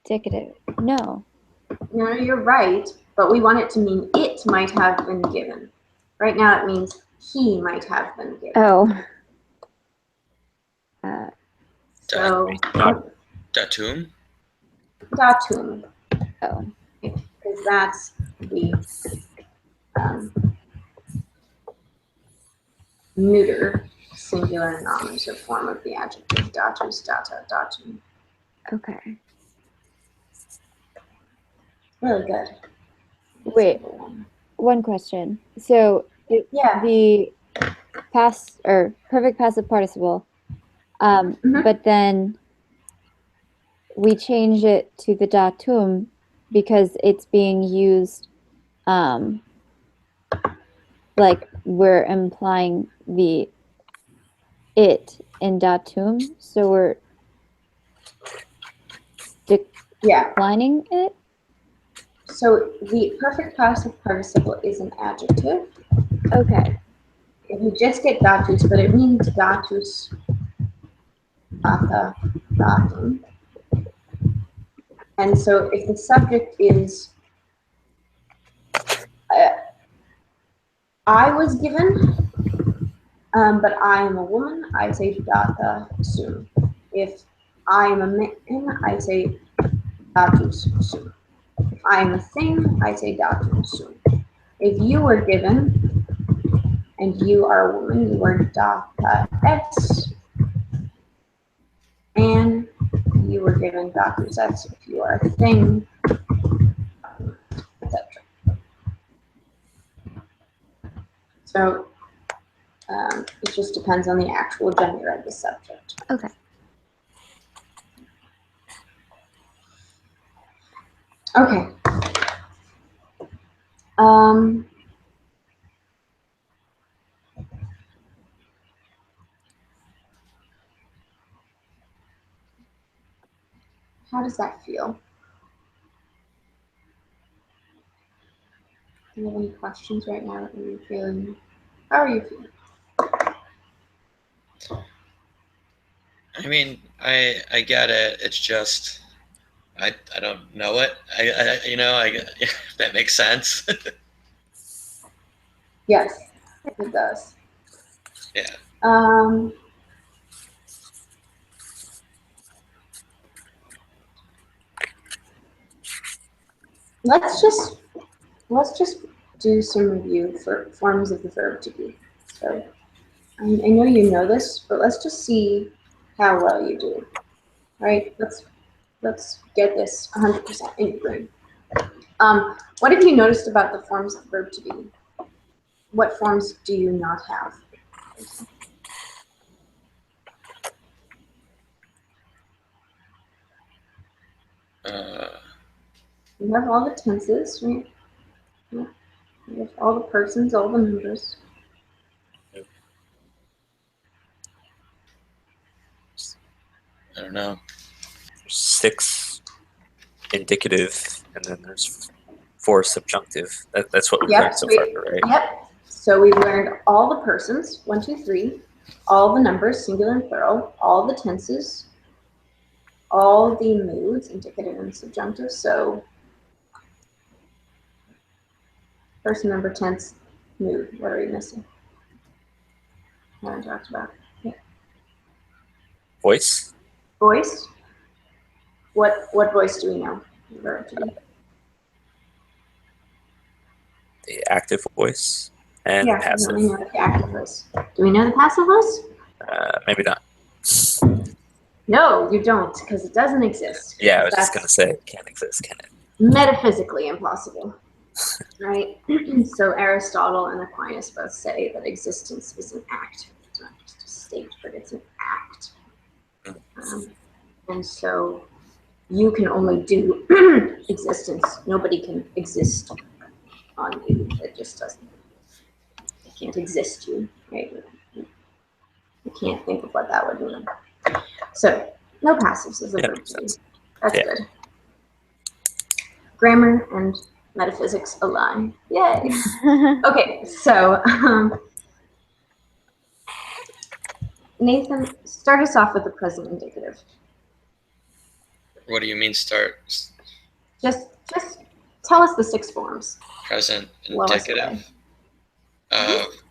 indicative. No. no, you're right. But we want it to mean it might have been given. Right now it means he might have been given. Oh. So Datum. datum, Oh. because that's the neuter singular nominative form of the adjective datus, data, datum. Okay. Really good. Wait. One question. So Yeah. the past or perfect passive participle, but then we change it to the datum because it's being used, like we're implying the it in datum. So we're Yeah. declining it? So the perfect passive participle is an adjective. Okay. If you just get datus, but it means datus, data, datum. And so if the subject is I was given, but I am a woman, I say data sum. If I am a man, I say datus sum. If I am a thing, I say datum sum. If you were given and you are a woman, you are data s, and you were given datus s if you are a thing, etc. So it just depends on the actual gender of the subject. Okay. Okay. How does that feel? Do you have any questions right now? Are you feeling? How are you feeling? I mean, I get it. It's just I don't know it. If that makes sense. Yes, it does. Yeah. Let's just do some review for forms of the verb to be. So I know you know this, but let's just see how well you do. All right, let's get this 100% in your brain. What have you noticed about the forms of the verb to be? What forms do you not have? You have all the tenses, right? Yeah. You have all the persons, all the numbers. I don't know. 6 indicative, and then there's 4 subjunctive. That's what we've Yep. learned so far, right? Yep. So we've learned all the persons, 1, 2, 3, all the numbers, singular and plural, all the tenses, all the moods, indicative and subjunctive. So person, number, tense, mood. What are we missing? What I talked about. Yeah. Voice. Voice. What voice do we know? Verb to be. The active voice. And Yeah, passive. we know the active voice. Do we know the passive voice? Maybe not. No, you don't, because it doesn't exist. Yeah, I was That's just going to say, it can't exist, can it? metaphysically impossible. Right? So Aristotle and Aquinas both say that existence is an act. It's not just a state, but it's an act. And so you can only do existence. Nobody can exist on you. It just doesn't. It can't exist you, right? You can't think of what that would mean. So no passives is a Yeah, verb makes to be. sense. That's Yeah. good. Grammar and metaphysics align. Yay. Okay, so Nathan, start us off with the present indicative. What do you mean start? Just tell us the 6 forms. Present Blow us away. indicative. What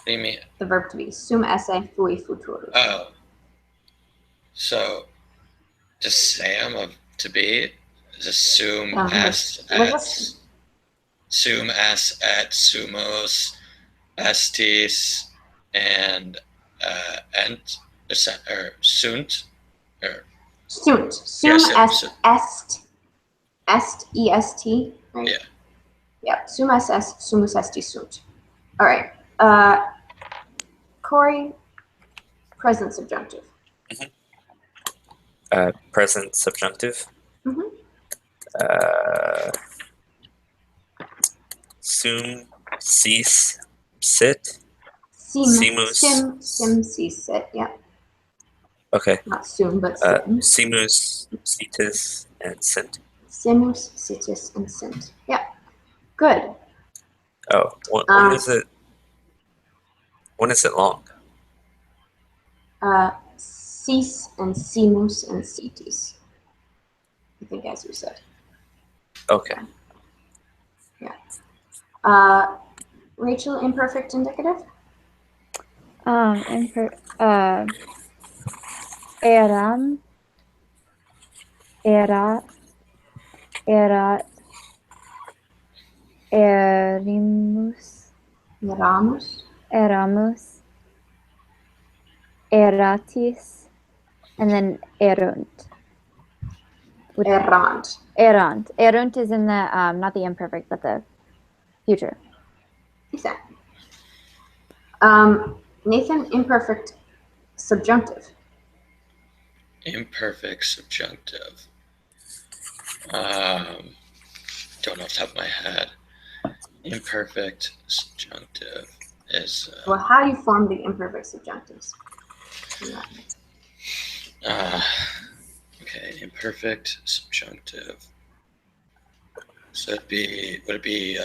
do you mean? The verb to be. Sum esse fui futuro. Oh. So just say I'm a to be. Just sum as at sumos estis and ent or sunt or Sunt. Sum yes, est est, right? Yeah. Yep. Sum est sumus esti sunt. All right. Corey, present subjunctive. Present subjunctive. Mhm. Sum, cease, sit. Sim, Simus. sim, sit. Yep. Okay. Not soon, but soon. Simus, Cetus, and Sint. Simus, Situs, and Sint. Yeah, good. Oh, when Um, is it? When is it long? Cis and Simus and Citis. I think, as you said. Okay. Rachel, imperfect indicative? Eram, era, erat, erimus, Eramus? eramus, eratis, and then erunt. Errant. Erunt. Erunt is in the not the imperfect, but the future. Exactly. Nathan, imperfect subjunctive. Imperfect subjunctive. Don't know off the top of my head. Imperfect subjunctive is Well, how do you form the imperfect subjunctives? okay. Imperfect subjunctive. So would it be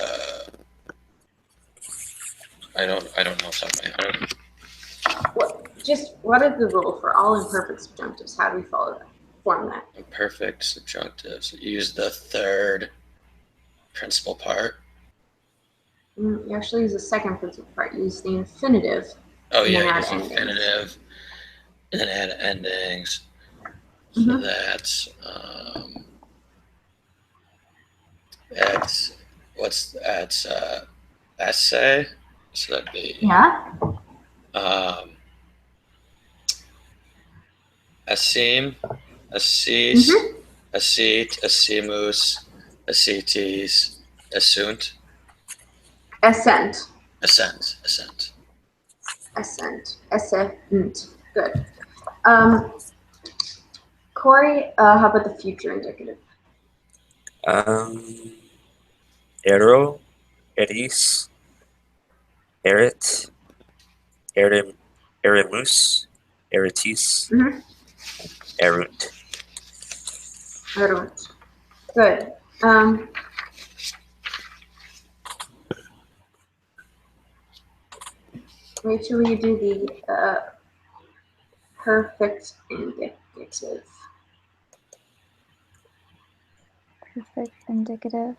I don't know off the top of my head. I don't know. What is the rule for all imperfect subjunctives? How do we follow that? Form that. Imperfect subjunctive. So use the third principal part. You actually use the second principal part. You use the infinitive. Oh And then yeah, add use endings. infinitive and then add endings. So Mhm. that's essay. So that'd be Yeah. Asim, Assis, Mhm. Asit, Asimus, Asitis, Assunt, Ascent. Ascent. Ascent. Ascent. Good. Corey, how about the future indicative? Ero, Eris, Erit, Erim, Erimus, Eritis, Mhm. Erunt. Erunt. Good. Rachel, will you do the perfect indicative? Perfect indicative.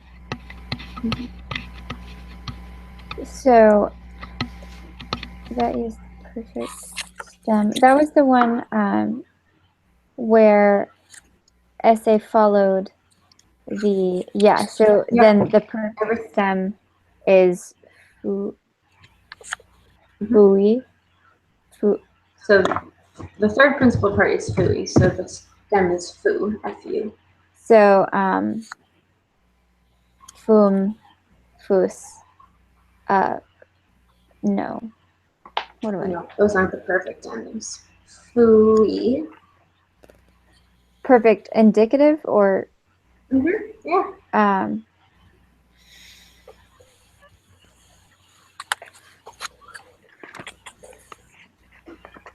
So that is perfect stem. That was the one where essay followed the So Yep. then the perfect stem is fui. So the third principal part is fui, so the stem is fu, F-U. So fum, fus. No. What do I? No, those aren't the perfect endings. Fui. Perfect indicative or Yeah.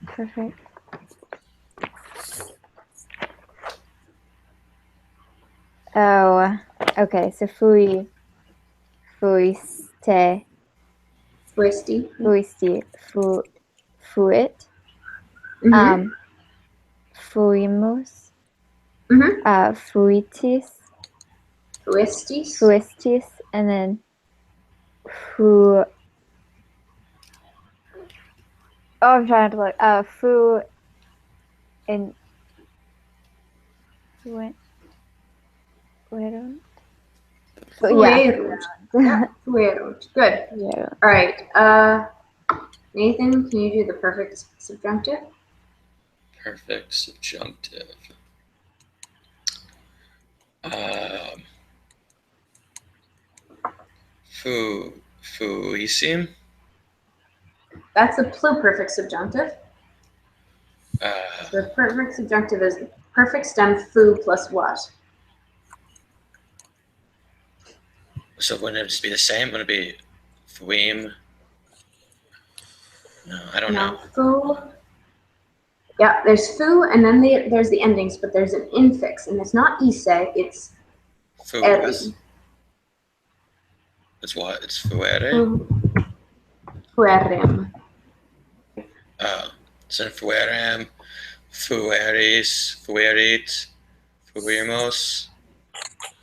Perfect. Oh, okay. So fuiste, Fuisti. fuisti, fuit, fuimus, fuitis, Fuistis. fuistis, and then fu. Oh, I'm trying to look. Fu. In. Fuerunt. Fuerunt. Yeah, fuerunt. Good. Yeah. All right. Nathan, can you do the perfect subjunctive? Perfect subjunctive. Fuisim. That's a pluperfect subjunctive. Uh, The perfect subjunctive is perfect stem fu plus what? so wouldn't it just be the same? Wouldn't it be fuim? No, I don't know. Fu Yeah, there's foo, and then there's the endings, but there's an infix, and it's not ise, it's eri. Fues. It's what? It's fuere? Fuerim. Oh. So fuerem, fueris, fuerit, fuimos,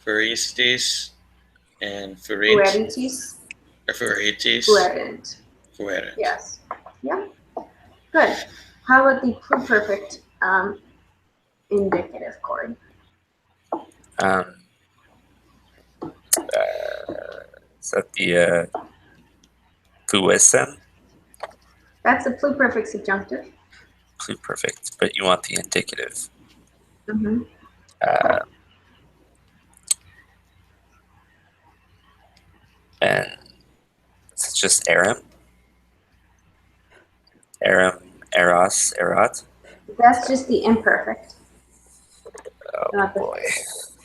fueristis, and fuerit, Fueritis. or fueritis, Fuerint. fuerent. Yes. Yeah. Good. How about the pluperfect indicative, Corey? Is that the fuesem? That's the pluperfect subjunctive. Perfect, but you want the indicative. Mm-hmm. And it's just aram. Aram, eros, erat. That's just the imperfect. Oh Not the boy.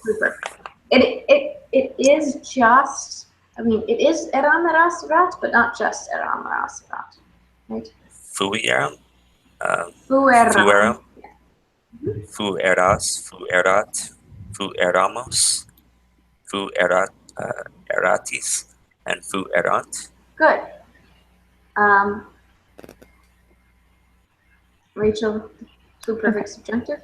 pluperfect. It is just. I mean, it is eram eras erat, but not just eram eras erat. Right? Fuiaram. Fueram. Fueram. Fueras, fuerat, fueramos, fuerat, eratis, and fuerant. Good. Rachel, pluperfect subjunctive.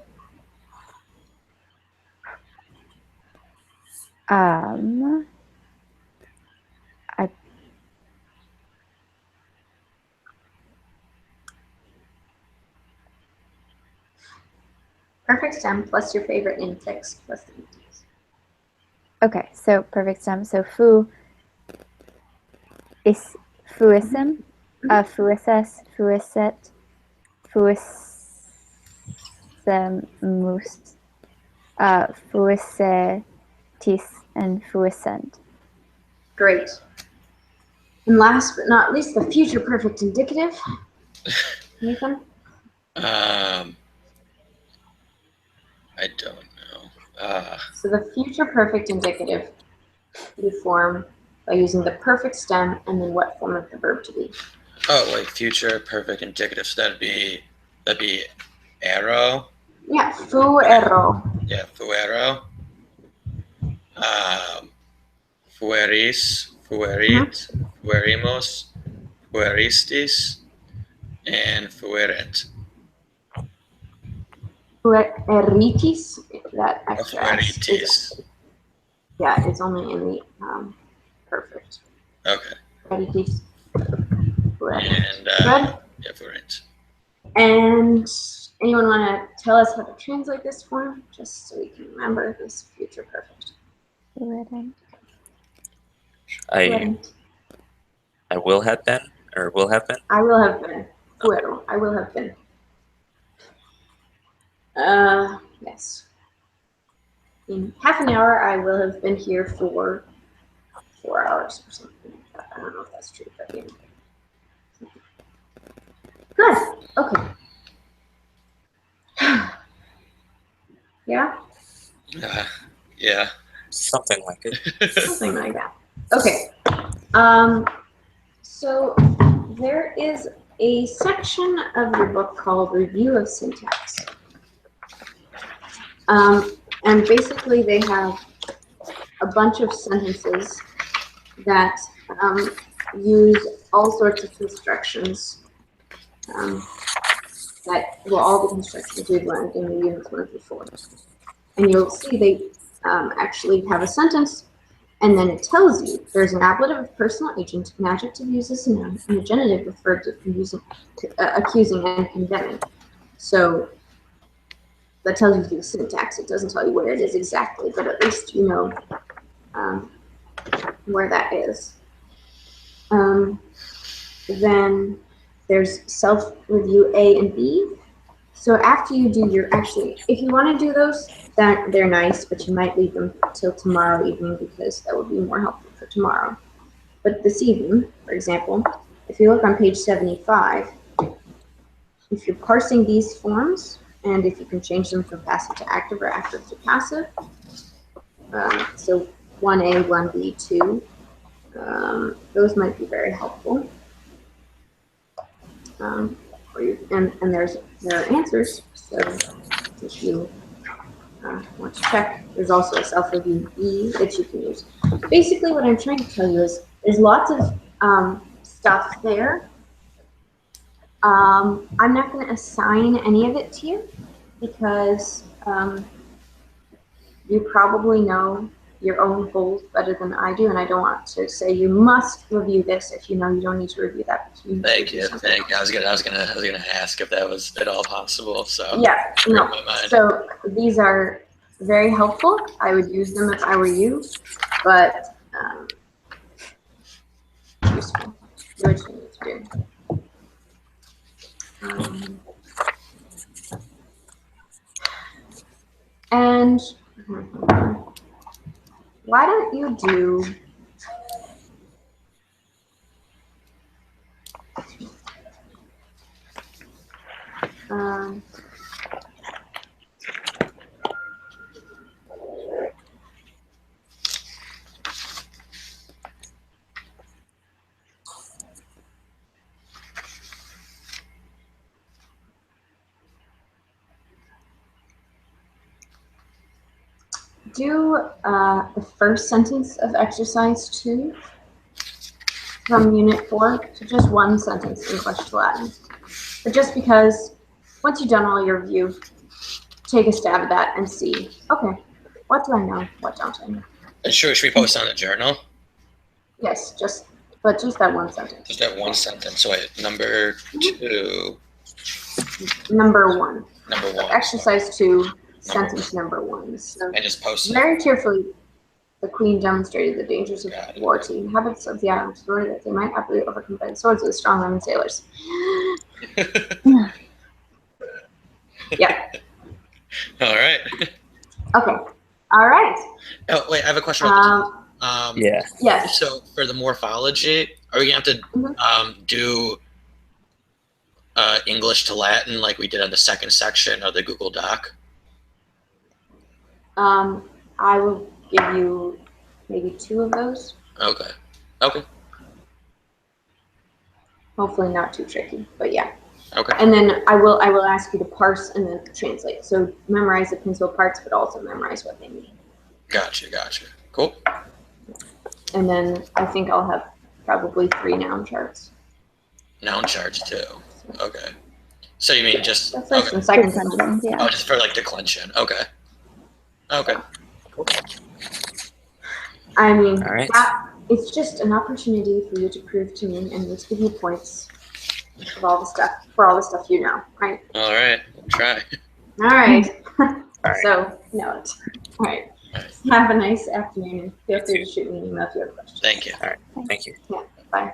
Perfect stem plus your favorite infix plus the infix. Okay, so perfect stem. So fu is fuism, fuises, fuiset, fuisemus, fuisetis, and fuisent. Great. And last but not least, the future perfect indicative. Nathan? I don't know. So the future perfect indicative you form by using the perfect stem and then what form of the verb to be. Oh, like future perfect indicative. So that'd be arrow. Yeah, fuero. Yeah, fuero. Fueris, fuerit, fuerimos, fueristis, and fuerent. Fueritis, that extra S Fueritis. is, yeah, it's only in the perfect. Okay. Fueritis. Fuerent. And Good. yeah, fuerent. And anyone want to tell us how to translate this form, just so we can remember this future perfect? I will have been, or will have been. I will have been. Fuero. I will have been. Yes. In half an hour, I will have been here for 4 hours or something like that. I don't know if that's true, but yeah. Good. Okay. Yeah? Yeah. Something like it. Something like that. Okay. So there is a section of your book called Review of Syntax. And basically they have a bunch of sentences that use all sorts of constructions that, well, all the constructions we've learned in the units 1 through 4. And you'll see they actually have a sentence, and then it tells you there's an ablative of personal agent, an adjective uses a noun, and a genitive with verbs accusing and condemning. So that tells you the syntax. It doesn't tell you where it is exactly, but at least you know where that is. Then there's self-review A and B. So after you do your, actually, if you want to do those, they're nice, but you might leave them till tomorrow evening because that would be more helpful for tomorrow. But this evening, for example, if you look on page 75, if you're parsing these forms, and if you can change them from passive to active or active to passive, so 1A, 1B, 2, those might be very helpful. for you, and there are answers. So if you want to check, there's also a self-review E that you can use. Basically, what I'm trying to tell you is there's lots of stuff there. I'm not going to assign any of it to you because you probably know your own goals better than I do, and I don't want to say you must review this if you know you don't need to review that. Thank you. I was gonna ask if that was at all possible. So yeah, no. in my mind. So these are very helpful. I would use them if I were you, but useful. Do what you need to do. And why don't you do the first sentence of exercise 2 from Unit 4, so just one sentence, English to Latin. But just because once you've done all your review, take a stab at that and see, okay, what do I know, what don't I know? And should we post on the journal? Yes, just that one sentence. Just that one sentence. So wait, number 2. Number 1. Number 1. Exercise 2, sentence number 1. So And just post it. very carefully, the Queen demonstrated the dangers of Got it. war to the inhabitants of the island, in order that they might happily overcome by the swords of the strong Roman sailors. Yeah. All right. Okay. All right. Oh wait, I have a question. About Yeah. Yes. So for the morphology, are we gonna have to do English to Latin like we did on the second section of the Google Doc? I will give you maybe 2 of those. Okay. Okay. Hopefully not too tricky, but yeah. Okay. And then I will ask you to parse and then translate. So memorize the principal parts, but also memorize what they mean. Gotcha. Cool. And then I think I'll have probably 3 noun charts. Noun charts too. Okay. So you mean just The first and Good second sentence, sentence. yeah. oh, just for like declension. Okay. Okay. I mean, All right. it's just an opportunity for you to prove to me and me to give you points of all the stuff you know, right? All right. We'll try. All right. right. So, know it. All right. All right. Have a nice afternoon. Feel free to shoot me an email if you have questions. Thank you. Thank you. Bye.